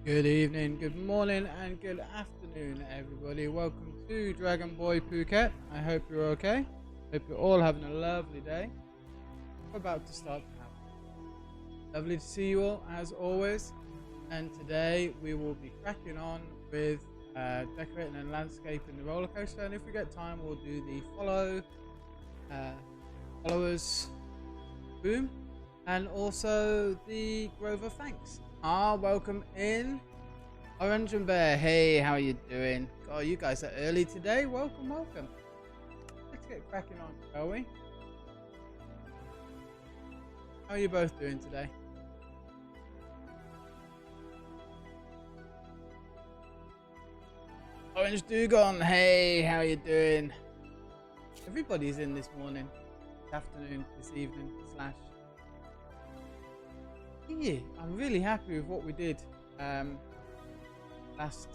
Good evening, good morning, and good afternoon, everybody. Welcome to Dragon Boy Phuket. I hope you're okay. Hope you're all having a lovely day. We're about to start now. Lovely to see you all, as always. And today we will be cracking on with decorating and landscaping the roller coaster. And if we get time, we'll do the followers boom, and also the Grove of Thanks. Welcome in. Orange and Bear, hey, how are you doing? Oh, you guys are early today. Welcome, welcome. Let's get cracking on, shall we? How are you both doing today? Orange Dugon, hey, how are you doing? Everybody's in this morning, this afternoon, this evening, slash. Yeah, I'm really happy with what we did last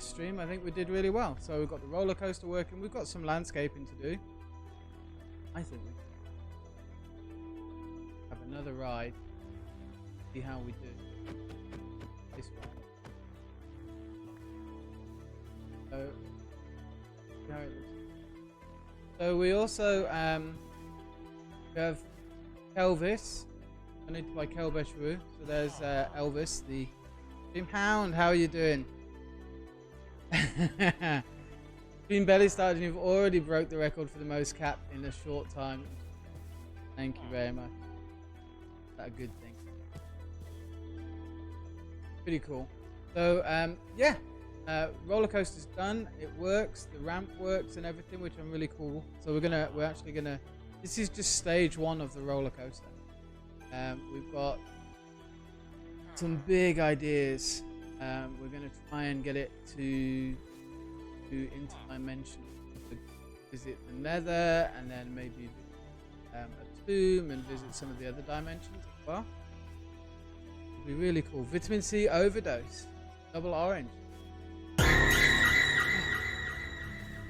stream. I think we did really well. So we've got the roller coaster working. We've got some landscaping to do. I think we have another ride. See how we do. This one. So see how it looks. So we also we have Elvis. Donated by Kelbeshwu. So there's Elvis, the Dream Hound. How are you doing? Dream Belly started and you've already broke the record for the most cap in a short time. Thank you very much. That's a good thing. Pretty cool. So yeah, roller coaster's done. It works. The ramp works and everything, which I'm really cool. So we're actually gonna. This is just stage one of the roller coaster. We've got some big ideas. We're going to try and get it to Interdimensional. Visit the Nether and then maybe a tomb and visit some of the other dimensions as well. It'll be really cool. Vitamin C overdose. Double orange.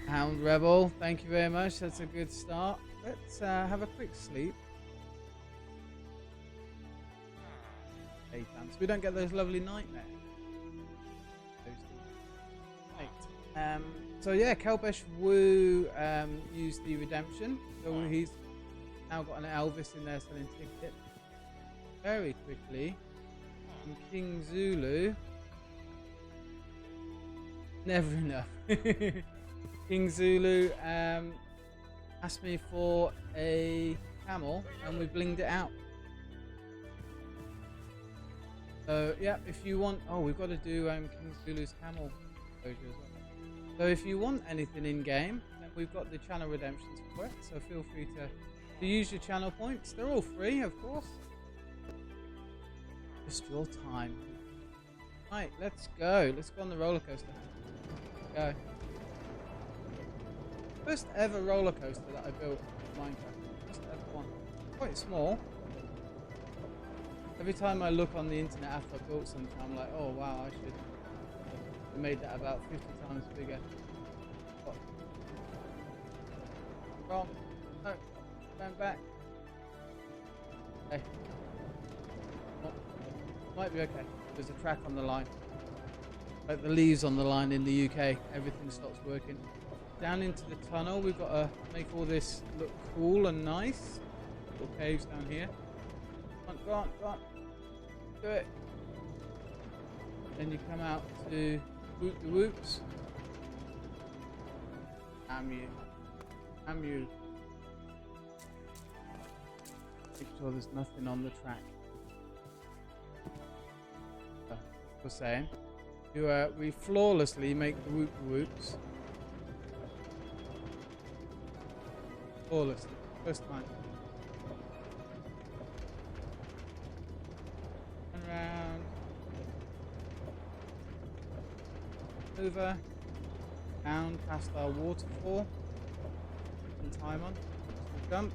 Hound Rebel, thank you very much. That's a good start. Let's have a quick sleep. So we don't get those lovely nightmares. So yeah, Kelbeshwu used the redemption. So he's now got an Elvis in there selling tickets. Very quickly, from KingZulu. Never enough. KingZulu asked me for a camel and we blinged it out. So yeah, if you want, we've got to do KingZulu's camel exposure as well. So if you want anything in game, then we've got the channel redemptions for it. So feel free to use your channel points. They're all free, of course. Just your time. Right, let's go. Let's go on the roller coaster. Go. First ever roller coaster that I built in Minecraft. First ever one. Quite small. Every time I look on the internet after I built something, I'm like, oh wow, I should have made that about 50 times bigger. Oh. Wrong. No. Going back. Okay. Oh. Might be okay. There's a track on the line. Like the leaves on the line in the UK, everything stops working. Down into the tunnel, we've got to make all this look cool and nice. Little caves down here. Go on. Do it. Then you come out to Whoop the Whoops. I'm you. Make sure there's nothing on the track. We're saying. We flawlessly make the Whoop the Whoops. Flawlessly. First time. Around, over, down past our waterfall, and time on, jump,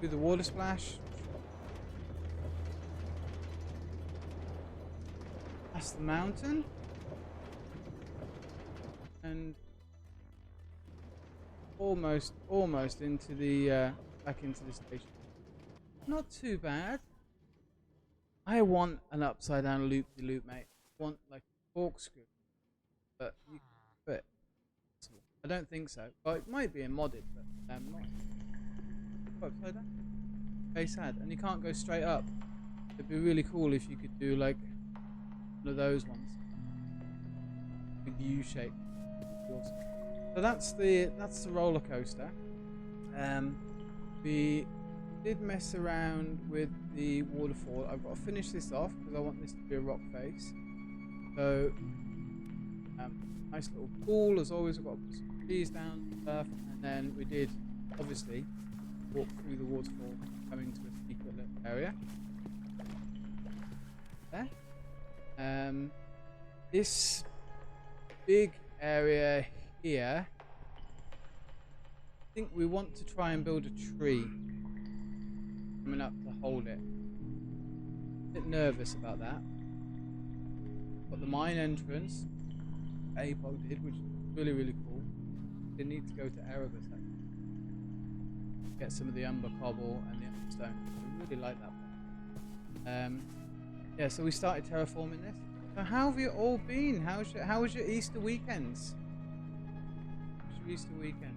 do the water splash, past the mountain, and almost into the back into the station. Not too bad. I want an upside down loop-de-loop, mate. I want like a corkscrew, but you can do it. I don't think so. Well, it might be in modded, but not upside down. Very sad, and you can't go straight up. It'd be really cool if you could do like one of those ones, big U shape. Awesome. So that's the roller coaster. We did mess around with the waterfall. I've got to finish this off because I want this to be a rock face. So nice little pool as always. We've got to put some trees down and stuff, and then we did obviously walk through the waterfall, coming to a secret little area. There. This big area here, I think we want to try and build a tree coming up to hold it. A bit nervous about that. Got the mine entrance, APOG did, which is really, really cool. They need to go to Erebus actually. Get some of the umber cobble and the umber stone. I really like that one. Yeah, so we started terraforming this. So how have you all been? How was your Easter weekends? How was your Easter weekend?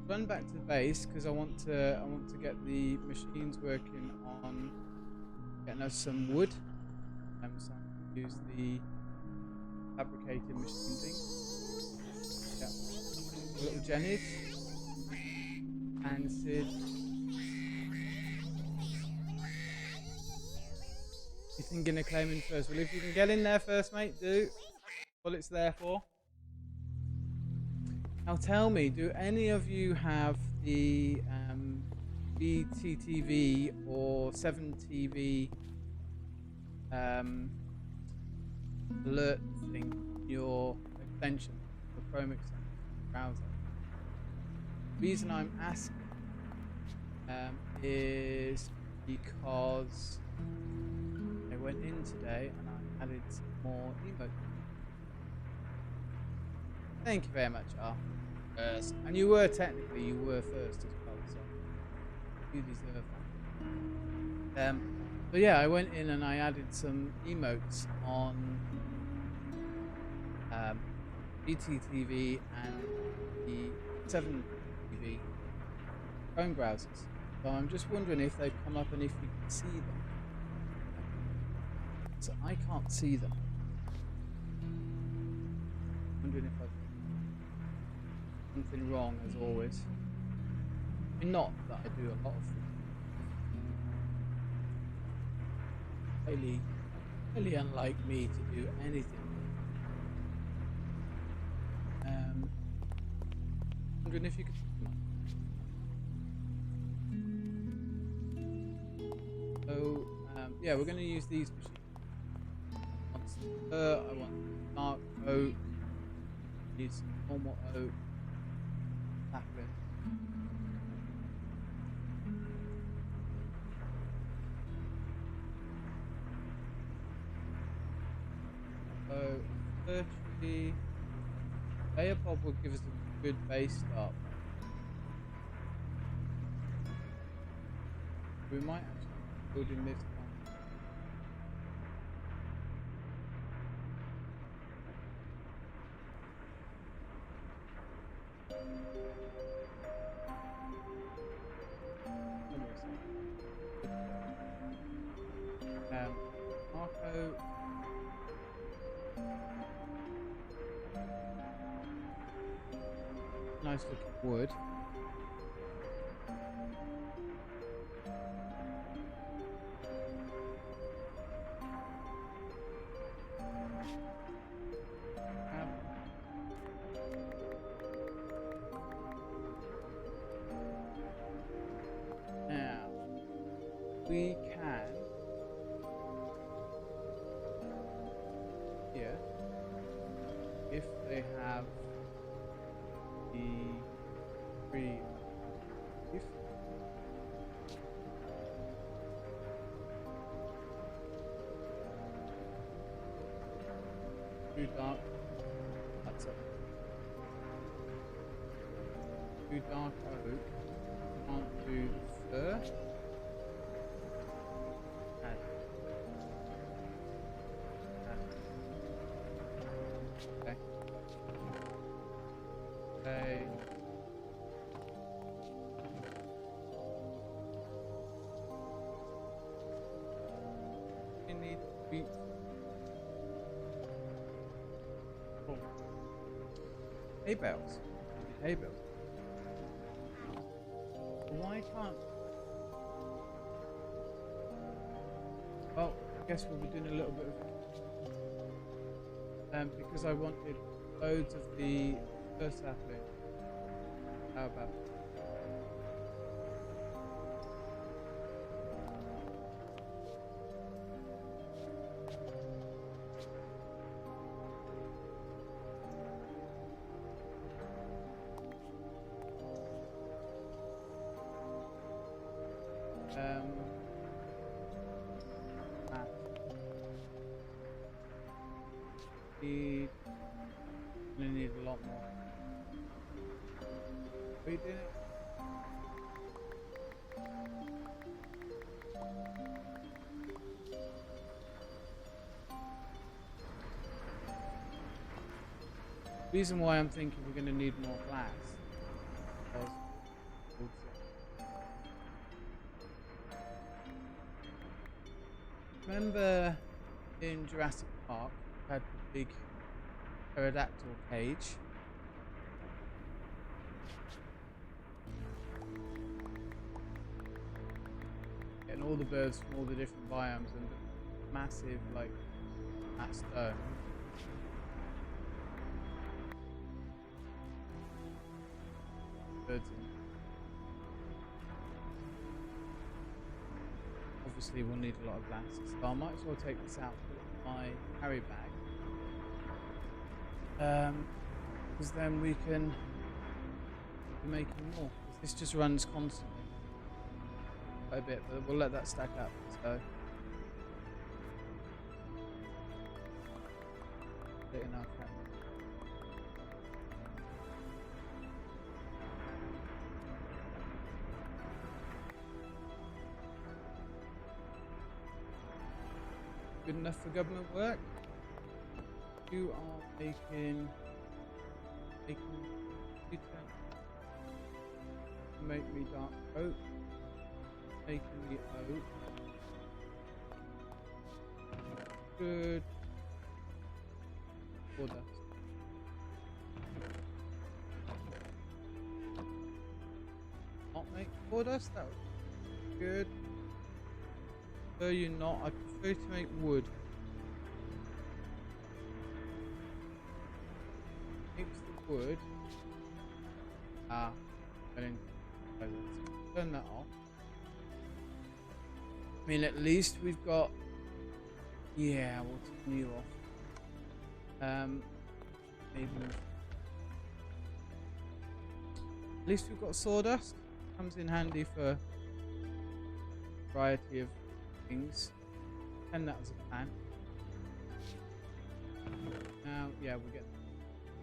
Run back to the base because I want to get the machines working on getting us some wood. So I'm use the fabricated machine thing. Yeah. Little Jenny's and Sid. You thinking of claiming first? Well, if you can get in there first, mate, do. What it's there for. Now tell me, do any of you have the BTTV or 7TV alert thing in your extension, the Chrome extension browser? The reason I'm asking is because I went in today and I added some more emotes. Thank you very much, R. And you were first as well, so you deserve that. So yeah, I went in and I added some emotes on BTTV and the 7TV Chrome browsers. So I'm just wondering if they've come up and if you can see them. So I can't see them. Wondering if I've done something wrong as always. I mean, not that I do a lot of things. Highly unlike me to do anything. Wondering if you could. So yeah, we're going to use these machines. I want dark oak. Need some normal oak. Sapling. So 30. Layer pop will give us a good base start. We might actually build in this one. Marco. Nice looking wood. Now we can here if they have the tree if too dark, that's it. Too dark oak, can't do the fir. Add We... Oh. Hay bales. Hay bales. Why can't... Well, I guess we'll be doing a little bit of... because I wanted loads of the first sapling. How about... We need a lot more. We did it. Reason why I'm thinking we're going to need more glass. Remember in Jurassic Park, we had the big pterodactyl cage. Getting all the birds from all the different biomes and the massive, like, that stone. Birds in. Obviously we'll need a lot of glass, so I might as well take this out, put it in my carry bag, because then we can be making more. This just runs constantly, quite a bit, but we'll let that stack up. So put it in our carry. Good enough for government work. You are making make me dark oak, making me oak. Good. Sawdust. Not make sawdust. That was good. Prefer you not. I prefer to make wood. Mix the wood. I didn't. Turn that off. I mean, at least we've got. Yeah, we'll turn you off. Maybe. At least we've got sawdust. Comes in handy for a variety of things. And that was a plan. Now, yeah, we'll get.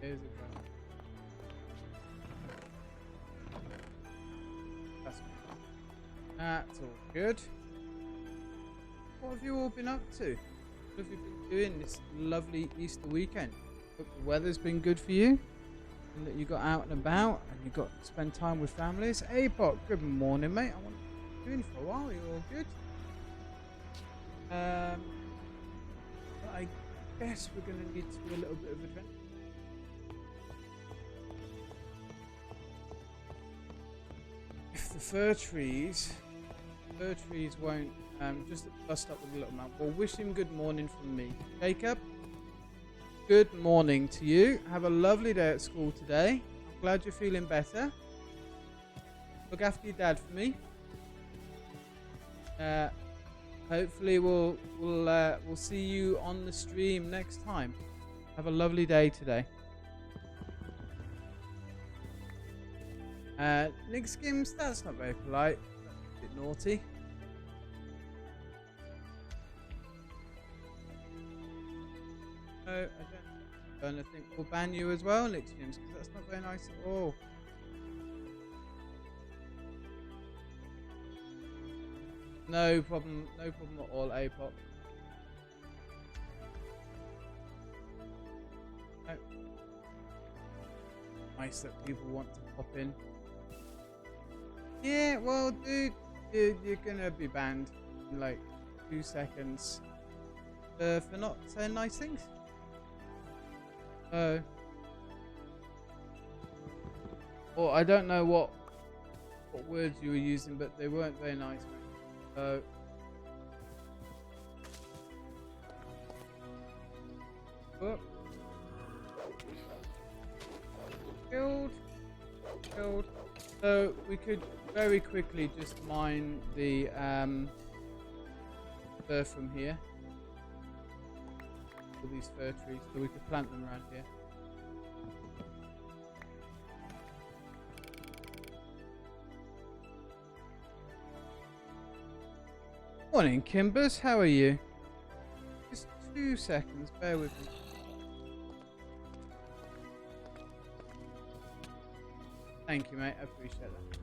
Here's a drum. That's all good. What have you all been up to? What have you been doing this lovely Easter weekend? Hope the weather's been good for you, and that you got out and about, and you got to spend time with families. Hey, Pop, good morning, mate. I want to be doing for a while. You all good? But I guess we're going to need to do a little bit of adventure. If the fir trees won't just bust up with a little mount. Well, wish him good morning from me. Jacob, good morning to you. Have a lovely day at school today. I'm glad you're feeling better. Look after your dad for me. Hopefully we'll see you on the stream next time. Have a lovely day today. Nick Skims, that's not very polite. That's a bit naughty. No, I don't think we'll ban you as well, Nick Skims, because that's not very nice at all. No problem at all, A-Pop. No. Nice that people want to pop in. Yeah, well, dude, you're gonna be banned in like 2 seconds. for not saying nice things. So, or I don't know what words you were using, but they weren't very nice. So, whoop. Killed. So we could very quickly just mine the fur from here. All these fir trees, so we could plant them around here. Morning, Kimbers. How are you? Just 2 seconds. Bear with me. Thank you, mate. I appreciate that.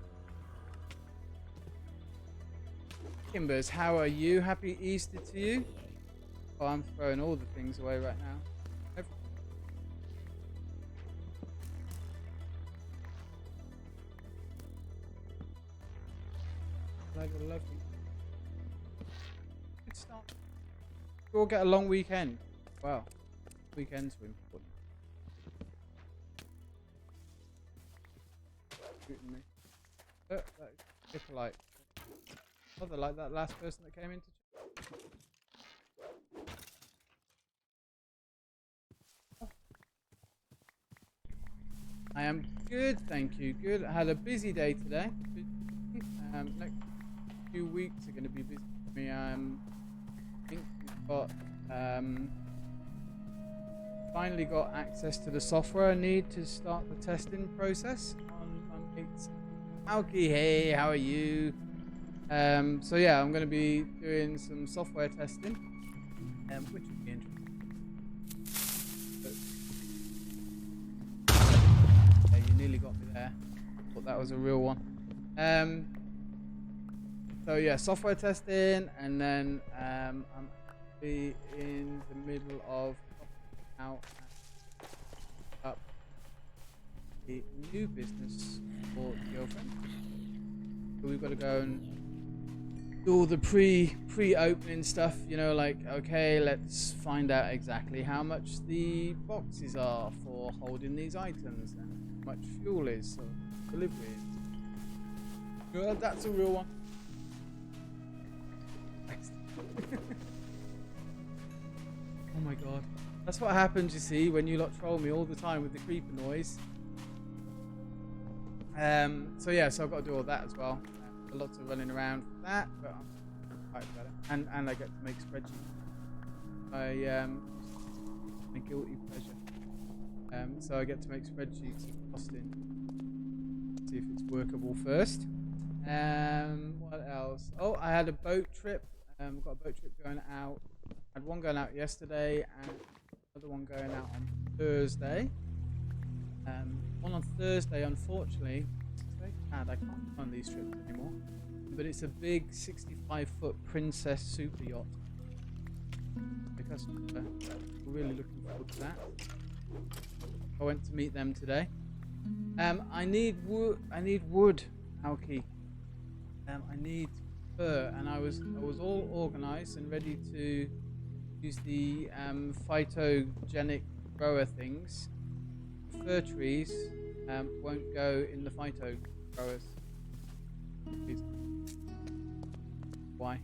Kimbers, how are you? Happy Easter to you. Oh, I'm throwing all the things away right now. Lovely. Good start. We'll get a long weekend. Wow. Weekends are important. Shooting me. That is polite. Other like that last person that came into. I am good, thank you. Good. I had a busy day today. Next few weeks are going to be busy for me. I think we've got finally got access to the software I need to start the testing process on Meets. Alki, hey, how are you? So yeah, I'm going to be doing some software testing, which would be interesting. Yeah, you nearly got me there. Thought that was a real one. So yeah, software testing, and then I'm actually in the middle of out up the new business for the girlfriend. So we've got to go and do all the pre-opening stuff, you know, like, okay, let's find out exactly how much the boxes are for holding these items and how much fuel is for delivery. Well, that's a real one. Oh my god. That's what happens, you see, when you lot troll me all the time with the creeper noise. So yeah, so I've got to do all that as well. Lots of running around for that, but I'm quite better. And I get to make spreadsheets. My guilty pleasure. So I get to make spreadsheets of costing. See if it's workable first. What else? Oh, I had a boat trip. Got a boat trip going out. I had one going out yesterday and another one going out on Thursday. One on Thursday, unfortunately, it's very sad. I can't go on these trips anymore. But it's a big 65-foot Princess super yacht. The customer, we're really looking forward to that. I went to meet them today. I need wood, Alki. I need fur, and I was all organised and ready to use the phytogenic grower things. The fir trees won't go in the phyto growers. Why?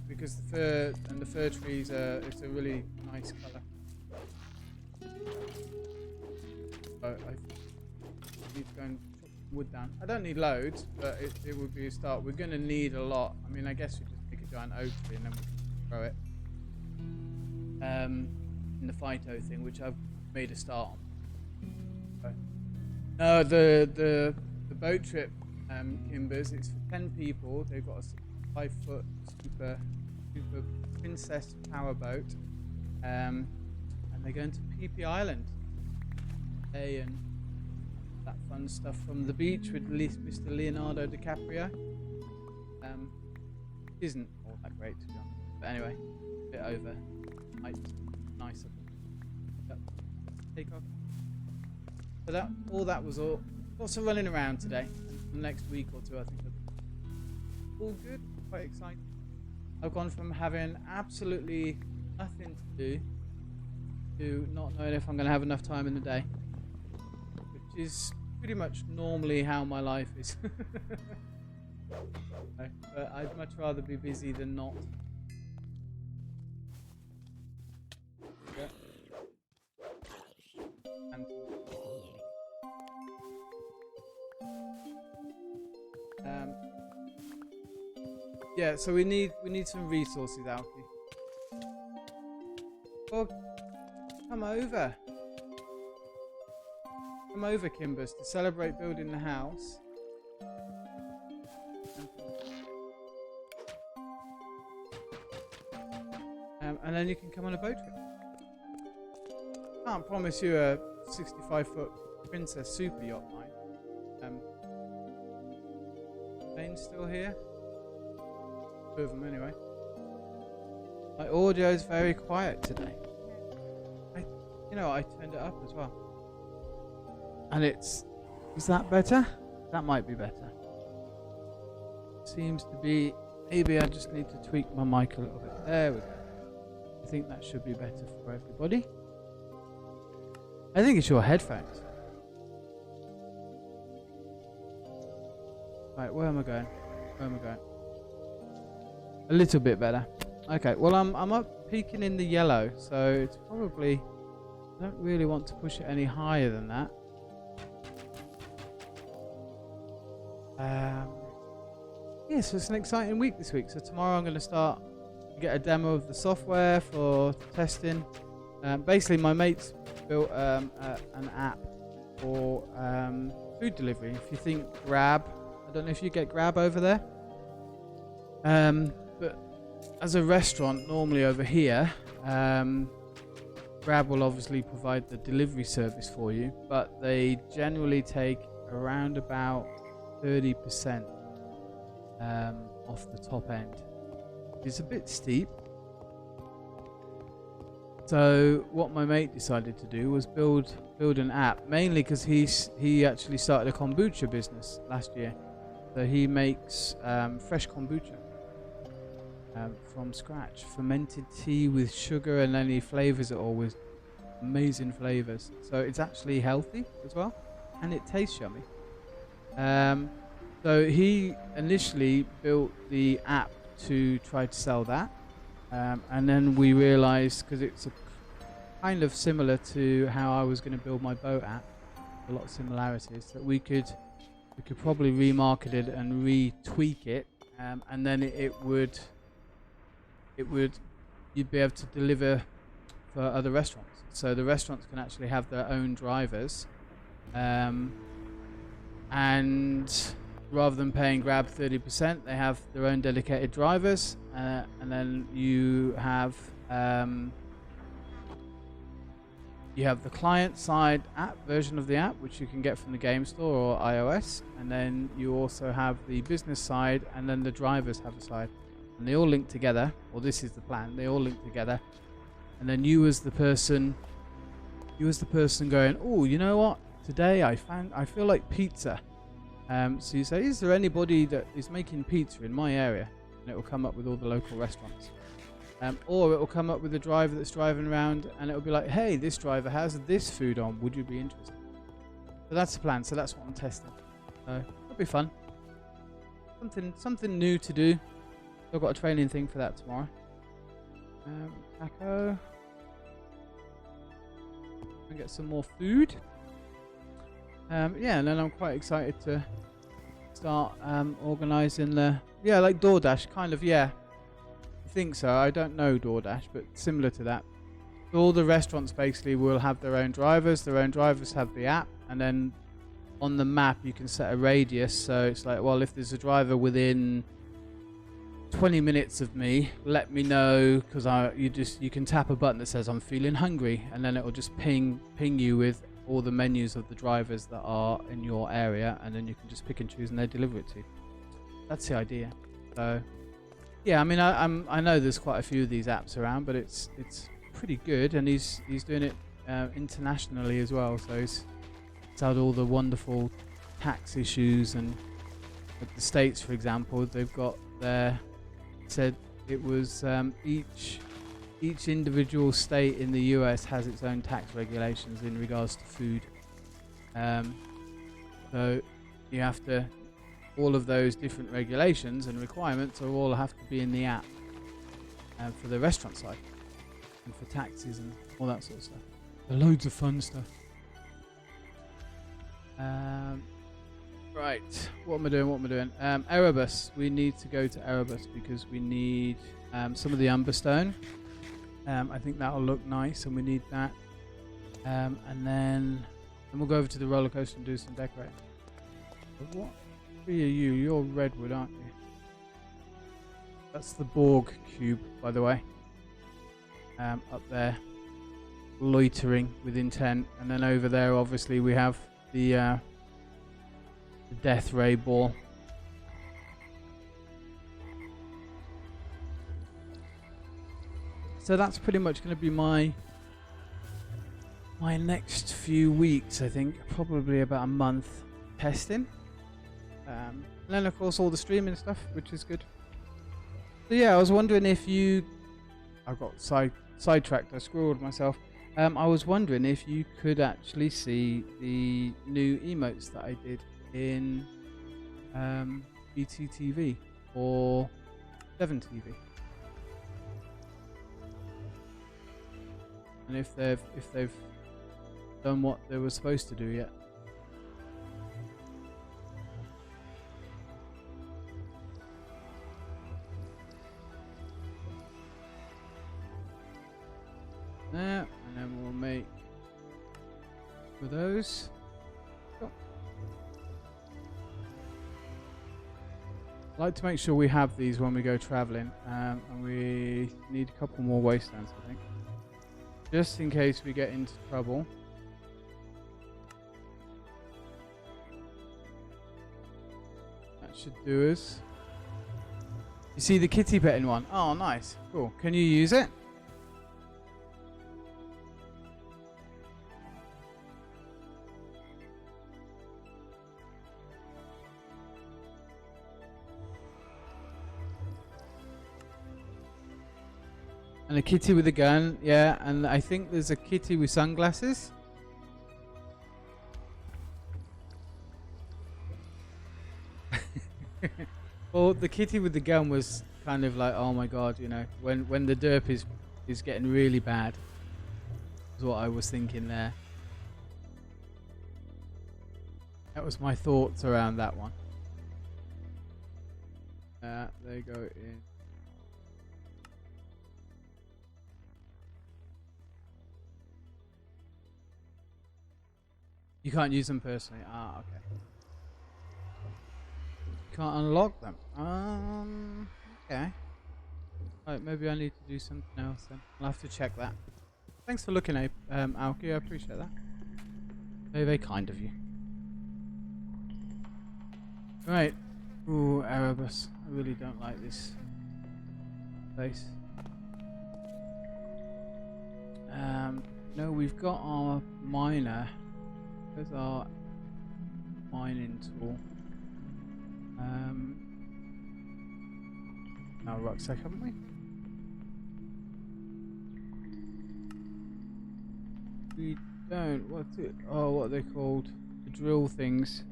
Because the fir trees it's a really nice colour. So I need to go and chop some wood down. I don't need loads, but it would be a start. We're going to need a lot. I mean, I guess we just pick a giant oak tree and then we can grow it. In the phyto thing, which I've made a start on. So, no, the boat trip, Kimbers, it's for 10 people. They've got a 5-foot super princess powerboat, and they're going to PP Island. And that fun stuff from the beach with Mr. Leonardo DiCaprio. Isn't all that great, to be honest. But anyway, a bit over. Nicer. Take off. But all that was all. Lots of running around today. The next week or two, I think. All good. Quite excited. I've gone from having absolutely nothing to do to not knowing if I'm going to have enough time in the day, which is pretty much normally how my life is. But I'd much rather be busy than not. Yeah. And yeah, so we need some resources, Alfie. Oh, come over. Come over, Kimbers, to celebrate building the house. And then you can come on a boat trip. Can't promise you a 65-foot Princess super yacht, mate. Lane's still here. Two of them, anyway. My audio is very quiet today. I turned it up as well. And is that better? That might be better. Seems to be, maybe I just need to tweak my mic a little bit. There we go. I think that should be better for everybody. I think it's your headphones. Right, where am I going? Where am I going? A little bit better. Okay, well I'm up peaking in the yellow, so it's probably, I don't really want to push it any higher than that. Yeah, so it's an exciting week this week. So tomorrow I'm going to start to get a demo of the software for testing. Basically, my mates built an app for food delivery. If you think Grab, I don't know if you get Grab over there. But as a restaurant, normally over here, Grab will obviously provide the delivery service for you, but they generally take around about 30% off the top end. It's a bit steep. So what my mate decided to do was build an app, mainly because he actually started a kombucha business last year. So he makes fresh kombucha from scratch, fermented tea with sugar, and then he flavors it all with amazing flavors. So it's actually healthy as well, and it tastes yummy. So he initially built the app to try to sell that, and then we realized, because it's kind of similar to how I was going to build my boat app, a lot of similarities, that we could probably remarket it and retweak it, and then you'd be able to deliver for other restaurants. So the restaurants can actually have their own drivers, and rather than paying Grab 30%, they have their own dedicated drivers, and then you have the client-side app version of the app, which you can get from the game store or iOS, and then you also have the business side, and then the drivers have a side, and they all link together. Well, this is the plan. They all link together, and then you as the person going, oh, you know what? Today I feel like pizza. So you say, is there anybody that is making pizza in my area? And it will come up with all the local restaurants. Or it will come up with a driver that's driving around, and it will be like, hey, this driver has this food on. Would you be interested? So that's the plan. So that's what I'm testing. So it'll be fun. Something new to do. I've got a training thing for that tomorrow. Taco. And get some more food. Yeah, and then I'm quite excited to start organising like DoorDash, kind of, yeah. I think so. I don't know DoorDash, but similar to that. All the restaurants basically will have their own drivers. Their own drivers have the app, and then on the map you can set a radius. So it's like, well, if there's a driver within 20 minutes of me, let me know, because you can tap a button that says I'm feeling hungry, and then it will just ping you with all the menus of the drivers that are in your area, and then you can just pick and choose and they deliver it to you. That's the idea. So yeah, I mean, I know there's quite a few of these apps around, but it's pretty good, and he's doing it internationally as well. So he's had all the wonderful tax issues, and at the States, for example, they've got said it was each individual state in the US has its own tax regulations in regards to food. So you have to, all of those different regulations and requirements are all have to be in the app for the restaurant side and for taxes and all that sort of stuff. Loads of fun stuff. Right, what am I doing? Erebus, we need to go to Erebus because we need some of the Umberstone. I think that'll look nice and we need that. And then we'll go over to the roller coaster and do some decorating. But what tree are you? You're redwood, aren't you? That's the Borg cube, by the way. Up there, loitering with intent. And then over there, obviously, we have the death ray ball. So that's pretty much going to be my next few weeks, I think. Probably about a month testing. And then, of course, all the streaming stuff, which is good. So yeah, I was wondering if you... I got sidetracked. I screwed myself. I was wondering if you could actually see the new emotes that I did in BTTV or 7TV, and if they've done what they were supposed to do yet. There, and then we'll make for those. Oh. I like to make sure we have these when we go travelling, and we need a couple more wastelands, I think, just in case we get into trouble. That should do us. You see the kitty petting one? Oh, nice, cool. Can you use it? And a kitty with a gun, yeah, and I think there's a kitty with sunglasses. Well, the kitty with the gun was kind of like, oh my god, you know, when the derp is getting really bad, is what I was thinking there. That was my thoughts around that one. They go in. You can't use them personally. Ah, okay. Can't unlock them. Okay. Right, maybe I need to do something else then. I'll have to check that. Thanks for looking, Alki. I appreciate that. Very, very kind of you. Right. Ooh, Erebus. I really don't like this place. No, we've got our miner. There's our mining tool. Our rucksack, haven't we? We don't. What's it? Oh, what are they called? The drill things.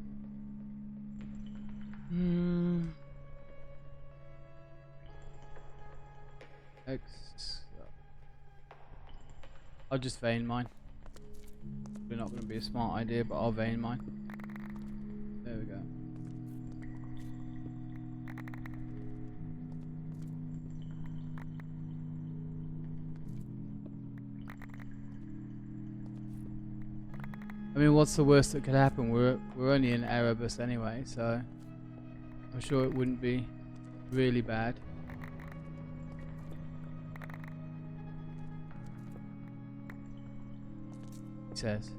I'll just vein mine. Probably not going to be a smart idea, but I'll vein mine. There we go. I mean, what's the worst that could happen? We're only in Erebus anyway, so I'm sure it wouldn't be really bad. He says.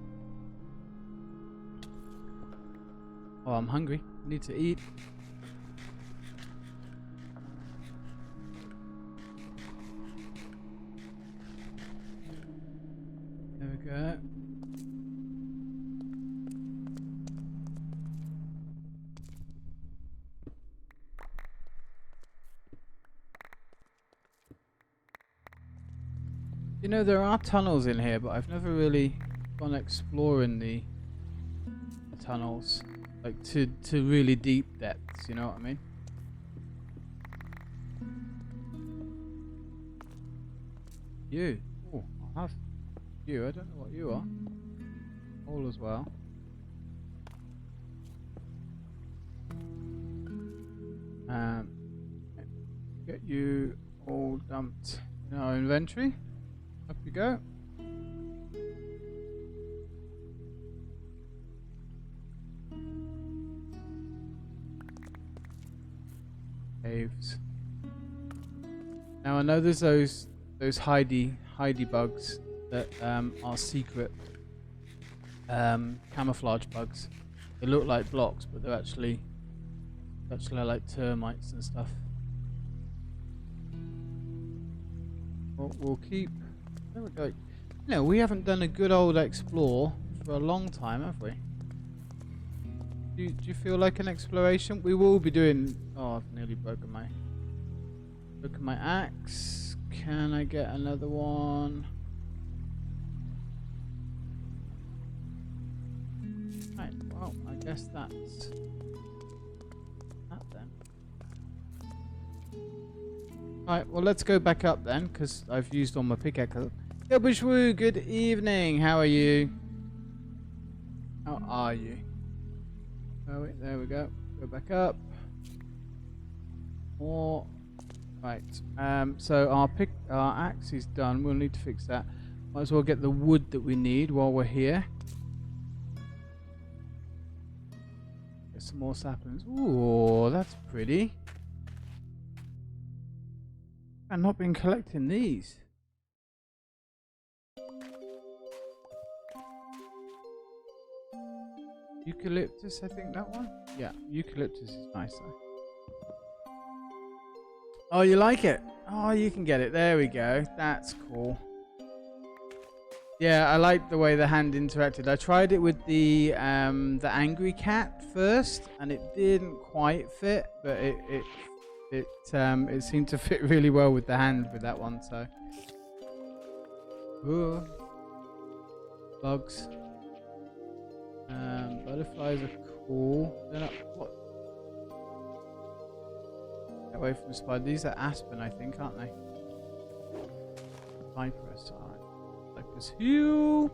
Oh, I'm hungry. Need to eat. There we go. You know, there are tunnels in here, but I've never really gone exploring the tunnels, like to really deep depths. You know what I mean? You. Oh, I'll have you. I don't know what you are. All as well. Get you all dumped in our inventory. Up you go. Caves. Now I know there's those hidey bugs that are secret camouflage bugs. They look like blocks, but they're actually like termites and stuff. We'll keep. There we go. You know, we haven't done a good old explore for a long time, have we? Do you feel like an exploration? We will be doing. Oh, I've nearly broken my axe. Can I get another one? Right. Well, I guess that's that then. Right, well, let's go back up then, because I've used all my pickaxe. Yobishwoo, good evening. How are you? How are you? Oh, wait, there we go. Go back up. More. Right. So our axe is done. We'll need to fix that. Might as well get the wood that we need while we're here. Get some more saplings. Ooh, that's pretty. I've not been collecting these. Eucalyptus, I think that one? Yeah, eucalyptus is nicer. Oh, you like it? Oh, you can get it. There we go. That's cool. Yeah, I like the way the hand interacted. I tried it with the angry cat first, and it didn't quite fit, but it seemed to fit really well with the hand with that one. So, ooh, bugs, butterflies are cool. They're not what? Get away from the spider. These are aspen, I think, aren't they? Cypress, alright. Cypress hue.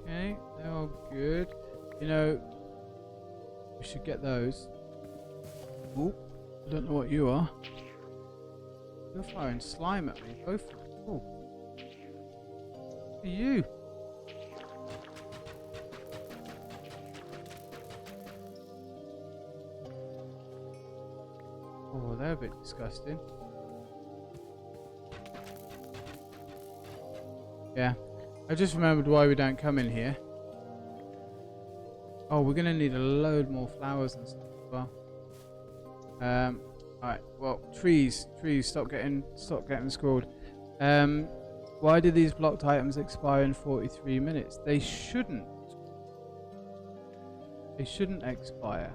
Okay, they're all good. You know, we should get those. Oh, I don't know what you are. You're firing slime at me, both of them. Oh. Who are you? Oh, they're a bit disgusting. Yeah, I just remembered why we don't come in here. Oh, we're gonna need a load more flowers and stuff as well. Alright, well, trees, stop getting scrolled. Why do these blocked items expire in 43 minutes? They shouldn't. They shouldn't expire.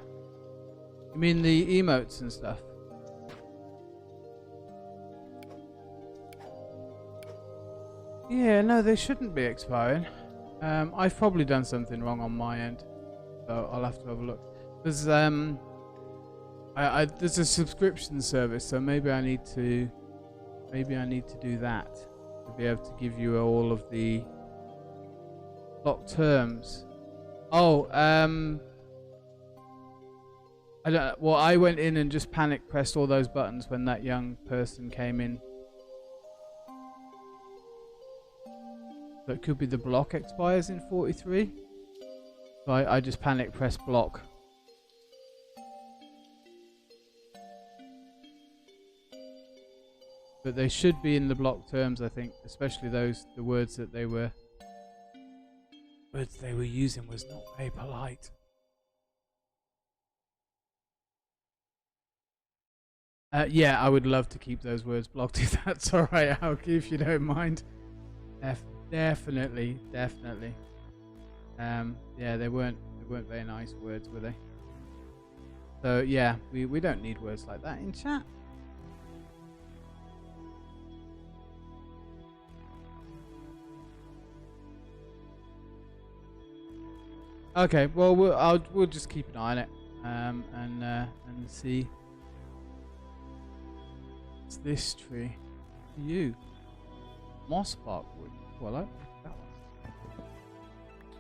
You mean the emotes and stuff? Yeah, no, they shouldn't be expiring. I've probably done something wrong on my end, so I'll have to have a look. There's there's a subscription service, so maybe I need to do that to be able to give you all of the block terms. Oh, I don't. Well, I went in and just panic pressed all those buttons when that young person came in. So it could be the block expires in 43. So I just panic press block. But they should be in the block terms, I think, especially the words that they were using was not very polite. Yeah, I would love to keep those words blocked if that's alright, Alki, if you don't mind. Definitely. Yeah, they weren't very nice words, were they? So yeah, we don't need words like that in chat. Okay, well we'll just keep an eye on it, and see. It's this tree. You, moss bark wood. Well, I like that one.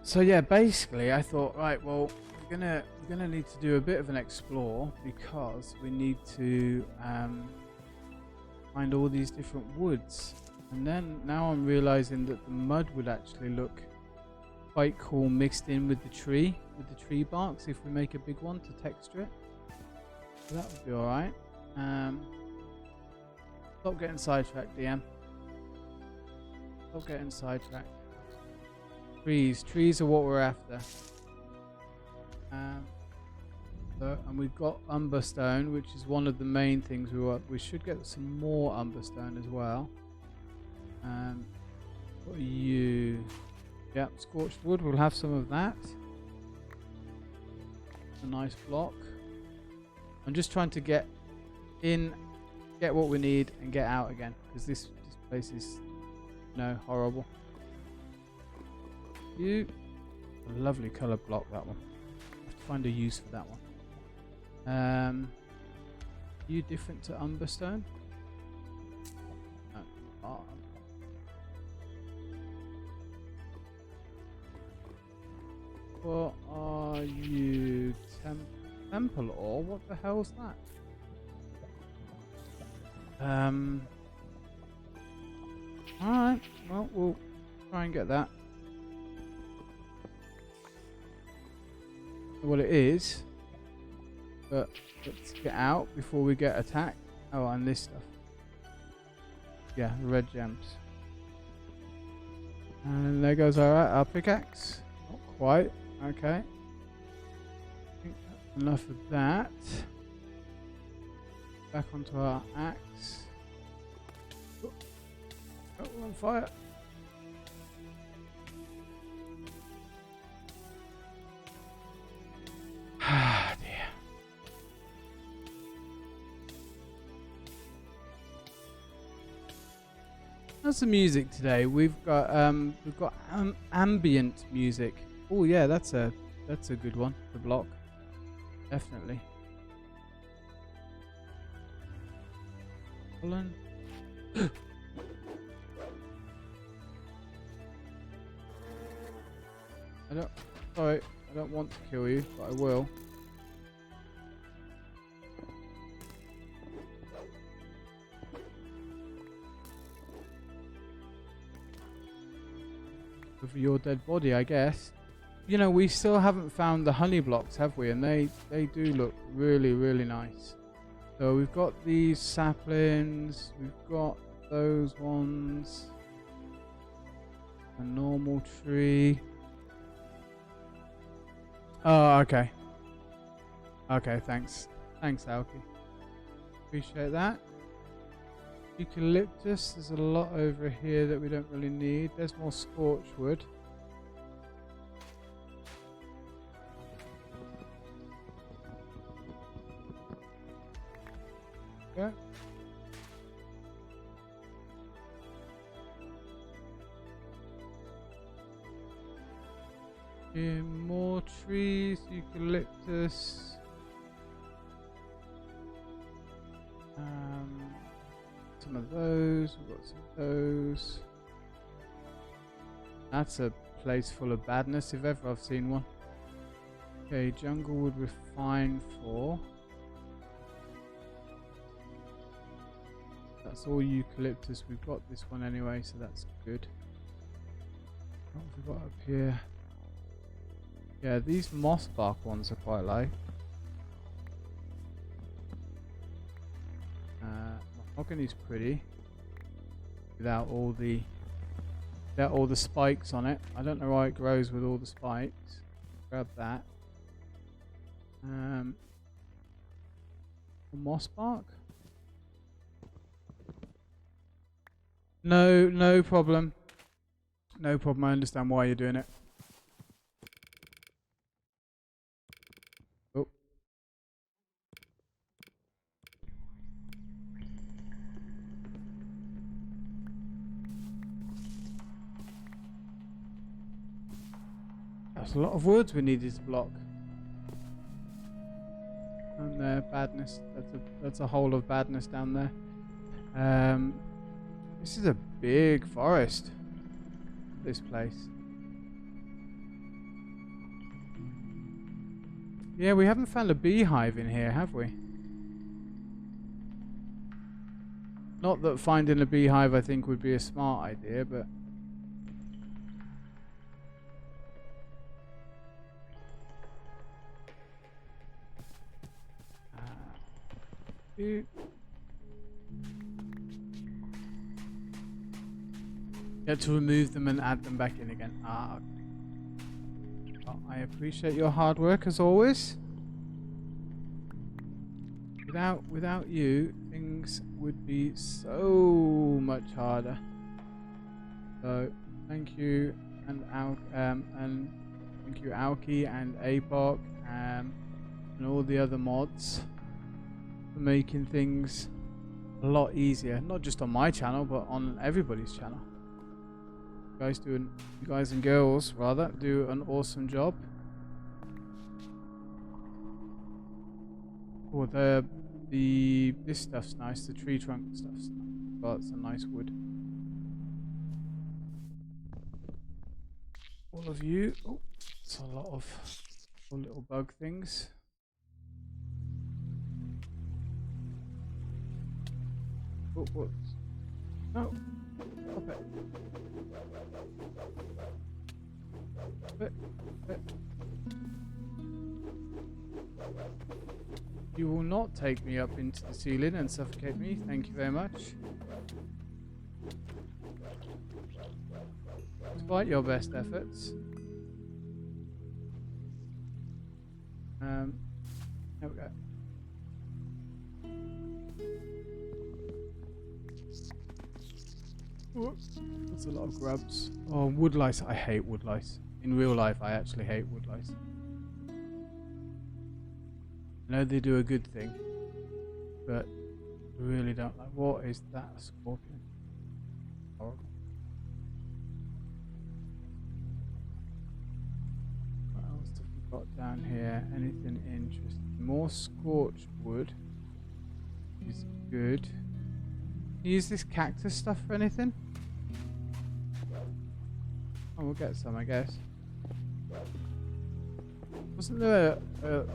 So yeah, basically, I thought, right, well, we're gonna need to do a bit of an explore because we need to find all these different woods, and then now I'm realizing that the mud would actually look quite cool mixed in with the tree barks if we make a big one to texture it. So that would be all right. Stop getting sidetracked, DM. Stop getting sidetracked. Trees are what we're after. And we've got umber stone, which is one of the main things we want. We should get some more umber stone as well. What are you? Yep, scorched wood. We'll have some of that. A nice block. I'm just trying to get in, get what we need, and get out again because this place is, horrible. You, a lovely colour block, that one. I have to find a use for that one. You different to umber stone? No. Oh. What are you? Temple ore? What the hell's that? Alright, well, we'll try and get that. What it is, but let's get out before we get attacked. Oh, and this stuff. Yeah, red gems. And there goes our pickaxe. Not quite. Okay. I think that's enough of that. Back onto our axe. Oh, we're on fire. Ah, dear. How's the music today? We've got ambient music. Oh yeah, that's a good one to block. Definitely. Colin. Sorry, I don't want to kill you, but I will. For your dead body, I guess. We still haven't found the honey blocks, have we? And they do look really, really nice. So we've got these saplings, we've got those ones, a normal tree. Oh, okay. Okay, thanks, Alki. Appreciate that. Eucalyptus, there's a lot over here that we don't really need. There's more scorched wood. Okay. Here, more trees, eucalyptus. Some of those, we've got some of those. That's a place full of badness if ever I've seen one. Okay, jungle wood we're fine for. That's all eucalyptus. We've got this one anyway, so that's good. What have we got up here? Yeah, these moss bark ones are quite low. Mahogany's pretty without all the spikes on it. I don't know why it grows with all the spikes. Grab that. Moss bark? No problem. No problem. I understand why you're doing it. Oh. a lot of woods we needed to block. And there, badness. That's a hole of badness down there. This is a big forest. This place. Yeah, we haven't found a beehive in here, have we? Not that finding a beehive I think would be a smart idea, but... You have to remove them and add them back in again. Ah, okay. Well, I appreciate your hard work as always. Without you, things would be so much harder. So thank you, and thank you, Alki and APOC, and all the other mods for making things a lot easier. Not just on my channel, but on everybody's channel. You guys and girls rather do an awesome job. Oh, this stuff's nice. The tree trunk stuff's nice. Oh, it's a nice wood. All of you. Oh, it's a lot of little bug things. Oh, what? No. Stop it. You will not take me up into the ceiling and suffocate me. Thank you very much. Despite your best efforts. There we go. That's a lot of grubs. Oh, wood lice. I hate wood lice. In real life, I actually hate wood lice. I know they do a good thing, but I really don't like. What is that? A scorpion? Horrible. What else have we got down here? Anything interesting? More scorched wood is good. Can you use this cactus stuff for anything? Oh, we'll get some, I guess. Wasn't there a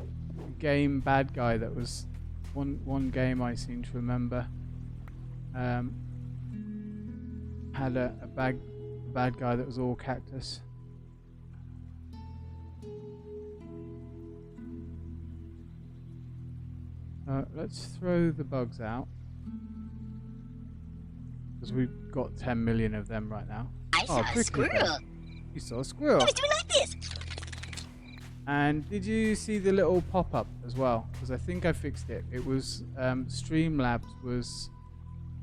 game bad guy that was one game I seem to remember had a bad guy that was all cactus. Let's throw the bugs out because we've got 10 million of them right now. I saw a squirrel. You saw a squirrel. I was doing like this. And did you see the little pop-up as well? Because I think I fixed it. It was Streamlabs was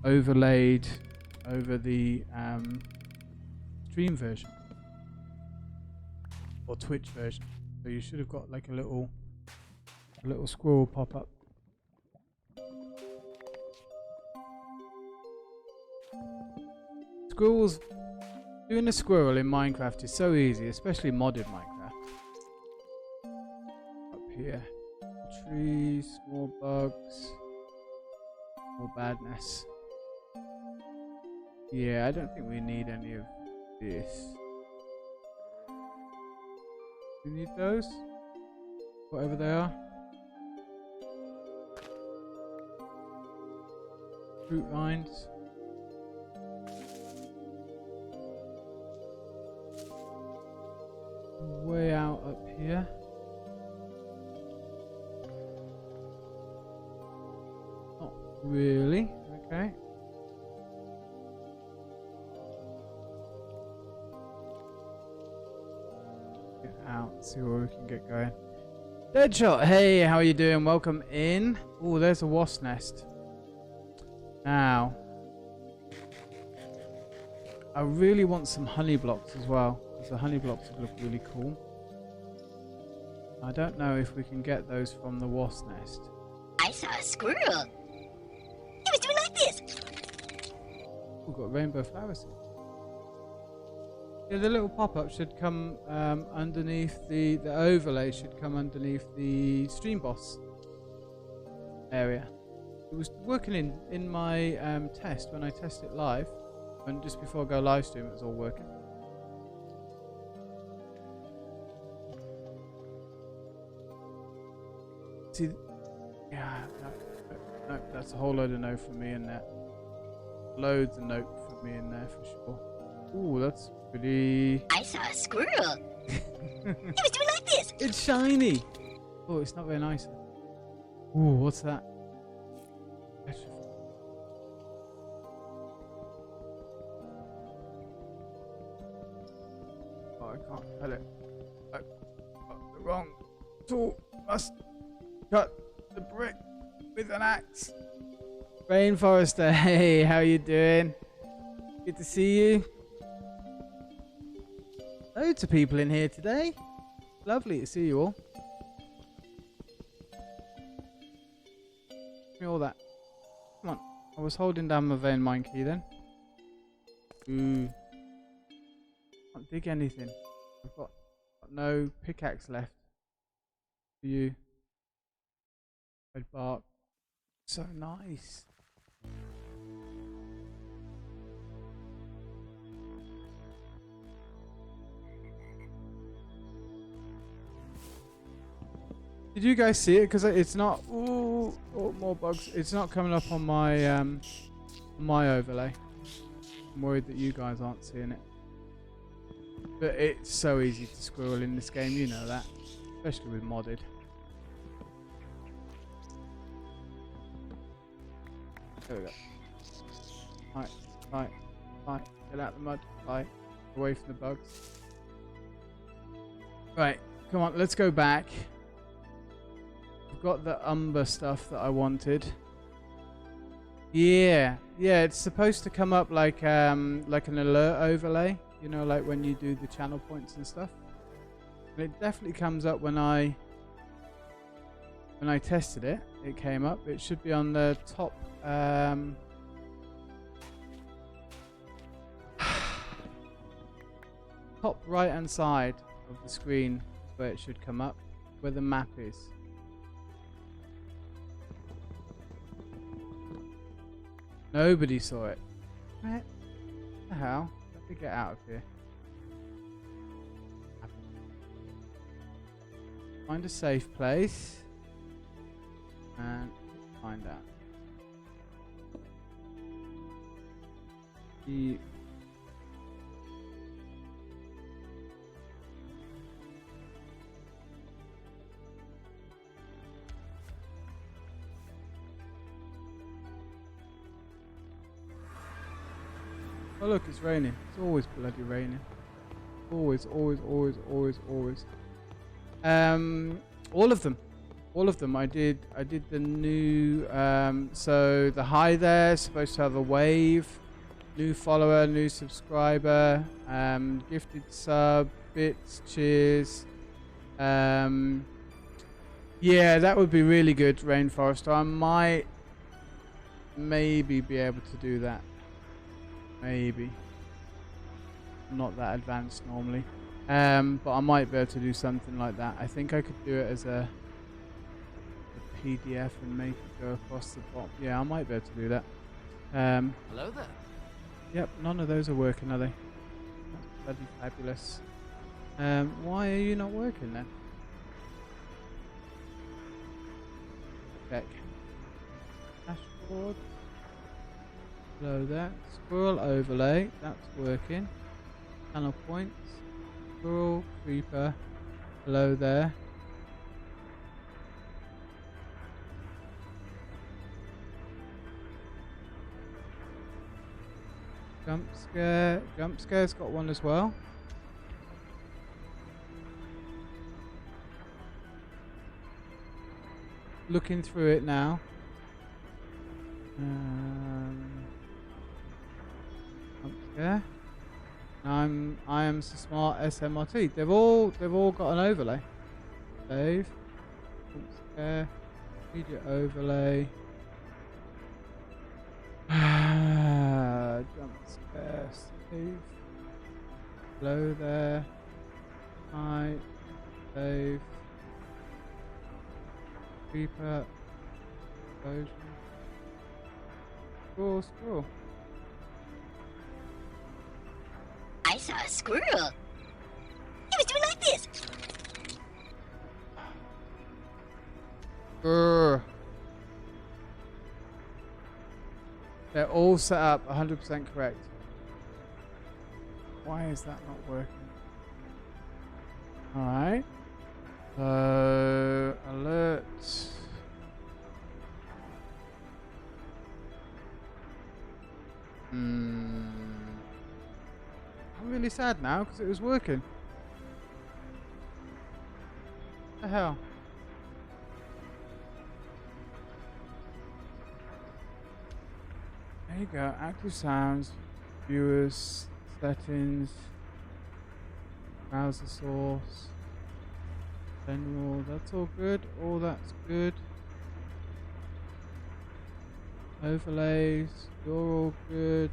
overlaid over the stream version or Twitch version. So you should have got like a little squirrel pop-up. Squirrels. Doing a squirrel in Minecraft is so easy, especially modded Minecraft. Up here. Trees, more bugs, more badness. Yeah, I don't think we need any of this. We need those? Whatever they are. Fruit lines. Way out up here. Not really. Okay. Get out and see where we can get going. Deadshot, hey, how are you doing? Welcome in. Oh, there's a wasp nest. Now, I really want some honey blocks as well. The honey blocks would look really cool. I don't know if we can get those from the wasp nest. I saw a squirrel. He was doing like this. We've got rainbow flowers. Yeah, the little pop-up should come underneath the overlay should come underneath the stream boss area. It was working in my test when I test it live, and just before I go live stream, it was all working. See, yeah, no, that's a whole load of note from me in there. Loads of note from me in there for sure. Ooh, that's pretty. I saw a squirrel. He was doing like this. It's shiny. Oh, it's not very nice. Ooh, what's that? Oh, I can't cut it. I've got the wrong tool. Must cut the brick with an axe. Rainforester, hey, how you doing? Good to see you. Loads of people in here today. Lovely to see you all. Give me all that. Come on. I was holding down my vein mine key then. Ooh. Can't dig anything. I've got no pickaxe left for you. Red bark. So nice. Did you guys see it? Because it's not. Ooh, oh, more bugs. It's not coming up on my my overlay. I'm worried that you guys aren't seeing it. But it's so easy to squirrel in this game, you know that, especially with modded. There we go. Right, get out of the mud. Right, away from the bugs. Right, come on, let's go back. I've got the umber stuff that I wanted. Yeah, it's supposed to come up like an alert overlay. You know, like when you do the channel points and stuff. And it definitely comes up when I tested it. It came up. It should be on the top. Top right hand side of the screen where it should come up, where the map is. Nobody saw it. What the hell? Let me get out of here. Find a safe place and find out. Oh look, it's raining. It's always bloody raining. Always. All of them. All of them. I did the new so the hi there is supposed to have a wave, new follower, new subscriber, gifted sub, bits, cheers. Yeah, that would be really good, Rainforester. I might maybe be able to do that. Maybe. I'm not that advanced normally. But I might be able to do something like that. I think I could do it as a PDF and make it go across the bottom. Yeah, I might be able to do that. Hello there. Yep, none of those are working, are they? That's bloody fabulous. Why are you not working then? Check. Dashboard. Hello there. Squirrel overlay. That's working. Channel points. Squirrel, creeper. Hello there. Jump scare. Jump scare's got one as well. Looking through it now. Jump scare. I am so smart SMRT. They've all got an overlay. Save. Jump scare. Media overlay. Jump scare. Save. Hello there. Hi. Save. Creeper. Explosion. Squirrel. I saw a squirrel. He was doing like this. Grr. They're all set up 100% correct. Why is that not working? Alright. So, alert. I'm really sad now because it was working. What the hell? There you go. Active sounds, viewers, settings, browser source, general. That's all good. All that's good. Overlays, you're all good.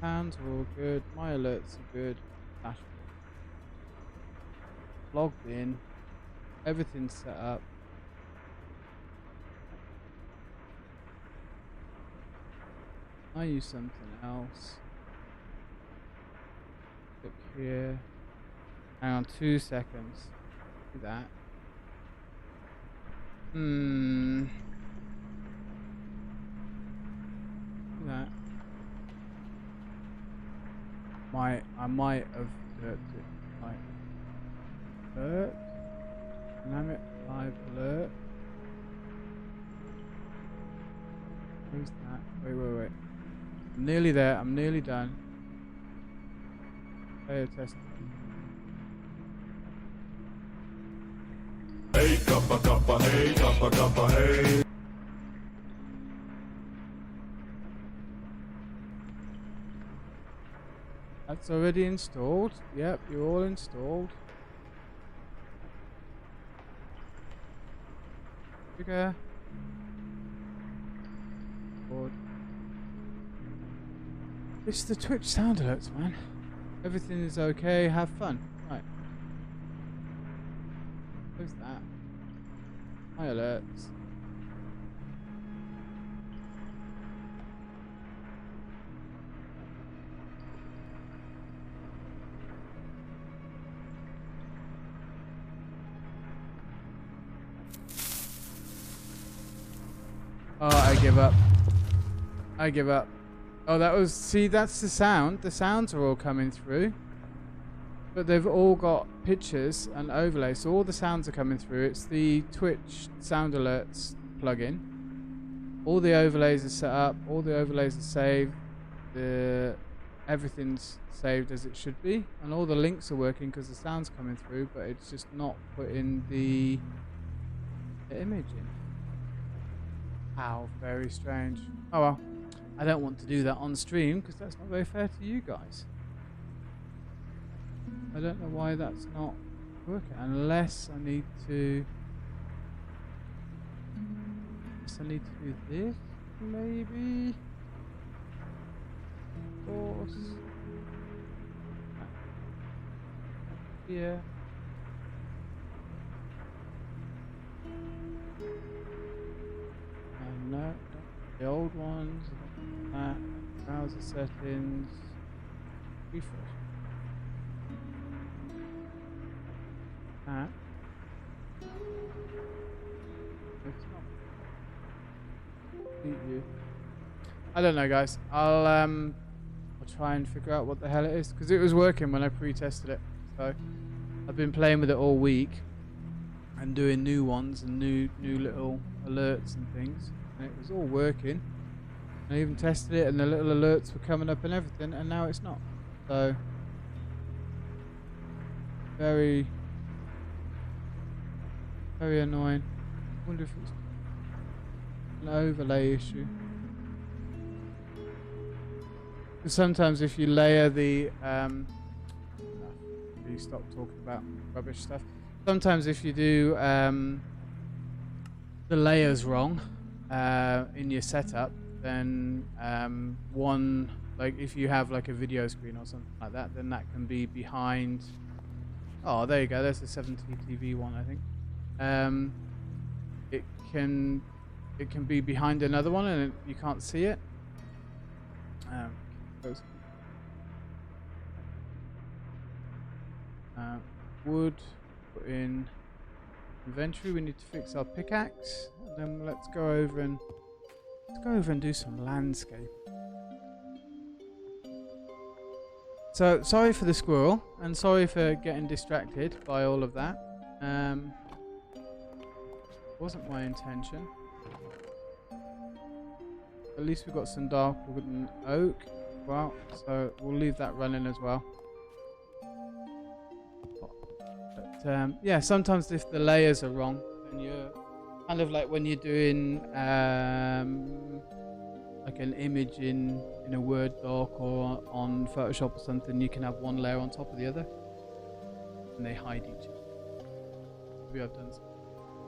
Sounds are all good. My alerts are good. Dashboard. Logged in. Everything's set up. I use something else. Click here. Hang on 2 seconds. Do that. Do that. I might have alert it. Like alert. Dynamic live alert. Where's that? Wait. I'm nearly there. I'm nearly done. Player test. Hey, kappa, hey, kappa, hey. That's already installed. Yep, you're all installed. Trigger. Board. It's the Twitch sound alerts, man. Everything is okay. Have fun. Right. Where's that? My alerts. Oh, I give up. I give up. Oh, that was... See, that's the sound. The sounds are all coming through. But they've all got pictures and overlays. So all the sounds are coming through. It's the Twitch sound alerts plugin. All the overlays are set up. All the overlays are saved. Everything's saved as it should be. And all the links are working because the sound's coming through. But it's just not putting the image in. How very strange. Oh well, I don't want to do that on stream because that's not very fair to you guys. I don't know why that's not working unless I need to do this maybe. Of course. Yeah. No, the old ones, that, browser settings, refresh. That. It's not. You. I don't know, guys. I'll try and figure out what the hell it is because it was working when I pre-tested it. So I've been playing with it all week and doing new ones and new little alerts and things. And it was all working. I even tested it and the little alerts were coming up and everything, and now it's not. So very annoying. I wonder if it's an overlay issue. Because sometimes if you layer the please stop talking about rubbish stuff. Sometimes if you do the layers wrong in your setup, then one like if you have like a video screen or something like that, then that can be behind. Oh, there you go. There's the 70 TV one, I think. It can be behind another one, and you can't see it. Those. Wood. Put in inventory. We need to fix our pickaxe, and then let's go over and do some landscape. So sorry for the squirrel, and sorry for getting distracted by all of that. Wasn't my intention. At least we've got some dark wood and oak. Well, so we'll leave that running as well. But yeah, sometimes if the layers are wrong, then you're kind of like when you're doing like an image in a Word doc or on Photoshop or something, you can have one layer on top of the other, and they hide each other. Maybe I've done something.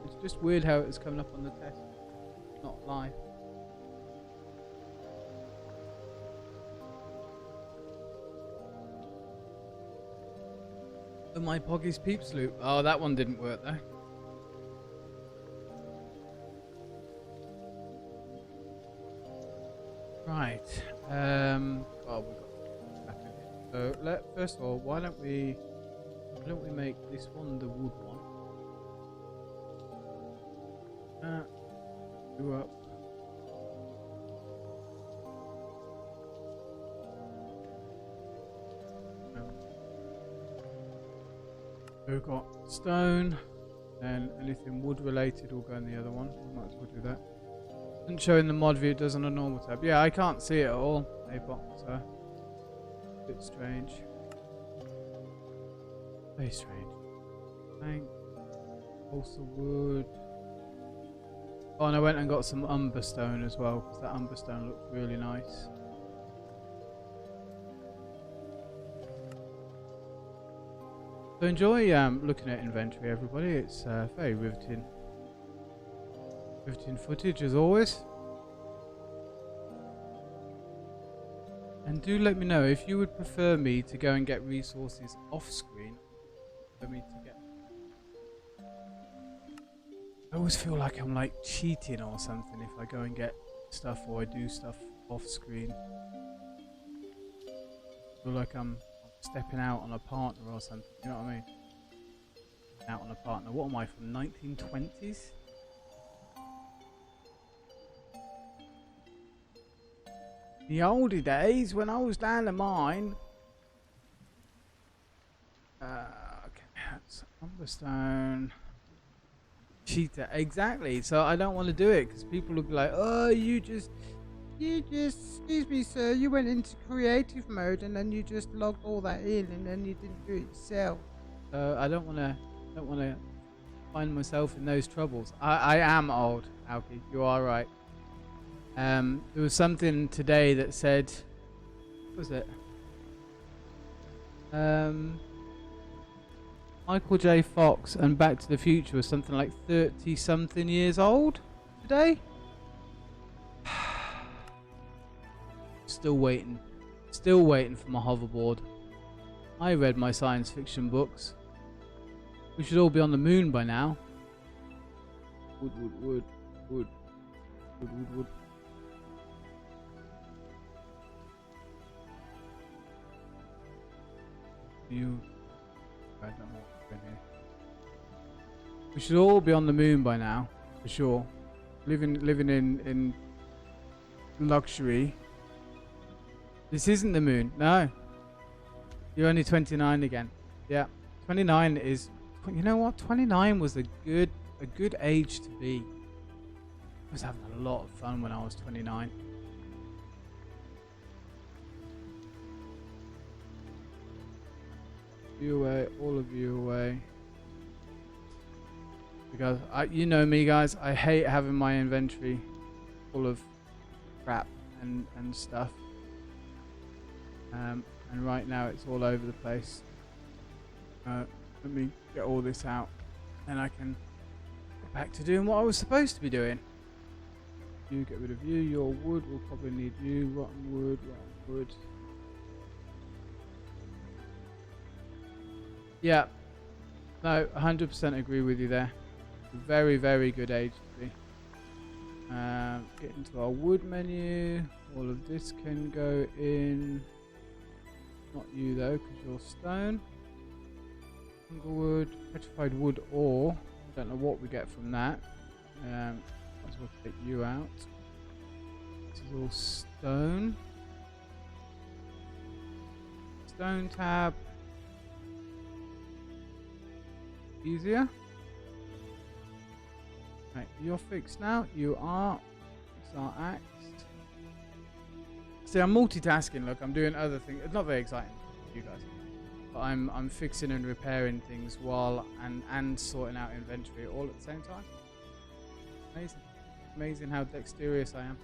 It's just weird how it's coming up on the test, not live. Oh, my Poggy's Peeps loop. Oh, that one didn't work though. Right. Well, we've got back in here. So first of all, why don't we make this one the wood one? Do up. So we've got stone, and anything wood related will go in the other one. We might as well do that. Doesn't show in the mod view, it does on a normal tab. Yeah, I can't see it at all, Apop, so a bit strange. Very strange. Thank. Also wood. Oh, and I went and got some umber stone as well, because that umber stone looks really nice. So enjoy looking at inventory, everybody. It's very riveting footage as always. And do let me know if you would prefer me to go and get resources off screen for me to get. I always feel like I'm like cheating or something if I go and get stuff or I do stuff off screen. I feel like I'm stepping out on a partner or something, you know what I mean? Out on a partner. What am I, from 1920s? The oldie days when I was down the mine. Okay, that's Umberstone. Cheater, exactly. So I don't want to do it because people will be like, oh, you just, excuse me, sir, you went into creative mode and then you just logged all that in and then you didn't do it yourself. So I don't want to find myself in those troubles. I am old, Alki. You are right. There was something today that said, what was it? Michael J. Fox and Back to the Future was something like 30-something years old today. Still waiting for my hoverboard. I read my science fiction books. We should all be on the moon by now. Wood. We should all be on the moon by now, for sure. Living in luxury. This isn't the moon. No. You're only 29 again. Yeah. 29 is, you know what? 29 was a good age to be. I was having a lot of fun when I was 29. You away, all of you away. Because you know me, guys, I hate having my inventory full of crap and stuff. And right now it's all over the place. Let me get all this out, and I can get back to doing what I was supposed to be doing. You get rid of you. Your wood will probably need you. Rotten wood, rotten wood. Yeah. No, 100% agree with you there. Very, very good age to be. Get into our wood menu. All of this can go in. Not you though, because you're stone. Wood, petrified wood ore. I don't know what we get from that. Might as well take you out. This is all stone. Stone tab. Easier. Right, you're fixed now. You are. Fix our axe. See, I'm multitasking. Look, I'm doing other things. It's not very exciting for you guys. But I'm fixing and repairing things while and sorting out inventory all at the same time. Amazing. Amazing how dexterous I am.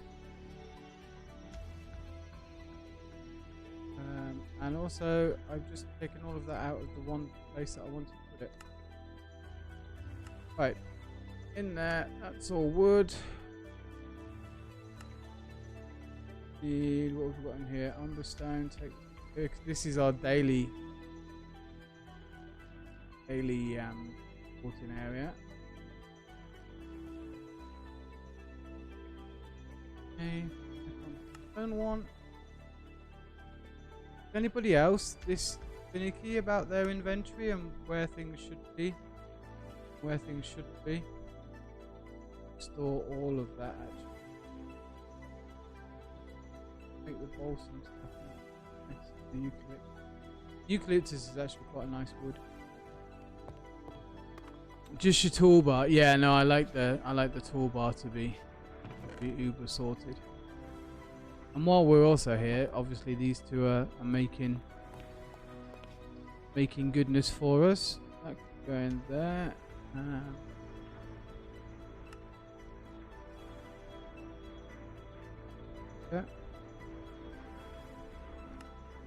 And also, I've just taken all of that out of the one place that I wanted to put it. Right. In there, that's all wood. What have we got in here? Umberstone. This is our daily porting area. Okay, turn one. Is anybody else this finicky about their inventory and where things should be? Where things should be? Store all of that actually. Make the balsam stuff. Next to the eucalyptus. Eucalyptus is actually quite a nice wood. Just your toolbar. Yeah, no, I like the toolbar to be uber sorted. And while we're also here, obviously these two are making goodness for us. That could go in there. Yeah.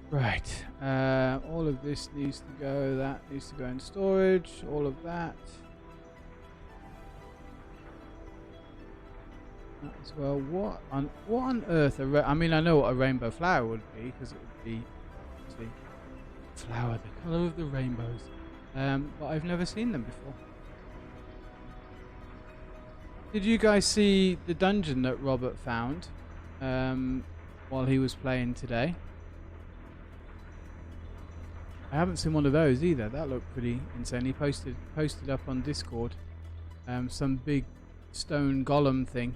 Right. All of this needs to go. That needs to go in storage. All of that. That as well. What on earth? I mean, I know what a rainbow flower would be because it would be actually flower the colour of the rainbows. But I've never seen them before. Did you guys see the dungeon that Robert found while he was playing today? I haven't seen one of those either. That looked pretty insane. He posted up on Discord some big stone golem thing.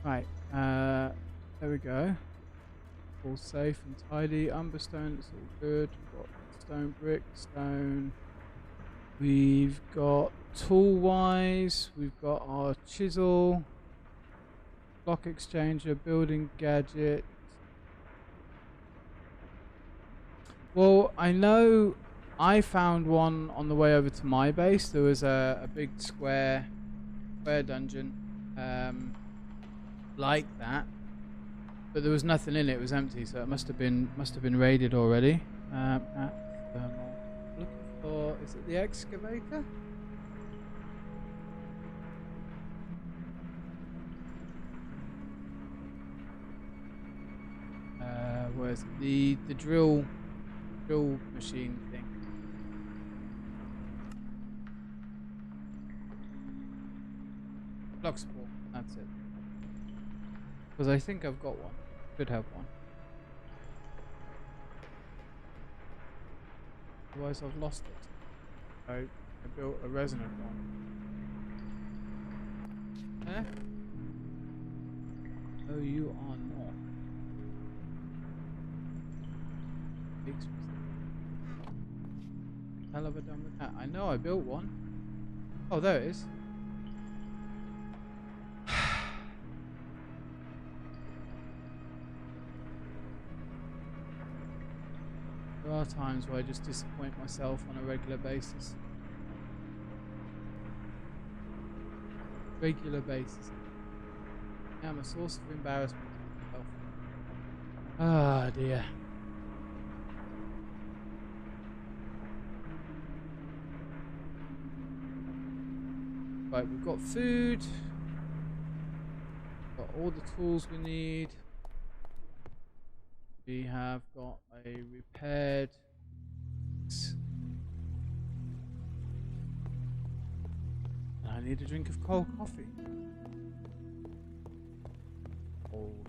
Right, there we go. All safe and tidy. Umberstone, it's all good. We've got stone, brick, stone. We've got tool-wise. We've got our chisel, block exchanger, building gadget. Well, I know I found one on the way over to my base. There was a big square dungeon like that, but there was nothing in it. It was empty, so it must have been raided already. Looking for, is it the excavator? Where's the drill machine thing? Block support, that's it. Because I think I've got one. Should have one. Otherwise I've lost it. I built a resonant one. Eh? No, you are not. Hell have I done with that? I know I built one. Oh, there it is. There are times where I just disappoint myself on a regular basis. Regular basis. I'm a source of embarrassment to myself. Ah, dear. Right, we've got food. all the tools we need. We have got a repaired. I need a drink of cold coffee. Cold.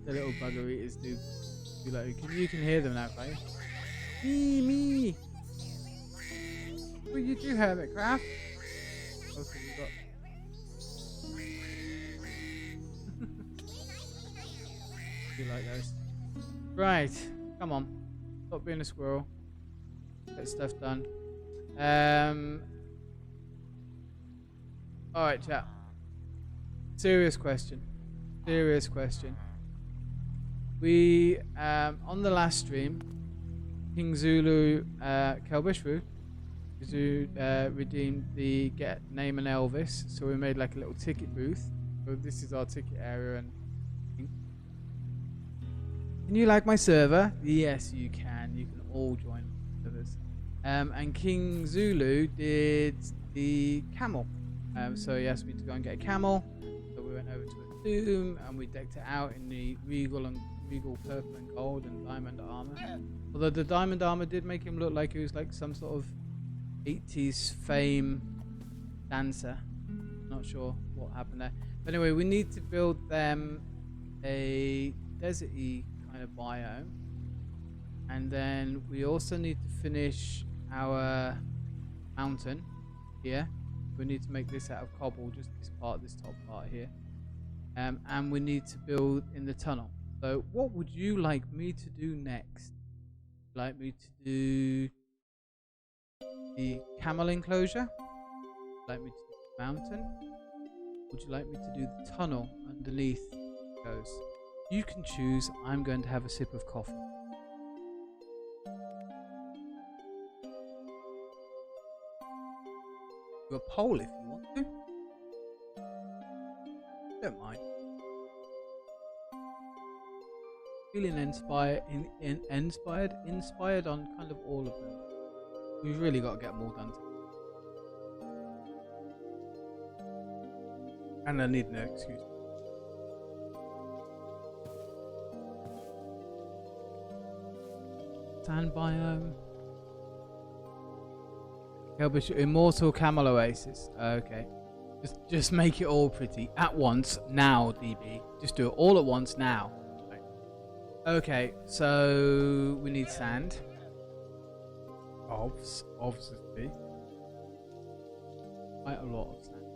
The little bugger eaters do like you can hear them now, right? Me. What you do, Hermit Craft? Okay, we got. You like those? Right, come on. Stop being a squirrel. Get stuff done. Alright, chat. Serious question. We, on the last stream, KingZulu, Kelbishru, redeemed the Get Name and Elvis, so we made like a little ticket booth. So this is our ticket area. And can you like my server? Yes, you can. You can all join servers. And KingZulu did the camel. So he asked me to go and get a camel. So we went over to a tomb and we decked it out in the regal purple and gold and diamond armor. Although the diamond armor did make him look like he was like some sort of 80s fame dancer. Not sure what happened there. But anyway, we need to build them a deserty kind of biome. And then we also need to finish our mountain here. We need to make this out of cobble, just this top part here. And we need to build in the tunnel. So what would you like me to do next? Would you like me to do the camel enclosure? Would you like me to do the mountain? Would you like me to do the tunnel underneath goes? You can choose. I'm going to have a sip of coffee. Do a poll if you want to. Don't mind. Feeling inspired on kind of all of them. We've really got to get them all done. And I need no excuse. Sand biome. Immortal Camel Oasis. Okay. Just make it all pretty. At once. Now, DB. Just do it all at once now. Right. Okay, so we need sand. Obviously. Quite a lot of sand.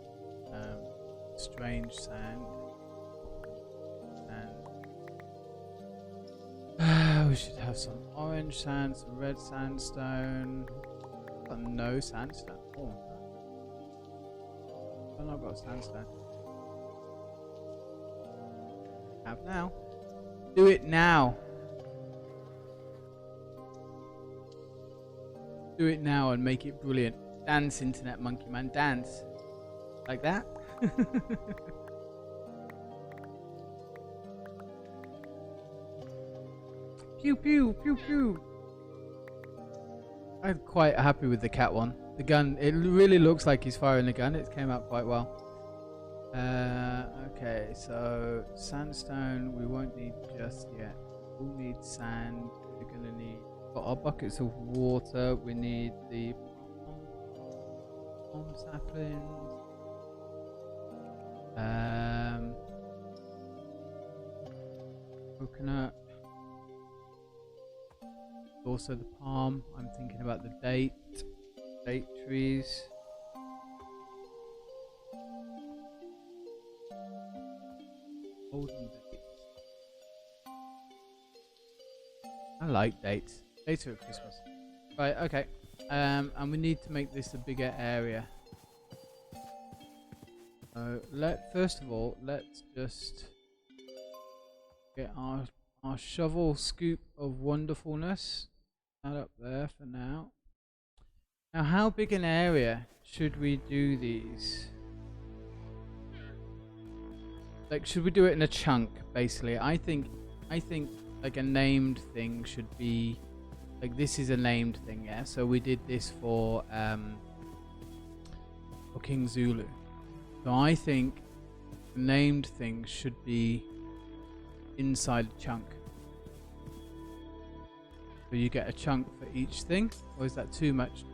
Strange sand. We should have some orange sand, some red sandstone. No sandstone. Oh, I've not got sandstone. Have now. Do it now. Do it now and make it brilliant. Dance, internet monkey man, dance. Like that. Pew pew pew pew. I'm quite happy with the cat one. The gun, it really looks like he's firing the gun. It came out quite well. Okay, so sandstone we won't need just yet. We'll need sand. We're gonna need got our buckets of water. We need the palm saplings. Coconut. Also the palm. I'm thinking about the date trees. Golden dates. I like dates. Dates are at Christmas. Right, okay. And we need to make this a bigger area. So first of all, let's just get our shovel scoop of wonderfulness. That up there for now. Now, how big an area should we do these? like, should we do it in a chunk? Basically, I think like a named thing should be like, this is a named thing, yeah. So we did this for KingZulu. So I think named things should be inside a chunk. So you get a chunk for each thing, or is that too much?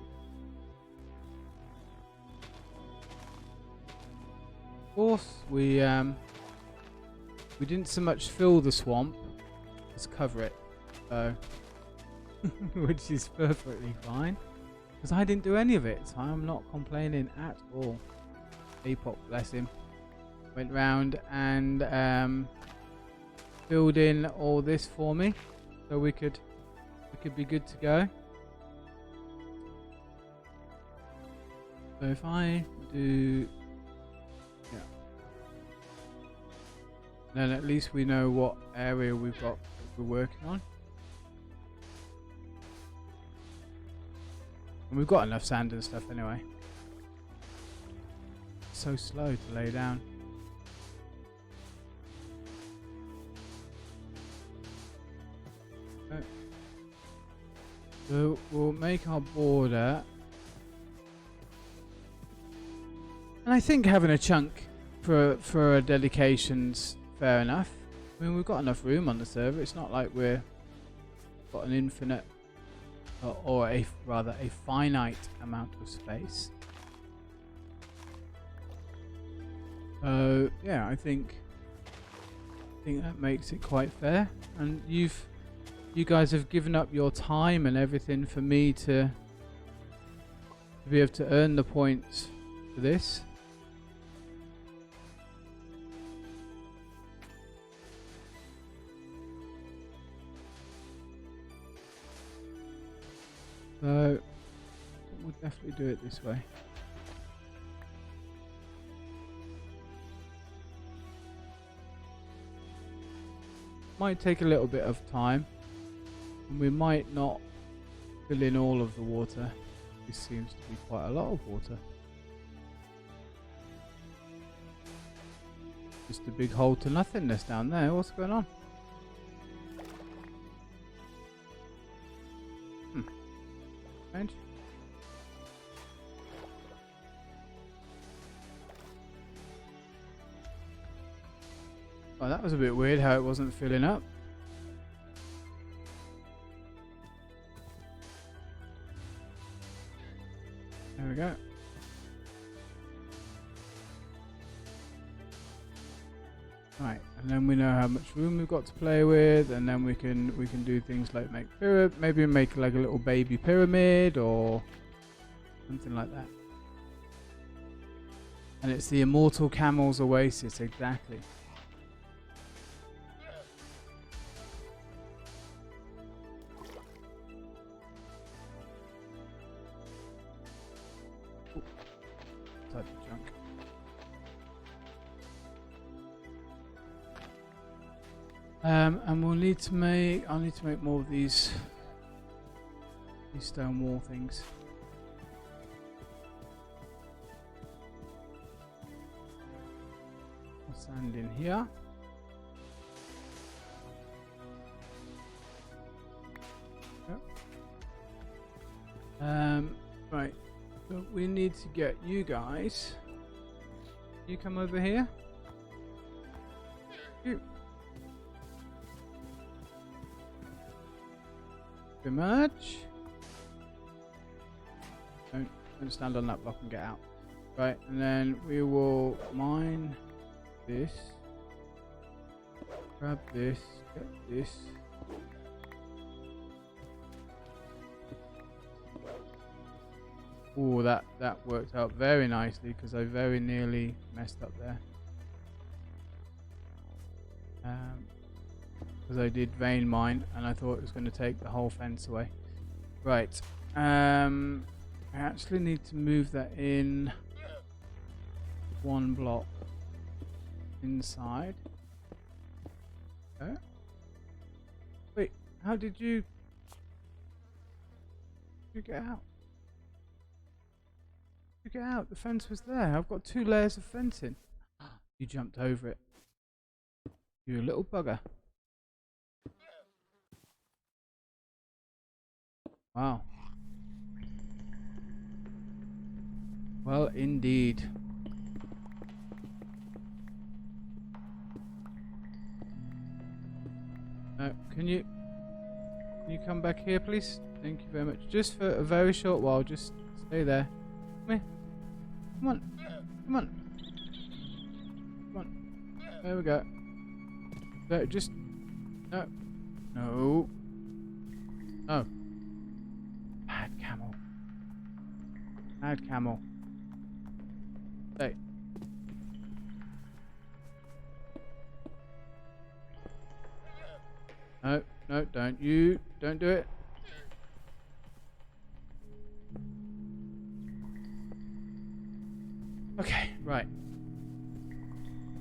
Of course, we didn't so much fill the swamp as cover it, so which is perfectly fine because I didn't do any of it, so I'm not complaining at all. Apop, bless him, went round and filled in all this for me, so we could be good to go. So if I do, yeah, then at least we know what area we've got that we're working on. And we've got enough sand and stuff anyway. So slow to lay down. Okay. So we'll make our border. And I think having a chunk for a dedication's fair enough. I mean, we've got enough room on the server. It's not like we're got an infinite or rather a finite amount of space. So yeah, I think that makes it quite fair. And you guys have given up your time and everything for me to be able to earn the points for this. So we'll definitely do it this way. Might take a little bit of time, and we might not fill in all of the water. This seems to be quite a lot of water. Just a big hole to nothingness down there. What's going on? Strange. Oh, that was a bit weird how it wasn't filling up. There we go. Right, and then we know how much room we've got to play with, and then we can do things like maybe make like a little baby pyramid or something like that. And it's the immortal Camel's Oasis, exactly. Ooh, type of junk. And we'll need to make. I'll need to make more of these stone wall things. I'll sand in here. Yep. Right. So we need to get you guys. You come over here. You. Emerge. Don't stand on that block and get out. Right, and then we will mine this. Grab this. Get this. Oh, that worked out very nicely because I very nearly messed up there. Because I did vein mine and I thought it was going to take the whole fence away. Right. I actually need to move that in one block inside. Okay. Wait, how did you get out? You get out. The fence was there. I've got 2 layers of fencing. You jumped over it. You little bugger. Wow. Well, indeed. Can you come back here, please? Thank you very much. Just for a very short while. Just stay there. Come here. Come on. Come on. Come on. There we go. There, just no. No. No. Bad camel. Bad camel. Stay. No, no, don't do it. Okay, right.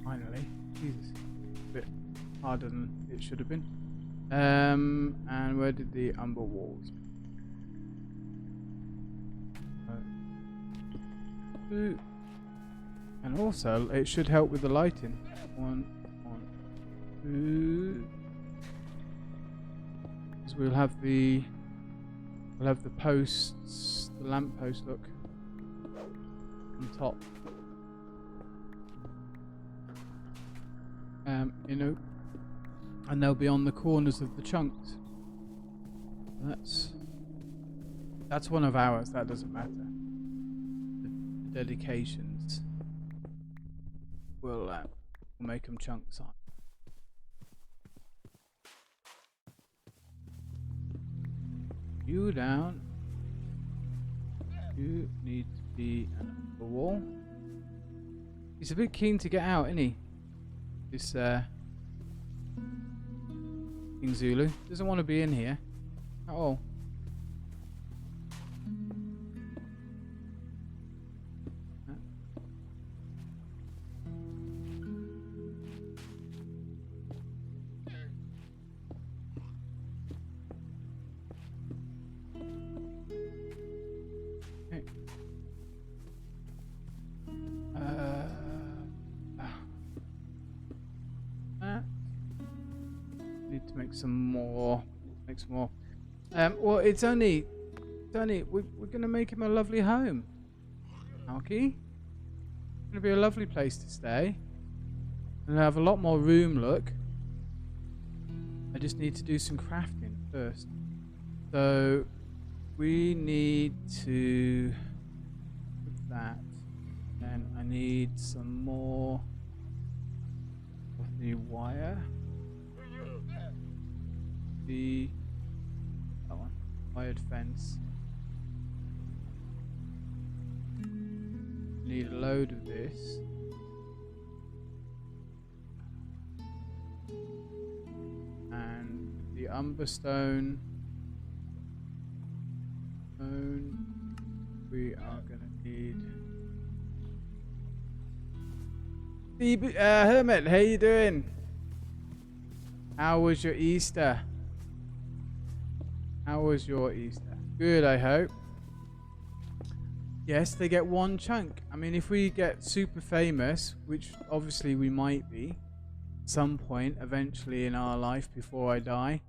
Finally. Jesus. A bit harder than it should have been. And where did the umber walls? Two. And also, it should help with the lighting. One, two. Because we'll have the posts, the lamp post look on top. You know, and they'll be on the corners of the chunks. That's one of ours. That doesn't matter. The dedications will make them chunks on. You down. You need to be on the wall. He's a bit keen to get out, isn't he? This KingZulu doesn't want to be in here at all. Some more. Well, it's only we're gonna make him a lovely home. Alki, it's gonna be a lovely place to stay, and have a lot more room. Look, I just need to do some crafting first. So we need to put that. And I need some more of the wire. That one, wired fence. Need a load of this. And the umberstone. We are gonna need. Hermit, how you doing? How was your Easter? How was your Easter? Good, I hope. Yes, they get one chunk. I mean, if we get super famous, which obviously we might be, at some point, eventually in our life before I die,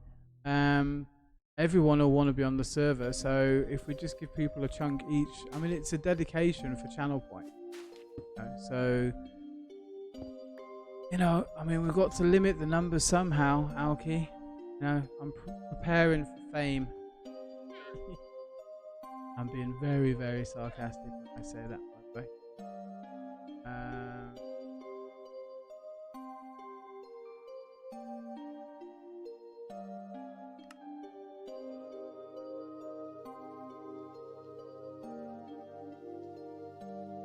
everyone will want to be on the server. So if we just give people a chunk each, I mean, it's a dedication for channel point. So, you know, I mean, we've got to limit the numbers somehow, Alki. You know, I'm preparing for fame. I'm being very, very sarcastic when I say that, by the way.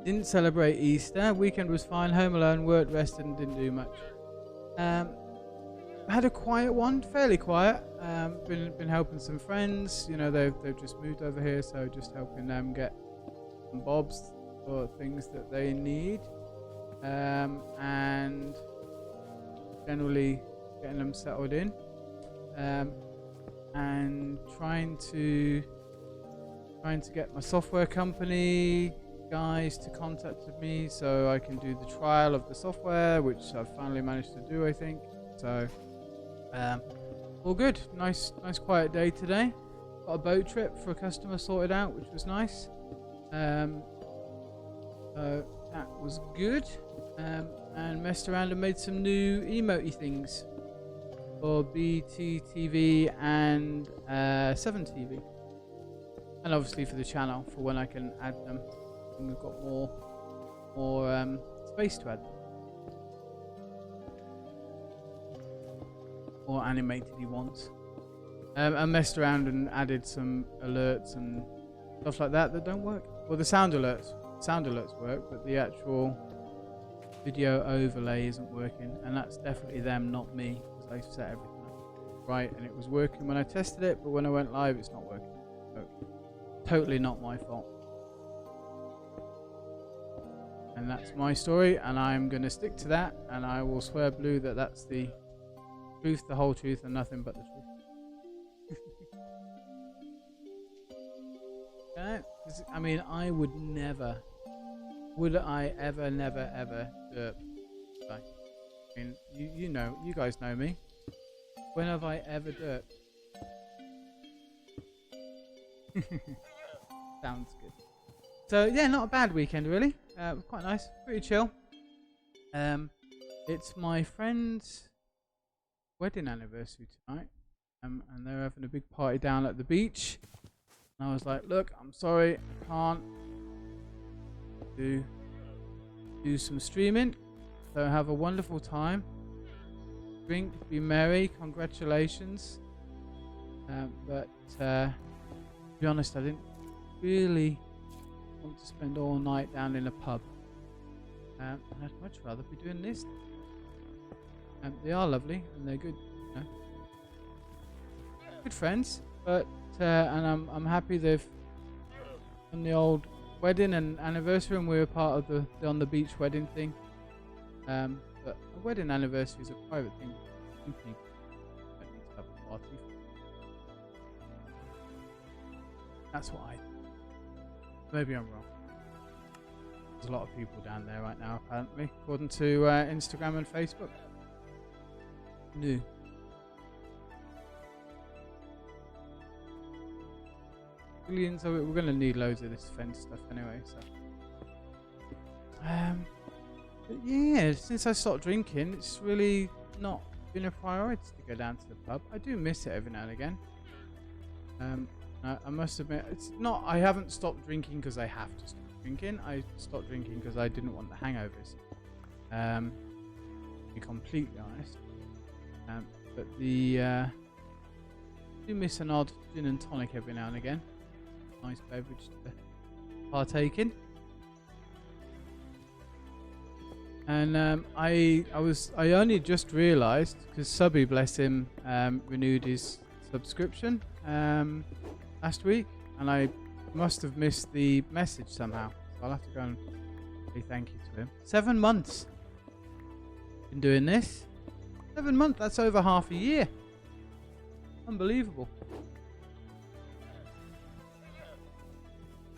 Didn't celebrate Easter. Weekend was fine. Home alone, worked, rested, and didn't do much. Had a quiet one, fairly quiet. Been helping some friends. You know, they've just moved over here, so just helping them get some bobs for things that they need, and generally getting them settled in, and trying to get my software company guys to contact me so I can do the trial of the software, which I've finally managed to do, I think. So, all good. Nice quiet day today. Got a boat trip for a customer sorted out, which was nice. So that was good. And messed around and made some new emote things for BTTV and 7TV, and obviously for the channel for when I can add them and we've got more space to add them. More animated ones. I messed around and added some alerts and stuff like that don't work. Well, the sound alerts work, but the actual video overlay isn't working, and that's definitely them, not me, because I set everything up right and it was working when I tested it, but when I went live it's not working. So totally not my fault. And that's my story, and I'm going to stick to that, and I will swear blue that that's the truth, the whole truth, and nothing but the truth. I mean, I would never, would I ever, never, ever derp? I mean, you know, you guys know me. When have I ever derped? Sounds good. So yeah, not a bad weekend really. It was quite nice, pretty chill. It's my friend's wedding anniversary tonight, and they're having a big party down at the beach. And I was like, look, I'm sorry, I can't do some streaming. So have a wonderful time. Drink, be merry, congratulations. But to be honest, I didn't really want to spend all night down in a pub. And I'd much rather be doing this. They are lovely and they're good, you know. Good friends, but and I'm happy they've done the old wedding and anniversary, and we were part of the on the beach wedding thing. But a wedding anniversary is a private thing. Two people don't need to have a party. That's what I think. Maybe I'm wrong. There's a lot of people down there right now, apparently, according to Instagram and Facebook. New. Billions of it. We're going to need loads of this fence stuff anyway. So, but yeah, since I stopped drinking, it's really not been a priority to go down to the pub. I do miss it every now and again. I must admit, it's not. I haven't stopped drinking because I have to stop drinking. I stopped drinking because I didn't want the hangovers. To be completely honest. But I do miss an odd gin and tonic every now and again. Nice beverage to partake in. And I only just realised, because Subby, bless him, renewed his subscription last week, and I must have missed the message somehow. So I'll have to go and say thank you to him. 7 months been doing this. 7 months, that's over half a year. Unbelievable.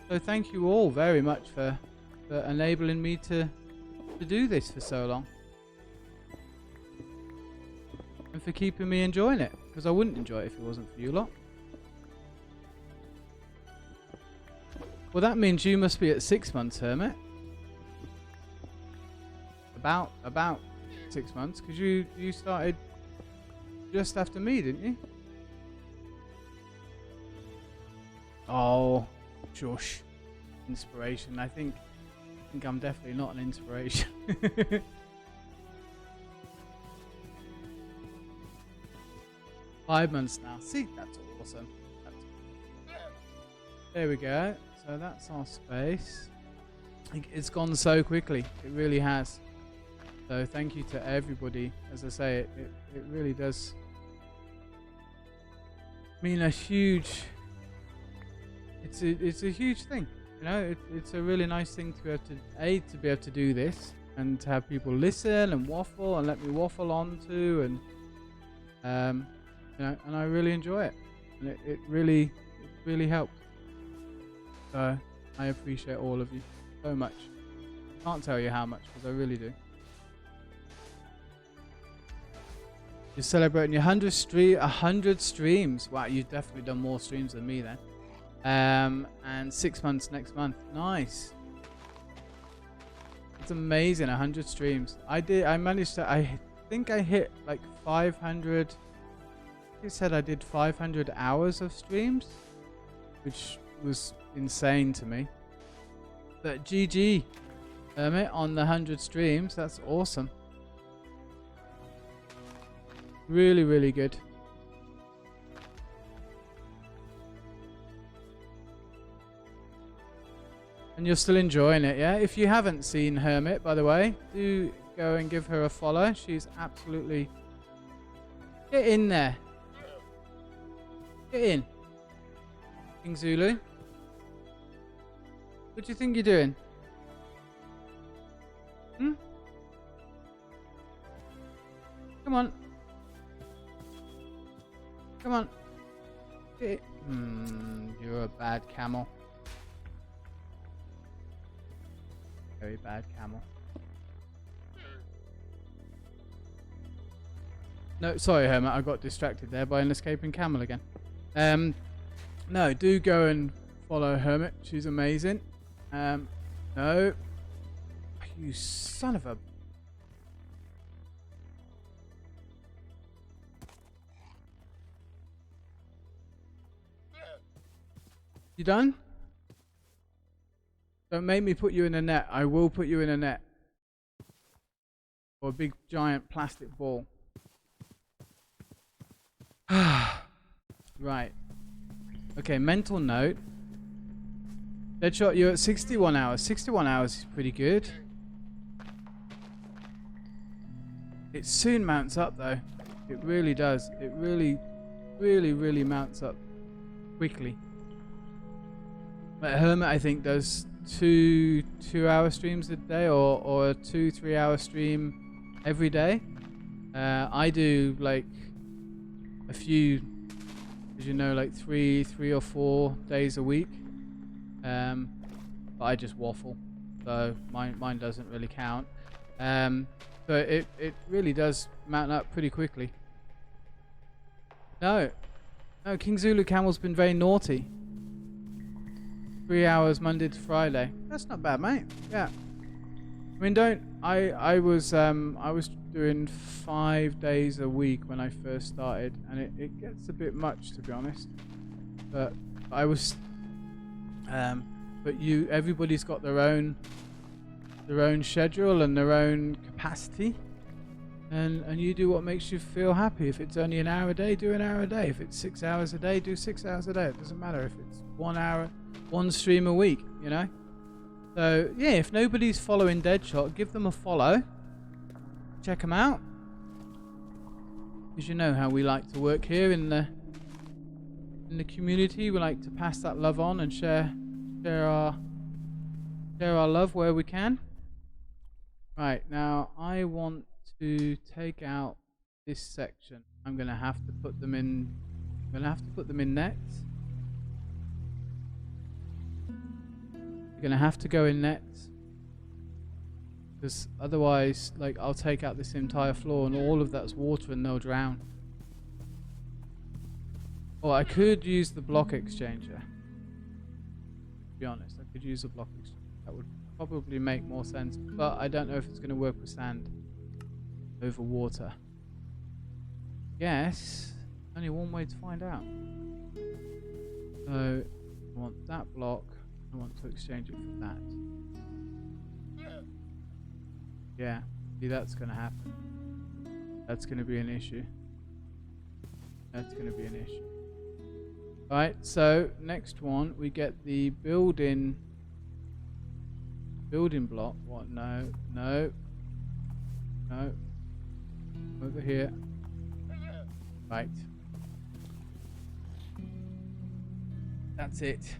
So thank you all very much for enabling me to do this for so long. And for keeping me enjoying it. Because I wouldn't enjoy it if it wasn't for you lot. Well, that means you must be at 6 months, Hermit. About 6 months, because you started just after me, didn't you? Oh, shush. Inspiration. I think I'm definitely not an inspiration. 5 months now. See, that's awesome. There we go. So that's our space. It's gone so quickly. It really has. So thank you to everybody. As I say, it really does mean a huge. It's a huge thing. You know, it's a really nice thing to be able to do this and to have people listen and waffle and let me waffle on to, and you know, and I really enjoy it, and it really helps. So I appreciate all of you so much. Can't tell you how much, because I really do. You're celebrating your 100 streams. Wow, you've definitely done more streams than me then. And 6 months next month. Nice. It's amazing, 100 streams. I think I hit like 500. You said I did 500 hours of streams, which was insane to me. But GG, Hermit, on the 100 streams. That's awesome. Really, really good. And you're still enjoying it, yeah? If you haven't seen Hermit, by the way, do go and give her a follow. She's absolutely... Get in there. Get in. KingZulu. What do you think you're doing? Hmm? Come on. Come on. Get it. You're a bad camel. Very bad camel. No, sorry, Hermit. I got distracted there by an escaping camel again. No, do go and follow Hermit. She's amazing. No. You son of a... You done? Don't make me put you in a net. I will put you in a net. Or a big giant plastic ball. Right. Okay, mental note. Deadshot, you're at 61 hours. 61 hours is pretty good. It soon mounts up though. It really does. It really, really, really mounts up quickly. But Hermit, I think, does two-hour streams a day, or a 2-3 hour stream every day. I do like a few, as you know, like three or 4 days a week. But I just waffle, so mine doesn't really count. But it really does mount up pretty quickly. No, KingZulu Camel's been very naughty. 3 hours Monday to Friday. That's not bad, mate. Yeah. I mean, I was doing 5 days a week when I first started, and it gets a bit much, to be honest. But I was, but everybody's got their own schedule and their own capacity, and you do what makes you feel happy. If it's only an hour a day, do an hour a day. If it's 6 hours a day, do 6 hours a day. It doesn't matter if it's 1 hour, 1 stream a week, you know. So yeah, if nobody's following Deadshot, give them a follow. Check them out, because you know how we like to work here in the community. We like to pass that love on and share our love where we can. Right, now I want to take out this section. I'm gonna have to put them in. I'm gonna have to put them in nets. You're gonna have to go in nets, because otherwise, like, I'll take out this entire floor and all of that's water and they'll drown. Or I could use the block exchanger. To be honest, I could use a block exchanger. That would probably make more sense, but I don't know if it's going to work with sand over water. Yes, only one way to find out. So I want that block. I want to exchange it for that. Yeah, see, that's going to happen. That's going to be an issue. That's going to be an issue. Right, so next one, we get the building block. What? No. Over here. Right. That's it.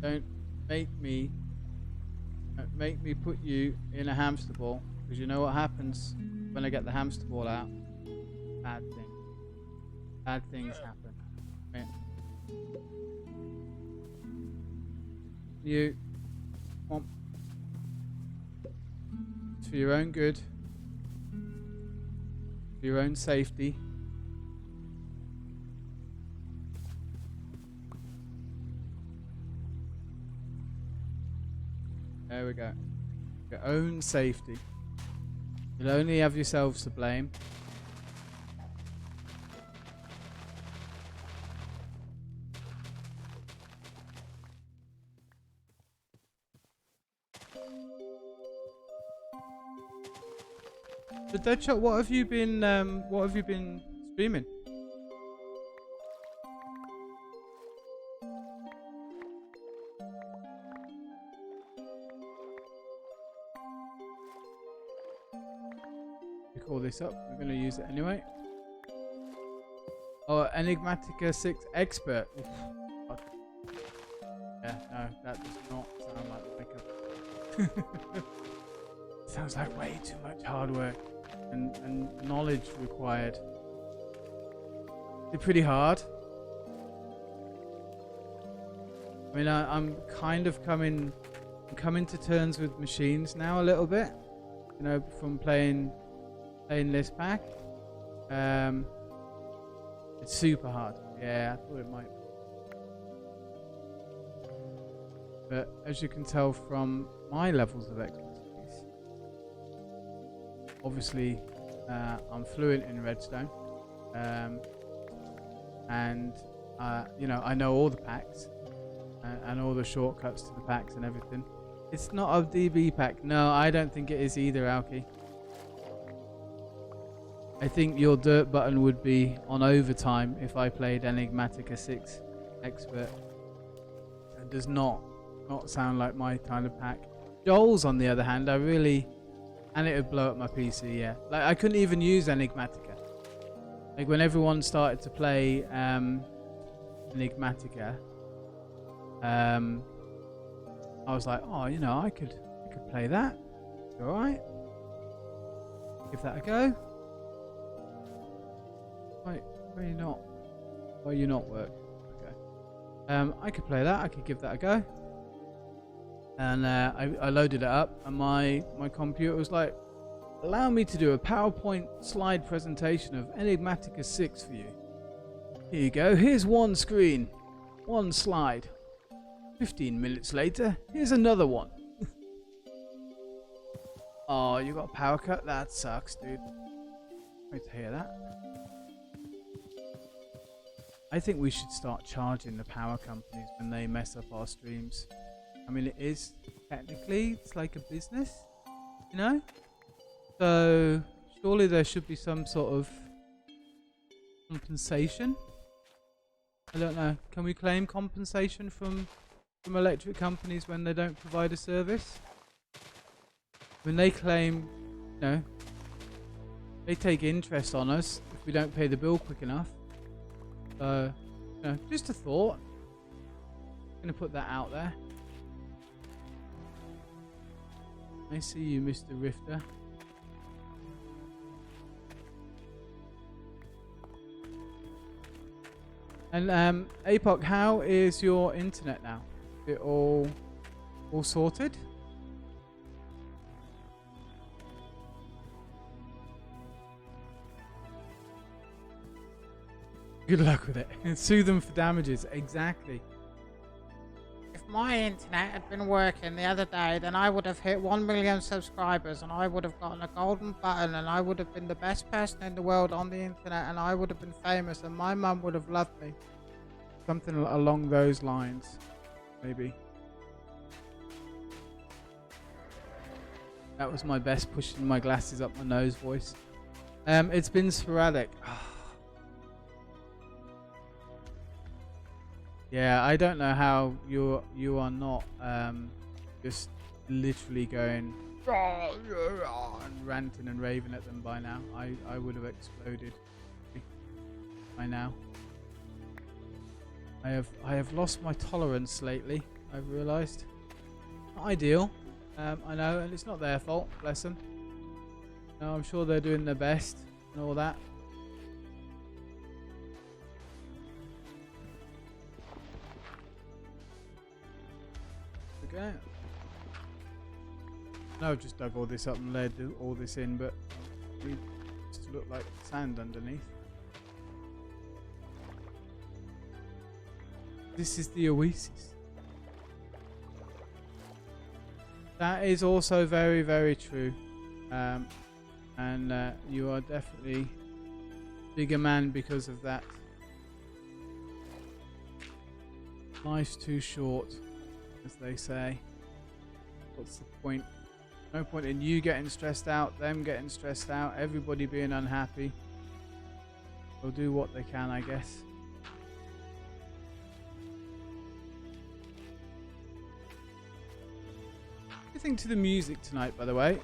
Don't make me put you in a hamster ball, because you know what happens when I get the hamster ball out. Bad things happen. Right. You. Come on. It's for your own good. For your own safety. There we go. Your own safety. You'll only have yourselves to blame. So Deadshot, what have you been streaming? We call this up. We're going to use it anyway. Oh, Enigmatica 6 Expert. Oof. God. Yeah, no, that does not sound like makeup. Sounds like way too much hard work and knowledge required. It's pretty hard. I mean, I'm kind of coming to terms with machines now a little bit. You know, from playing this pack. It's super hard. Yeah, I thought it might. But as you can tell from my levels of expertise, obviously I'm fluent in Redstone, and you know, I know all the packs and all the shortcuts to the packs and everything. It's not a DB pack. No, I don't think it is either, Alki. I think your dirt button would be on overtime if I played Enigmatica 6 Expert. It does not sound like my kind of pack. Joel's, on the other hand, and it would blow up my PC, yeah. Like, I couldn't even use Enigmatica. Like, when everyone started to play Enigmatica, I was like, oh, you know, I could play that. Alright. Give that a go. Wait, why are you not work? Okay. I could play that, I could give that a go. And I loaded it up, and my computer was like, allow me to do a PowerPoint slide presentation of Enigmatica 6 for you. Here you go, here's one screen, one slide. 15 minutes later, here's another one. Oh, you got a power cut? That sucks, dude. Wait to hear that. I think we should start charging the power companies when they mess up our streams. I mean, it is technically, it's like a business, you know? So surely there should be some sort of compensation. I don't know. Can we claim compensation from electric companies when they don't provide a service? When they claim, you know, they take interest on us if we don't pay the bill quick enough. So, you know, just a thought. I'm gonna put that out there. I see you, Mr. Rifter. And Apoc, how is your internet now? Is it all sorted? Good luck with it. Sue them for damages. Exactly. If my internet had been working the other day, then I would have hit 1 million subscribers, and I would have gotten a golden button, and I would have been the best person in the world on the internet, and I would have been famous, and my mum would have loved me. Something along those lines, maybe. That was my best pushing my glasses up my nose voice. It's been sporadic. Yeah, I don't know how you are not just literally going and ranting and raving at them by now. I would have exploded by now. I have lost my tolerance lately, I've realised. Not ideal, I know, and it's not their fault, bless them. No, I'm sure they're doing their best and all that. go. No, I've just dug all this up and laid all this in, but it just look like sand underneath. This is the Oasis. That is also very, very true. And you are definitely bigger man because of that. Life's too short, as they say. What's the point? No point in you getting stressed out, them getting stressed out, everybody being unhappy. They'll do what they can, I guess. What do you think to the music tonight, by the way?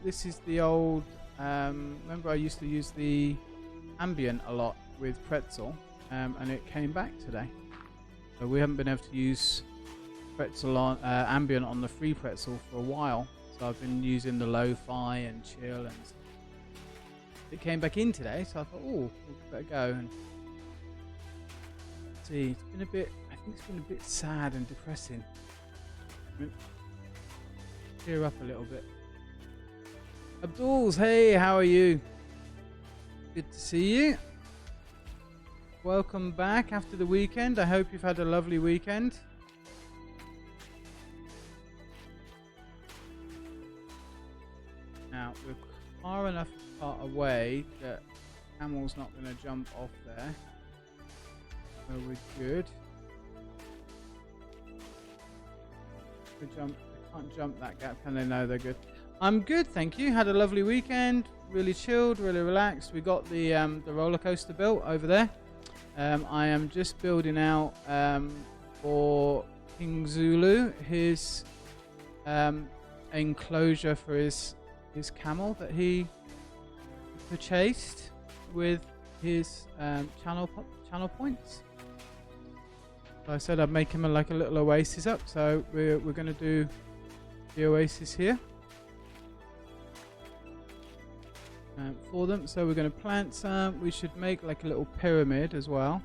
This is the old... remember I used to use the ambient a lot with Pretzel, and it came back today. So we haven't been able to use Pretzel on ambient on the free Pretzel for a while. So I've been using the lo-fi and chill, and it came back in today. So I thought, oh, we'll better go and see. It's been a bit. I think it's been a bit sad and depressing. Cheer up a little bit. Abdul's, hey, how are you? Good to see you. Welcome back after the weekend. I hope you've had a lovely weekend. Now, we're far enough away that Camel's not going to jump off there. So we're good. I can't jump that gap, can they? No, they're good. I'm good, thank you. Had a lovely weekend. Really chilled, really relaxed. We got the roller coaster built over there. I am just building out for KingZulu his enclosure for his camel that he purchased with his channel points. So I said I'd make him like a little oasis up. So we're going to do the oasis here for them. So we're going to plant some. We should make like a little pyramid as well.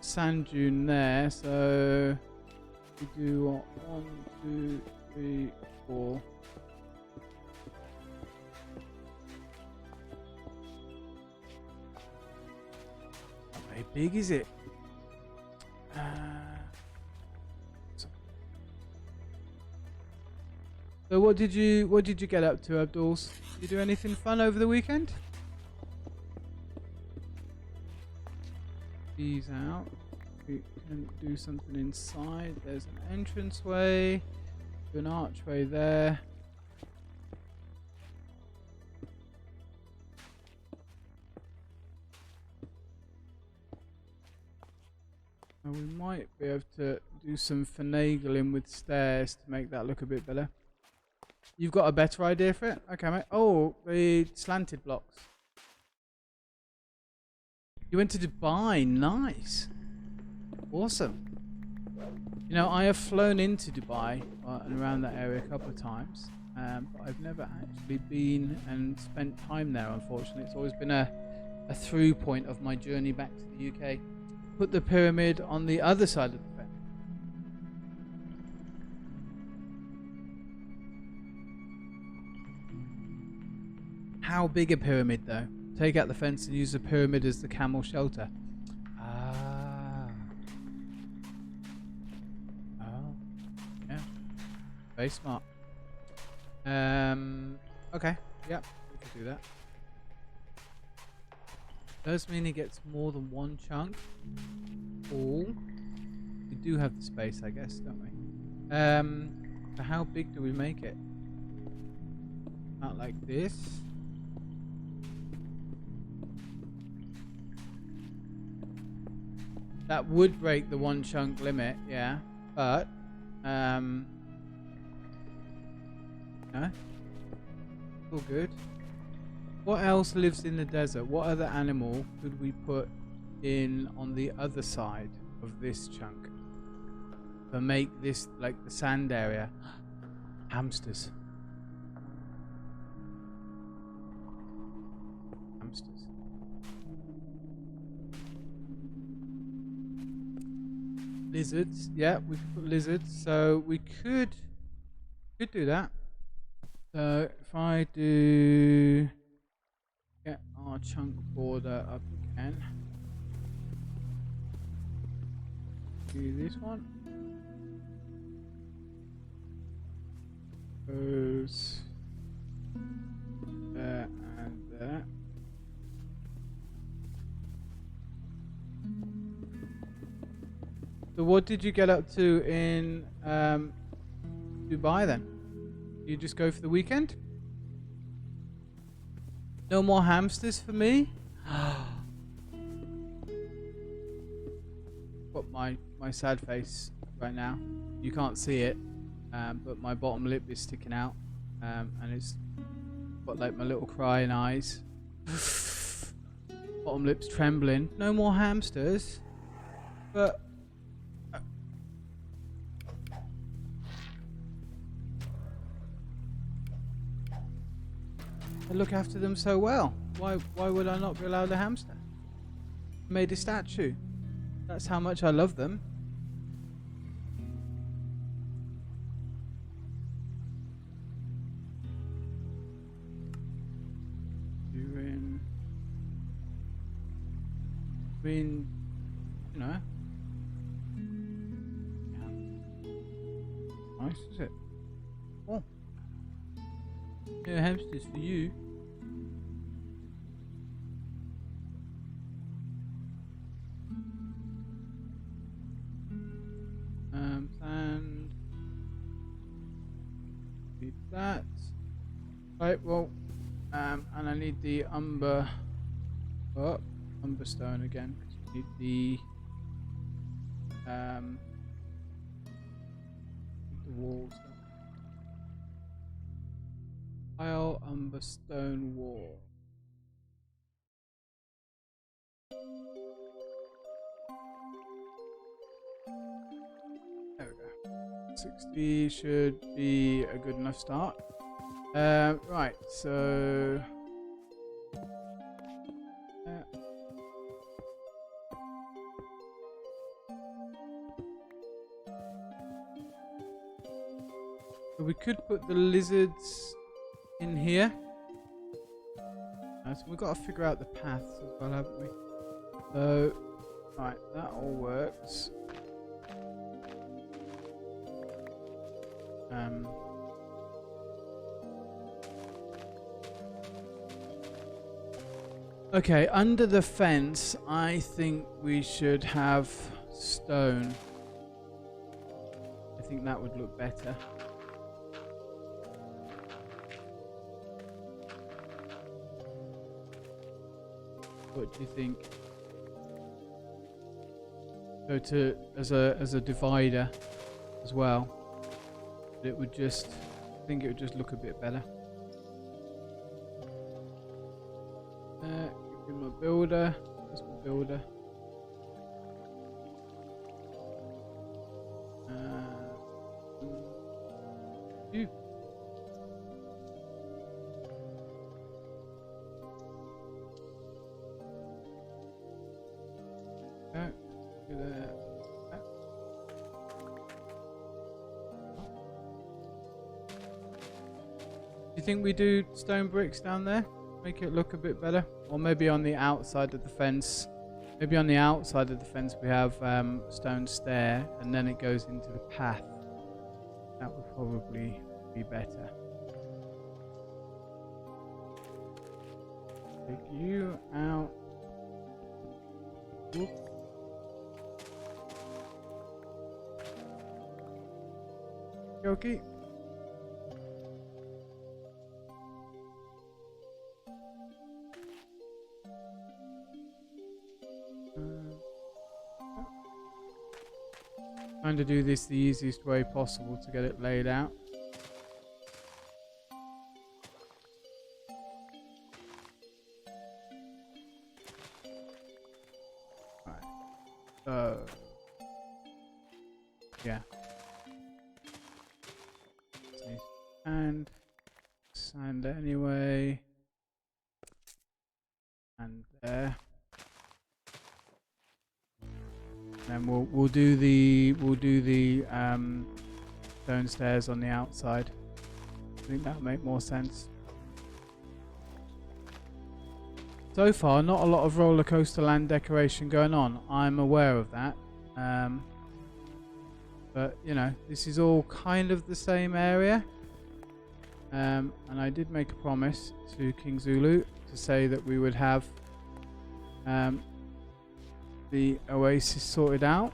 Sand dune there. So we do what? 1, 2, 3, 4. How very big is it? So what did you get up to, Abduls? Did you do anything fun over the weekend? These out. We can do something inside. There's an entranceway, an archway there. And we might be able to do some finagling with stairs to make that look a bit better. You've got a better idea for it? Okay, mate. Oh, the slanted blocks. You went to Dubai. Nice. Awesome. You know, I have flown into Dubai and around that area a couple of times. But I've never actually been and spent time there, unfortunately. It's always been a through point of my journey back to the UK. Put the pyramid on the other side of the fence. How big a pyramid, though? Take out the fence and use the pyramid as the camel shelter. Ah. Oh. Yeah. Very smart. Okay. Yep. We can do that. Does mean he gets more than one chunk. Or we do have the space, I guess, don't we? So how big do we make it? Not like this. That would break the one chunk limit, yeah. But no. All good. What else lives in the desert? What other animal could we put in on the other side of this chunk to make this like the sand area? Hamsters. Hamsters. lizards. Yeah, we could put lizards. So we could do that. So if I do get our chunk border up again, do this one. Goes there and there. So what did you get up to in Dubai then? You just go for the weekend? No more hamsters for me? Got my sad face right now. You can't see it, but my bottom lip is sticking out, and it's got like my little crying eyes. Bottom lip's trembling. No more hamsters, but. I look after them so well. Why would I not be allowed a hamster? I made a statue. That's how much I love them. You know. Nice, is it? Oh. Yeah, hamsters for you. And need that. Right, well, and I need the umber stone again, because we need the walls. Tile umber stone wall. There we go. 60 should be a good enough start. Right, so we could put the lizards in here. So we've got to figure out the paths as well, haven't we? So, right, that all works. Okay, under the fence, I think we should have stone. I think that would look better. What do you think? So to as a divider as well. It would just, I think it would just look a bit better. Give me my builder. Where's my builder? You. Okay. Do that. Do you think we do stone bricks down there? Make it look a bit better? Or maybe on the outside of the fence. Maybe on the outside of the fence we have stone stair and then it goes into the path. That would probably be better. Take you out. Whoop. Okay. Trying to do this the easiest way possible to get it laid out. Right. So yeah. And sand anyway. And there. And we'll do the stone stairs on the outside. I think that'll make more sense. So far, not a lot of roller coaster land decoration going on. I'm aware of that. But you know, this is all kind of the same area. And I did make a promise to KingZulu to say that we would have the Oasis sorted out.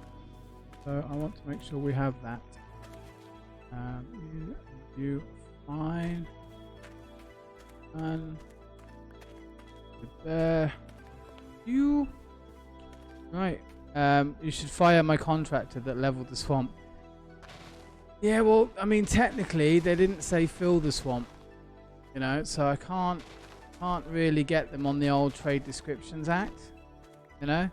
So I want to make sure we have that. You fine. And there. You. Right. You should fire my contractor that leveled the swamp. Yeah, well, I mean, technically, they didn't say fill the swamp, you know, so I can't really get them on the old Trade Descriptions Act, you know.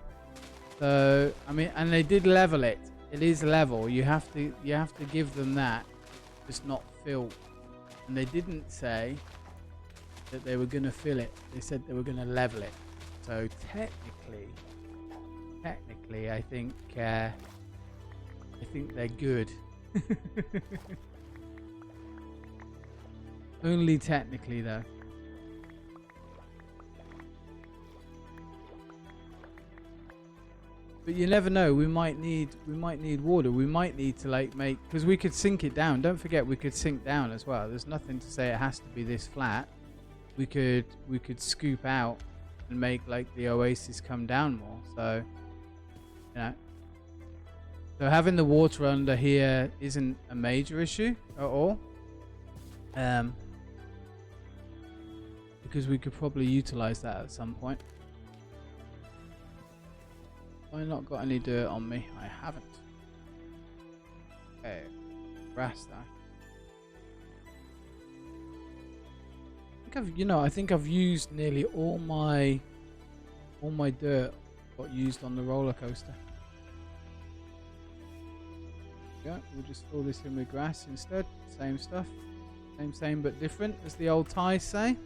So I mean, and they did level it. It is level. You have to give them that, just not fill. And they didn't say that they were gonna fill it. They said they were gonna level it. So technically, I think they're good. Only technically though. But you never know, we might need water. We might need to like make, because we could sink it down. Don't forget we could sink down as well. There's nothing to say it has to be this flat. We could scoop out and make like the Oasis come down more. So you know. So having the water under here isn't a major issue at all. Because we could probably utilize that at some point. Have I not got any dirt on me? I haven't. Okay. Grass though. I think I've used nearly all my dirt got used on the roller coaster. Yeah, we'll just fill this in with grass instead. Same stuff. Same but different, as the old Thais say.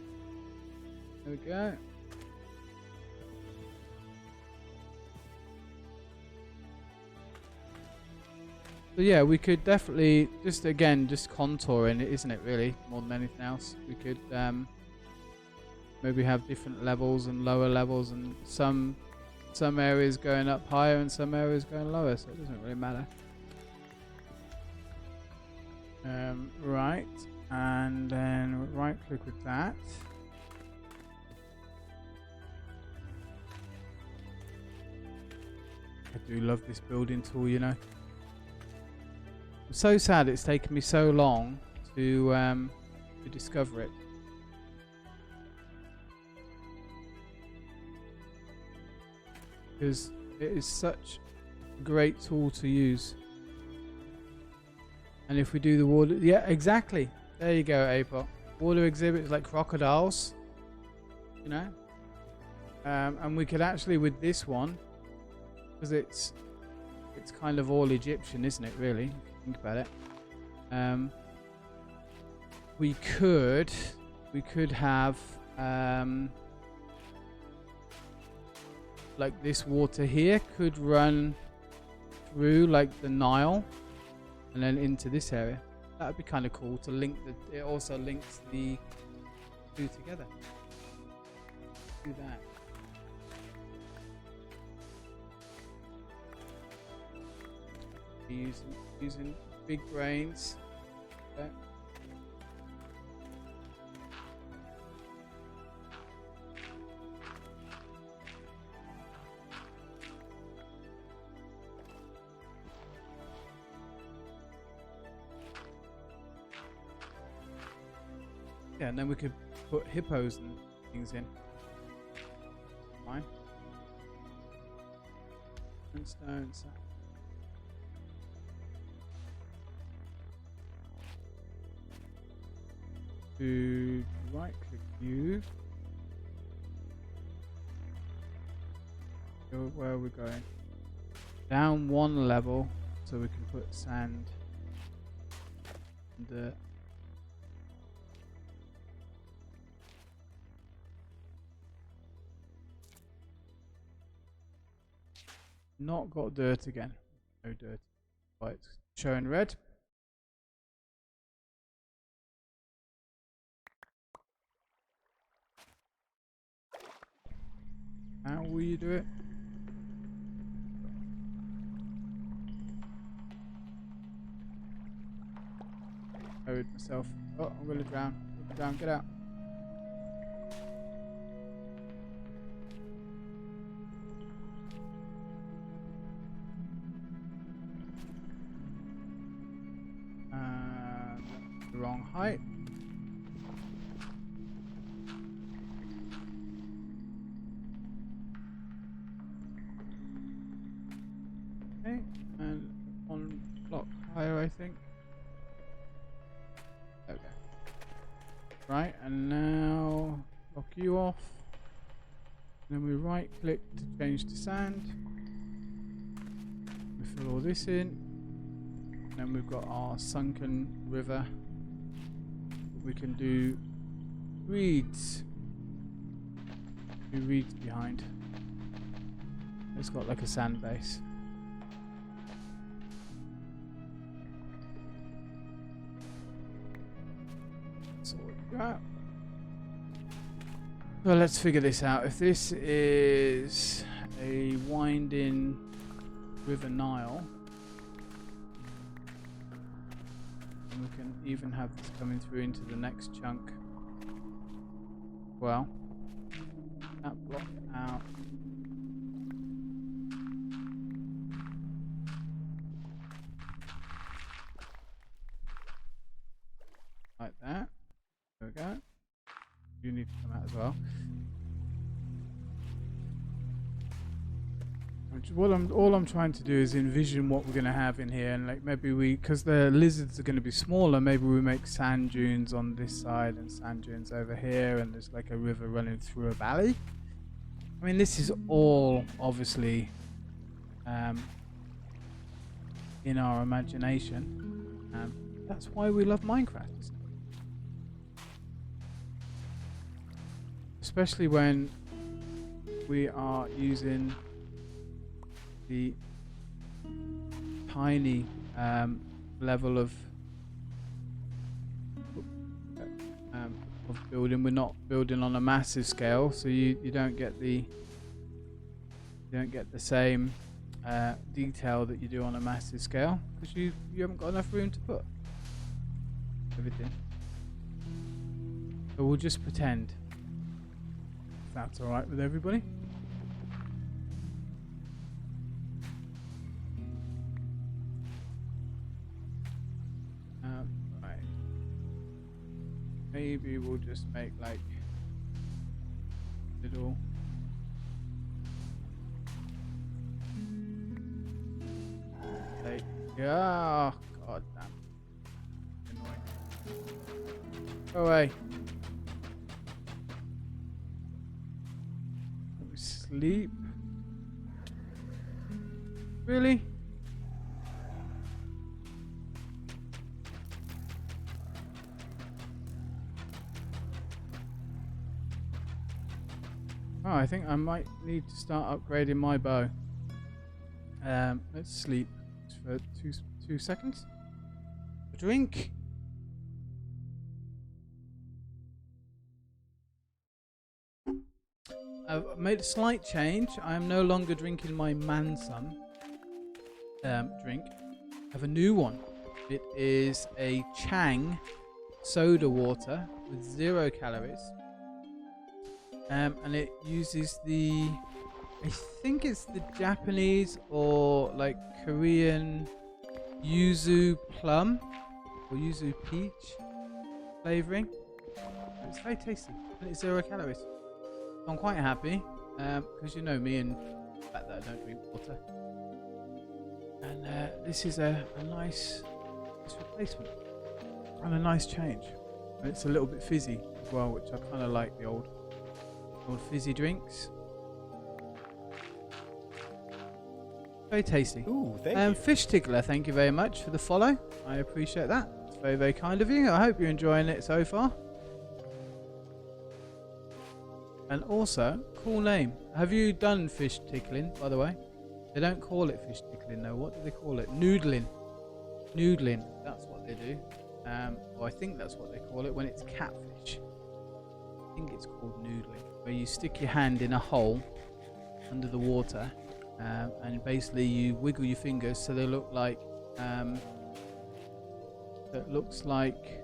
There we go. So yeah, we could definitely just contouring it, isn't it really, more than anything else. We could maybe have different levels and lower levels, and some areas going up higher and some areas going lower, so it doesn't really matter. Right, and then right click with that. I do love this building tool, you know. I'm so sad it's taken me so long to discover it. Because it is such a great tool to use. And if we do the water, yeah, exactly. There you go, Apot. Water exhibits like crocodiles, you know. And we could actually, with this one, because it's kind of all Egyptian, isn't it? Really, if you think about it. We could have like this water here could run through like the Nile. And then into this area. That would be kind of cool to link it also links the two together. Do that. Using big brains. Okay. Yeah, and then we could put hippos and things in. Fine. And stones. To right click you. Where are we going? Down one level so we can put sand and dirt. Not got dirt again. No dirt. Right, it's showing red. How will you do it? I hurt myself. Oh, I'm gonna drown. I'm gonna drown. Get out. That's the wrong height. Okay, and one block higher, I think. Okay. Right, and now lock you off. Then we right click to change to sand. We fill all this in. And then we've got our sunken river. We can do reeds. Do reeds behind. It's got like a sand base. Well, let's figure this out. If this is a winding River Nile, and we can even have this coming through into the next chunk. Well, that block out. Like that. There we go. You need to come out as well. All I'm trying to do is envision what we're going to have in here, and like maybe because the lizards are going to be smaller, maybe we make sand dunes on this side and sand dunes over here, and there's like a river running through a valley. I mean, this is all obviously in our imagination. That's why we love Minecraft. Especially when we are using the tiny level of building. We're not building on a massive scale, so you don't get the same detail that you do on a massive scale because you haven't got enough room to put everything. So we'll just pretend. That's alright with everybody. Right. Maybe we'll just make like little like yeah, god damn. Annoying. Go away. Sleep. Really? Oh, I think I might need to start upgrading my bow. Let's sleep for two seconds. A drink. I've made a slight change. I am no longer drinking my Mansun drink. I have a new one. It is a Chang soda water with 0 calories. And it uses I think it's the Japanese or like Korean yuzu plum or yuzu peach flavoring. It's very tasty and it's 0 calories. I'm quite happy because you know me and the fact that I don't drink water. And this is a nice replacement and a nice change. And it's a little bit fizzy as well, which I kind of like the old fizzy drinks. Very tasty. Ooh, thank you. Fish Tickler, thank you very much for the follow. I appreciate that. It's very, very kind of you. I hope you're enjoying it so far. And also, cool name. Have you done fish tickling, by the way? They don't call it fish tickling though. What do they call it? Noodling. Noodling. That's what they do. Or I think that's what they call it when it's catfish. I think it's called noodling, where you stick your hand in a hole under the water, and basically you wiggle your fingers so they look like that looks like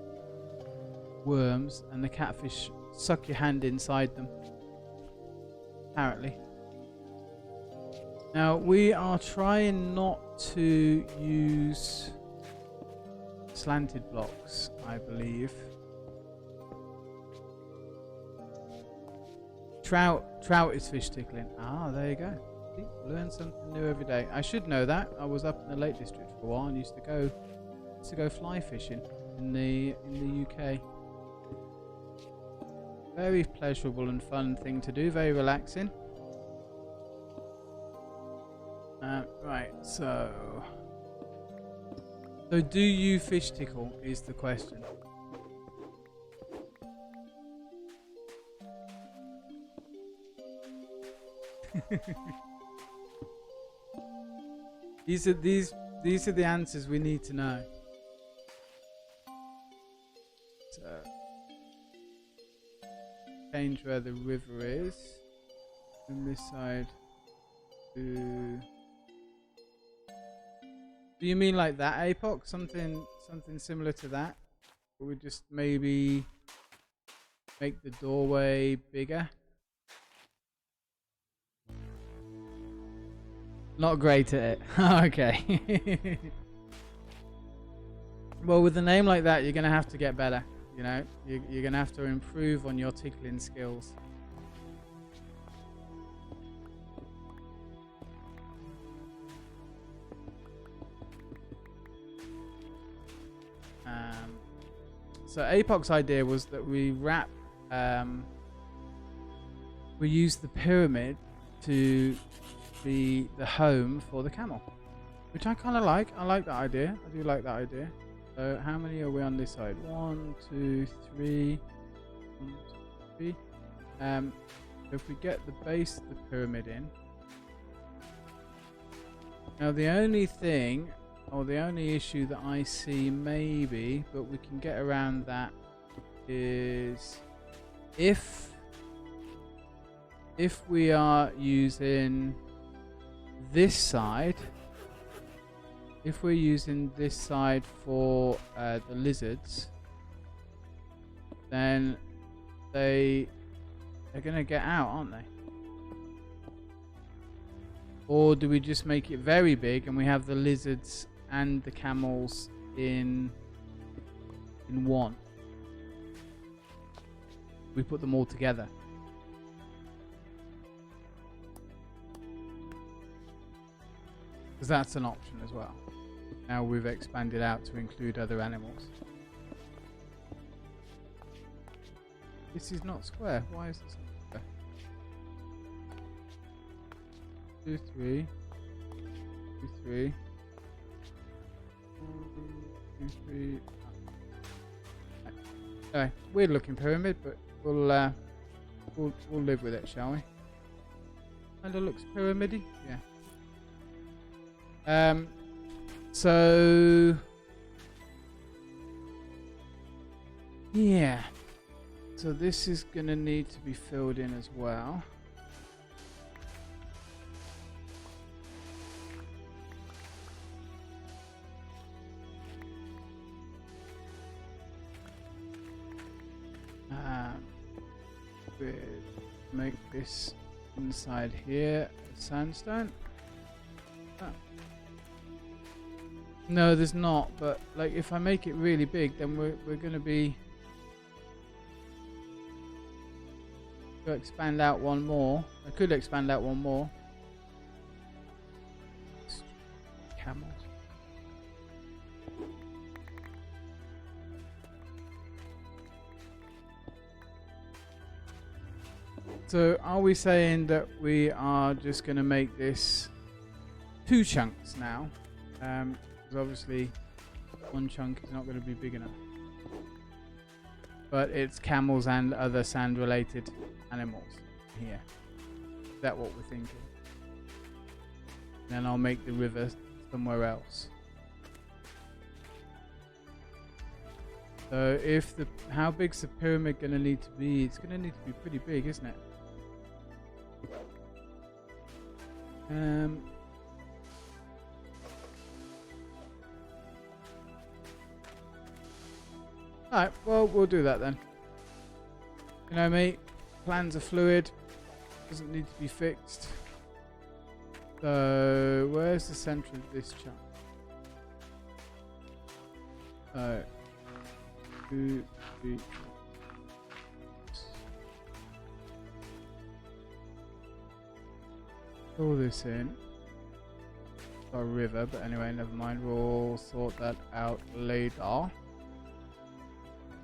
worms, and the catfish suck your hand inside them. Apparently. Now we are trying not to use slanted blocks, I believe. Trout is fish tickling. Ah, there you go. See, learn something new every day. I should know that. I was up in the Lake District for a while and used to go fly fishing in the UK. Very pleasurable and fun thing to do. Very relaxing. Right, so do you fish tickle is the question. These are the answers we need to know. So change where the river is from this side to. Do you mean like that, Apoc? Something similar to that? Or we just maybe make the doorway bigger? Not great at it. Okay. Well, with a name like that, you're going to have to get better. You know, you're going to have to improve on your tickling skills. So Apoc's idea was that we use the pyramid to be the home for the camel, which I kind of like. I like that idea. I do like that idea. So how many are we on this side? 1, 2, 3. 1, 2, 3. If we get the base of the pyramid in. Now the only thing, or the only issue that I see maybe, but we can get around that, is if we are using this side, if we're using this side for the lizards, then they're gonna get out, aren't they? Or do we just make it very big and we have the lizards and the camels in one? We put them all together. Because that's an option as well. Now we've expanded out to include other animals. This is not square. Why is this not square? 2, 3. 2, 3. 2, 3. Anyway, weird looking pyramid, but we'll live with it, shall we? Kinda looks pyramidy, yeah. So yeah. So this is gonna need to be filled in as well. We'll make this inside here sandstone. Oh. No, there's not, but like if I make it really big, then we're gonna be to expand out one more. I could expand out one more. Camels. So are we saying that we are just going to make this 2 chunks now? Because obviously one chunk is not going to be big enough. But it's camels and other sand related animals here. Is that what we're thinking? Then I'll make the river somewhere else. So if the how big's the pyramid gonna need to be? It's gonna need to be pretty big, isn't it? Alright, well we'll do that then. You know me, plans are fluid, doesn't need to be fixed. So where's the center of this chunk? 2, 3. Fill this in. A river, but anyway, never mind. We'll sort that out later.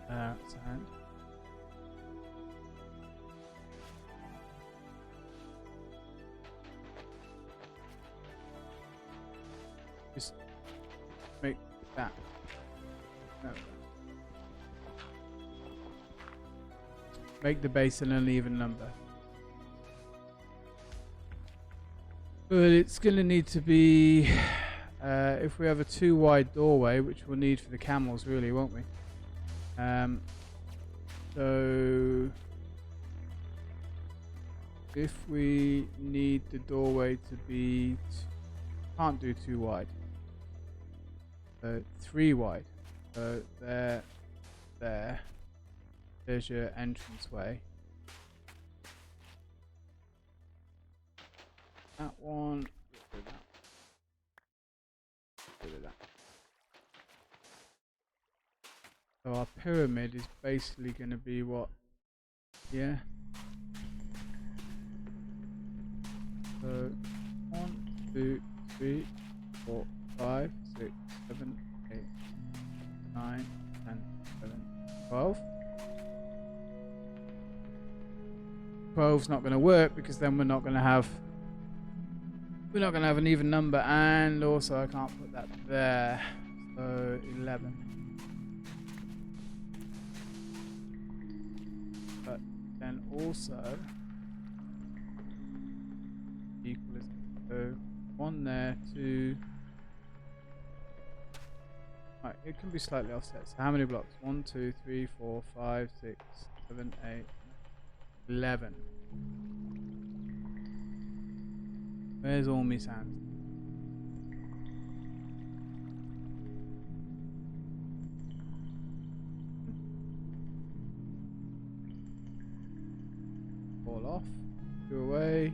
Sand. Just make that. No. Make the base an uneven number. But it's going to need to be, if we have a 2 wide doorway, which we'll need for the camels really, won't we? So if we need the doorway to be, can't do 2 wide, 3 wide. So there's your entranceway. That one, get rid of that. Get rid of that. So our pyramid is basically going to be what? Yeah. So 1, 2, 3, 4, 5, 6, 7, 8, 9, 10, 11, 12. 12's not going to work because then we're not going to have an even number, and also I can't put that there. So 11. But then also equal is so 1 there, 2. Right, it can be slightly offset. So how many blocks? 1, 2, 3, 4, 5, 6, 7, 8, 11. Where's all my sand? Fall off. Go away.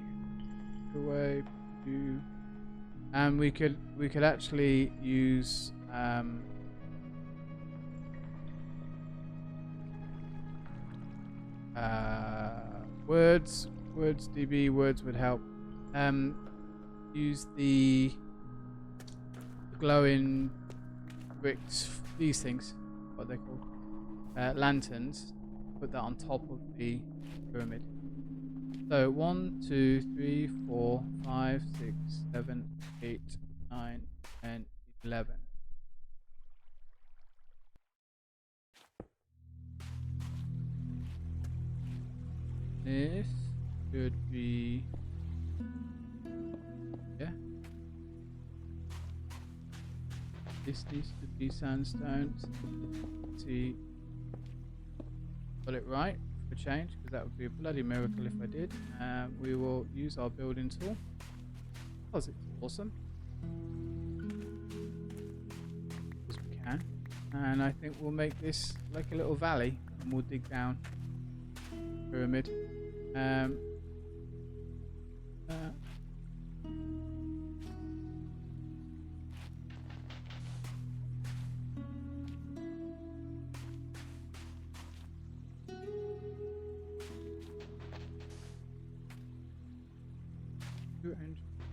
Go away. Do. And we could actually use words DB. Words would help. Use the glowing bricks, these things, what they're called, lanterns. Put that on top of the pyramid. So 1, 2, 3, 4, 5, 6, 7, 8, 9, 10, 11. This should be, yeah. This needs to be sandstone. Let's see, got it right for change, because that would be a bloody miracle if I did. We will use our building tool because it's awesome, as we can, and I think we'll make this like a little valley, and we'll dig down pyramid.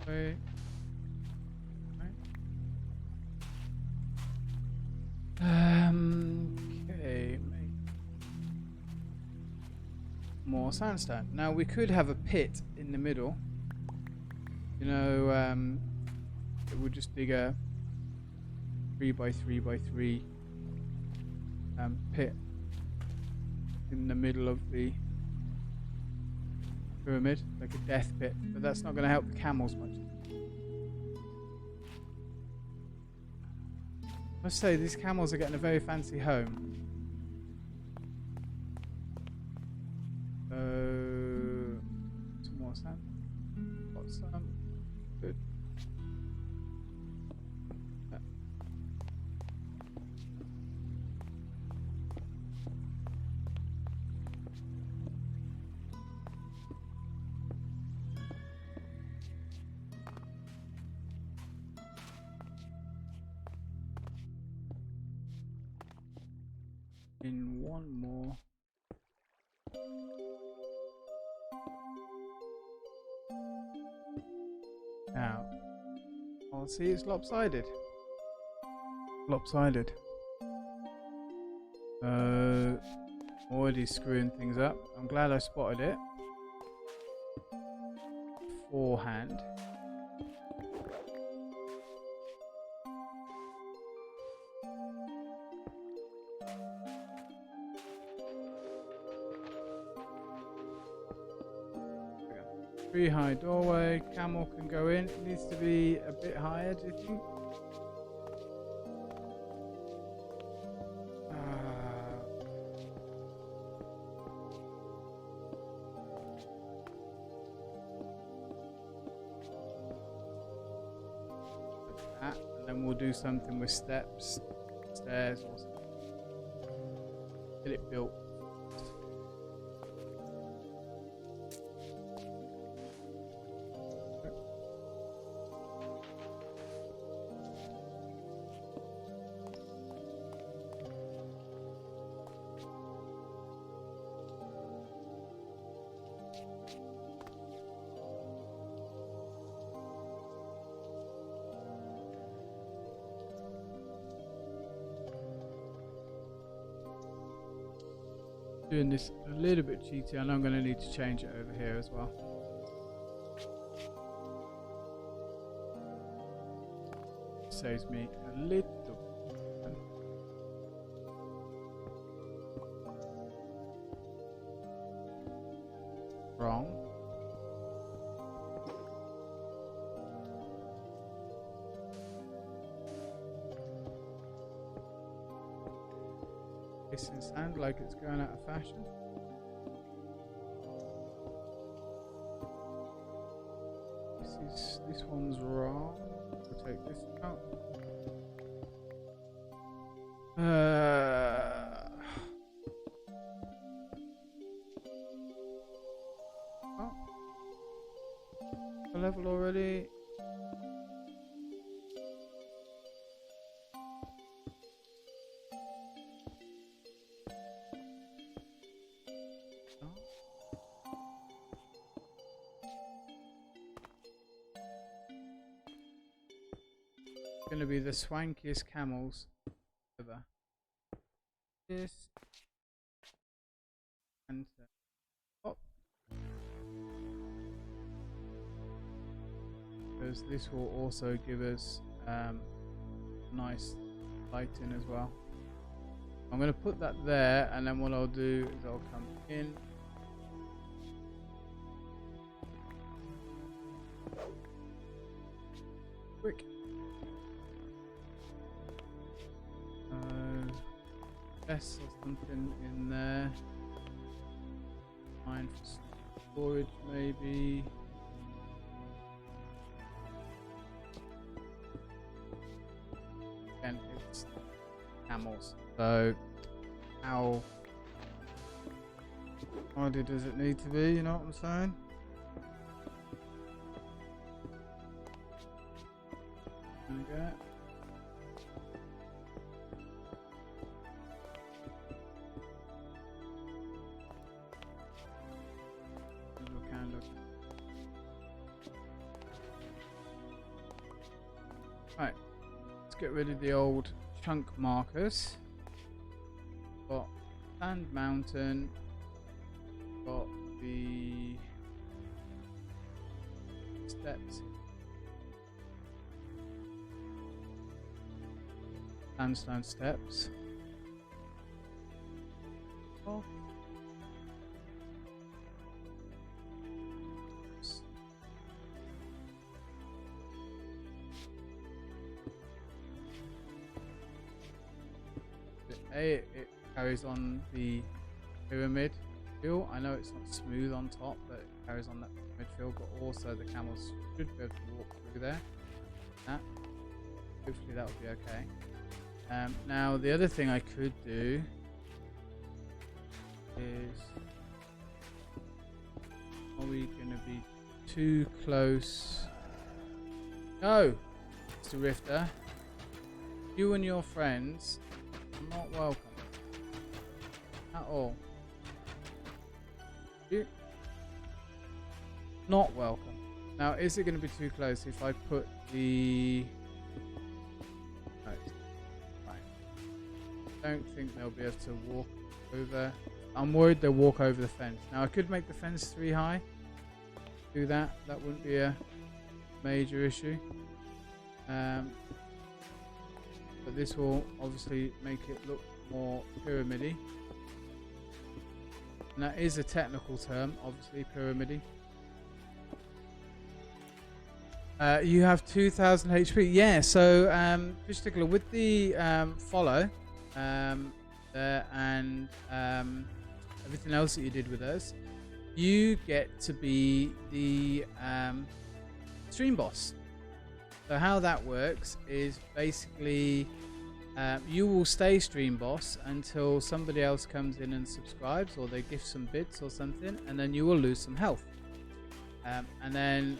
Wait. Okay, more sandstone. Now we could have a pit in the middle. You know, it would just dig a 3 by 3 by 3 pit in the middle of the pyramid, like a death pit, but that's not going to help the camels much. must say these camels are getting a very fancy home. Some more sand. Got some. Good. In one more. Now, I'll see it's lopsided. Lopsided. Already screwing things up. I'm glad I spotted it beforehand. Pretty high doorway, camel can go in. It needs to be a bit higher, do you think? Like that, and then we'll do something with steps, stairs, or something. Get it built. Doing this a little bit cheaty, and I'm going to need to change it over here as well. Saves me a little. Wrong. This sounds like it's going out of fashion. This one's wrong. We'll take this out. Oh. The level already. Going to be the swankiest camels ever. This and up, because this will also give us nice lighting as well. I'm going to put that there, and then what I'll do is I'll come in. Quick. Yes, or something in there. Mine for storage, maybe. Again, it's camels. So, how hardy does it need to be? You know what I'm saying? Okay. Right, let's get rid of the old chunk markers. Got Sand Mountain, got the steps, sandstone steps. Oh. it carries on the pyramid feel. I know it's not smooth on top, but it carries on that pyramid feel. But also the camels should be able to walk through there. Hopefully that will be okay. Now the other thing I could do is, are we going to be too close? No, Mr. Rifter, you and your friends are not welcome at all. You not welcome. Now, is it going to be too close if I put the? Right. Don't think they'll be able to walk over. I'm worried they'll walk over the fence. Now, I could make the fence 3 high. Do that. That wouldn't be a major issue. But this will obviously make it look more pyramidy. And that is a technical term, obviously, pyramidy. You have 2000 HP. Yeah, so particularly with the follow there and everything else that you did with us, you get to be the stream boss. So how that works is basically you will stay stream boss until somebody else comes in and subscribes, or they gift some bits or something, and then you will lose some health. And then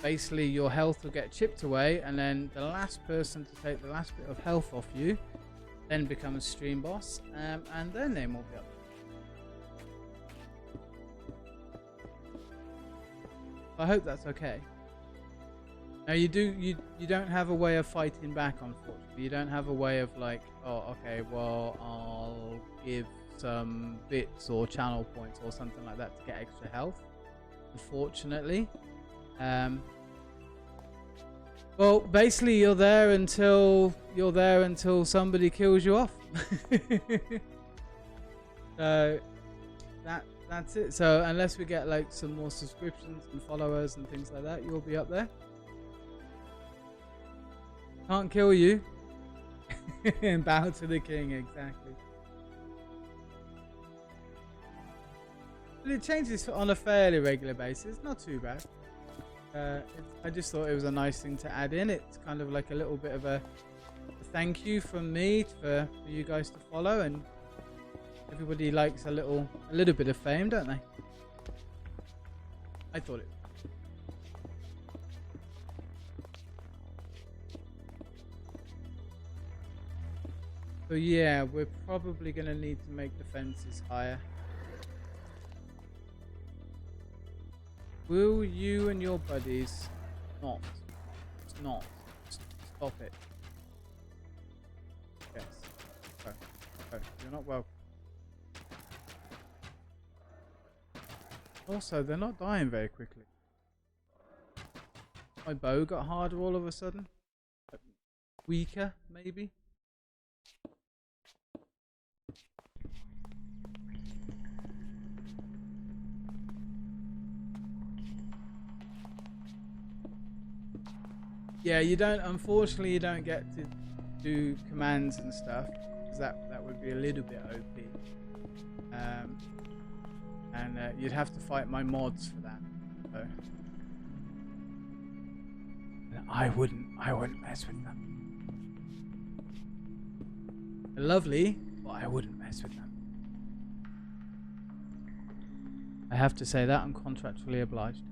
basically your health will get chipped away, and then the last person to take the last bit of health off you then becomes stream boss, and their name will be up. I hope that's okay. Now you don't have a way of fighting back, unfortunately. You don't have a way of like, oh, okay, well, I'll give some bits or channel points or something like that to get extra health, unfortunately. Well, basically you're there until somebody kills you off. So that's it. So unless we get like some more subscriptions and followers and things like that, you'll be up there. Can't kill you. And bow to the king, exactly. But it changes on a fairly regular basis, not too bad. I just thought it was a nice thing to add in. It's kind of like a little bit of a thank you from me for you guys to follow, and everybody likes a little bit of fame, don't they? I thought it. So yeah, we're probably going to need to make the fences higher. Will you and your buddies not stop it? Yes. Go. You're not welcome. Also, they're not dying very quickly. My bow got harder all of a sudden. Weaker, maybe. Yeah, unfortunately you don't get to do commands and stuff, because that would be a little bit OP. And you'd have to fight my mods for that. So and I wouldn't mess with them. They're lovely, but I wouldn't mess with them. I have to say that I'm contractually obliged.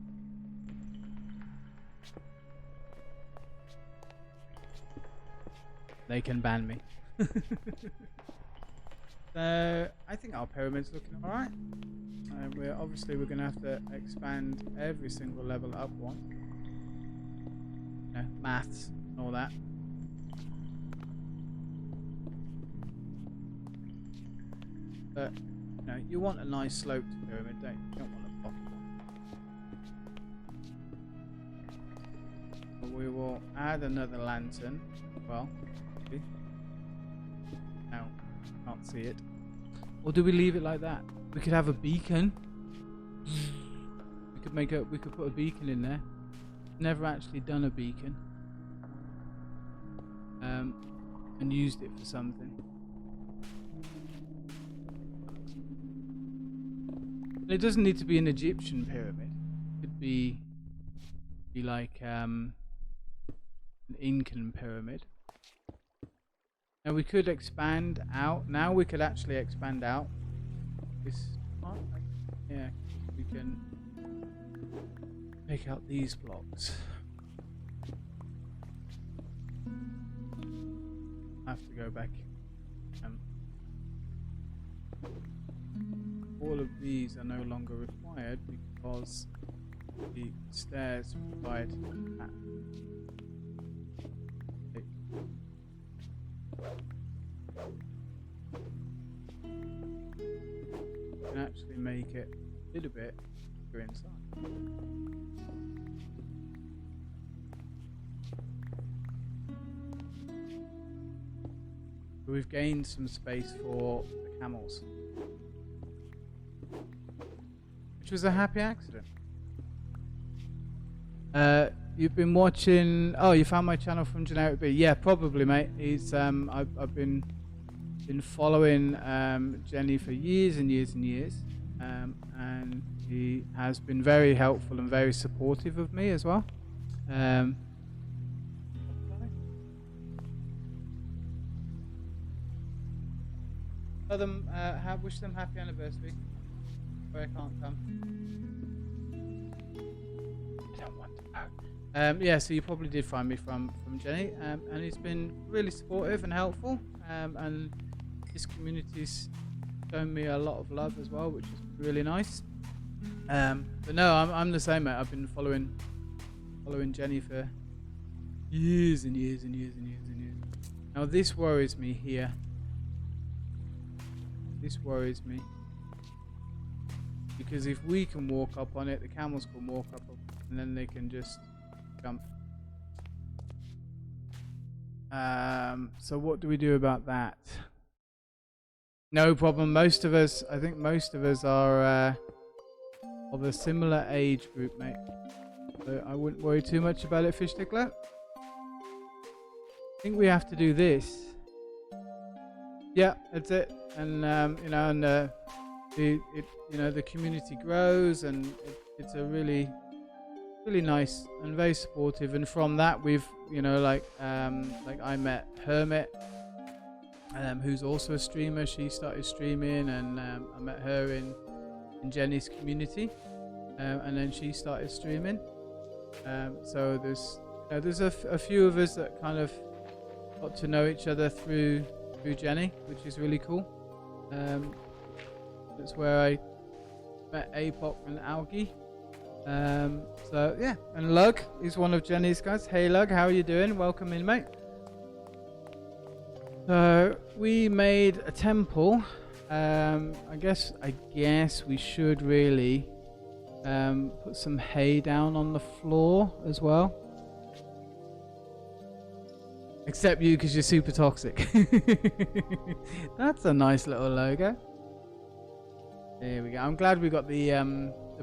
They can ban me. So I think our pyramid's looking alright. We're gonna have to expand every single level up one. You know, maths and all that. But you know, you want a nice sloped pyramid, don't you? You don't want a blocky one. We will add another lantern. Well, now can't see it. Or do we leave it like that? We could have a beacon. We could put a beacon in there. Never actually done a beacon. And used it for something. It doesn't need to be an Egyptian pyramid. It could be like an Incan pyramid. Now we could expand out. Now we could actually expand out. Yeah, we can take out these blocks. I have to go back. All of these are no longer required because the stairs provide that. Can actually make it a little bit bigger inside. We've gained some space for the camels, which was a happy accident. You've been watching. Oh, you found my channel from Generic B. Yeah, probably, mate. He's I've been following Jenny for years and years and years, and he has been very helpful and very supportive of me as well. Tell them, wish them happy anniversary. Where I can't come. I don't want to go. Yeah, so you probably did find me from Jenny, and he's been really supportive and helpful, and his community's shown me a lot of love as well, which is really nice. But no, I'm the same, mate. I've been following Jenny for years and years and years and years and years. Now this worries me here. This worries me. Because if we can walk up on it, the camels can walk up and then they can just jump. So what do we do about that? No problem. Most of us, I think most of us are of a similar age group, mate. So I wouldn't worry too much about it, Fish Tickler. I think we have to do this. Yeah, that's it. And you know, and the community grows, and it's a really nice and very supportive. And from that, we've like I met Hermit, who's also a streamer. She started streaming, and I met her in Jenny's community, and then she started streaming. So there's a few of us that kind of got to know each other through Jenny, which is really cool. That's where I met Apoc and Algie. So yeah, and Lug is one of Jenny's guys. Hey Lug, how are you doing? Welcome in, mate. So we made a temple. I guess we should really put some hay down on the floor as well. Except you, because you're super toxic. That's a nice little logo. There we go. I'm glad we got the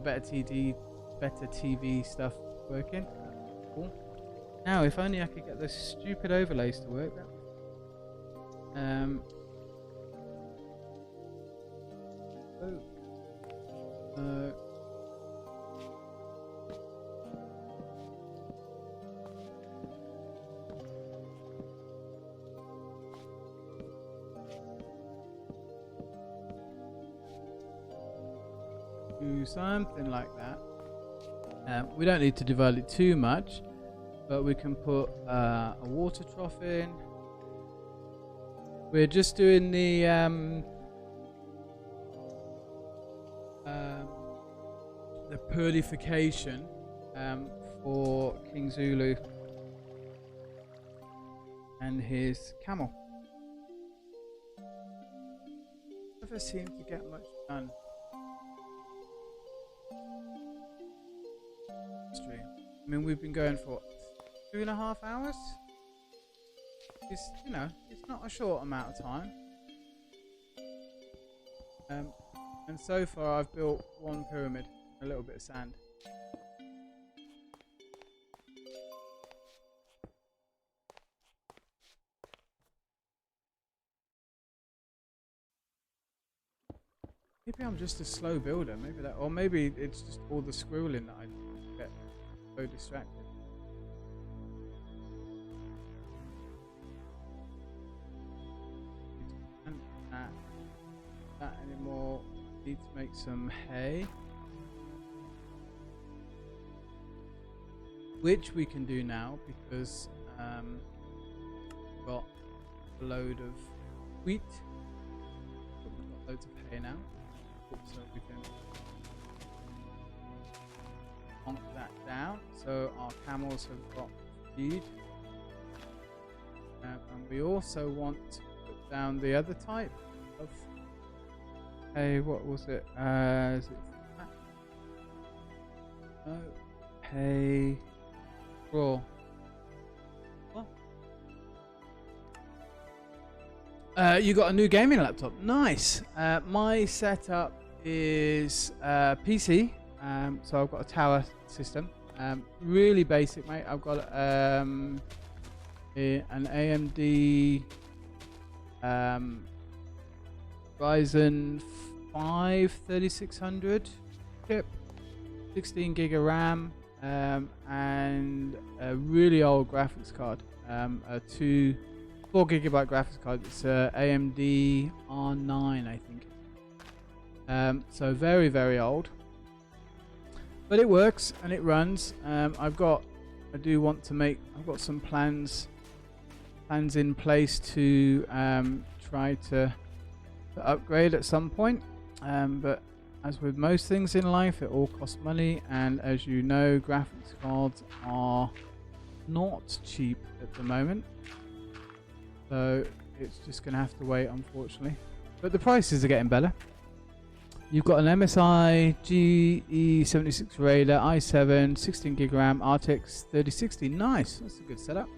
better TV stuff working. Cool. Now, if only I could get those stupid overlays to work. Do something like that. We don't need to divide it too much, but we can put a water trough in. We're just doing the purification for KingZulu and his camel. Never seem to get much done. Stream. I mean, we've been going for 2.5 hours. It's it's not a short amount of time. And so far I've built one pyramid, a little bit of sand. Maybe I'm just a slow builder. Maybe that, or maybe it's just all the scrolling that I get so distracted. That anymore. Need to make some hay, which we can do now because we've got a load of wheat. But we've got loads of hay now, so we can honk that down. So our camels have got feed, and we also want to put down the other type of hay. What was it? Is it fat? No, hay raw. You got a new gaming laptop. Nice. My setup is PC. So I've got a tower system. Really basic, mate. I've got an AMD Ryzen 5 3600 chip, 16 gig of RAM, and a really old graphics card. A 4 gigabyte graphics card. It's AMD R9, I think. So very, very old, but it works and it runs. I've got some plans in place to try to upgrade at some point. But as with most things in life, it all costs money, and as you know, graphics cards are not cheap at the moment. So it's just going to have to wait, unfortunately. But the prices are getting better. You've got an MSI GE76 Raider i7 16 gig RAM RTX 3060. Nice, that's a good setup.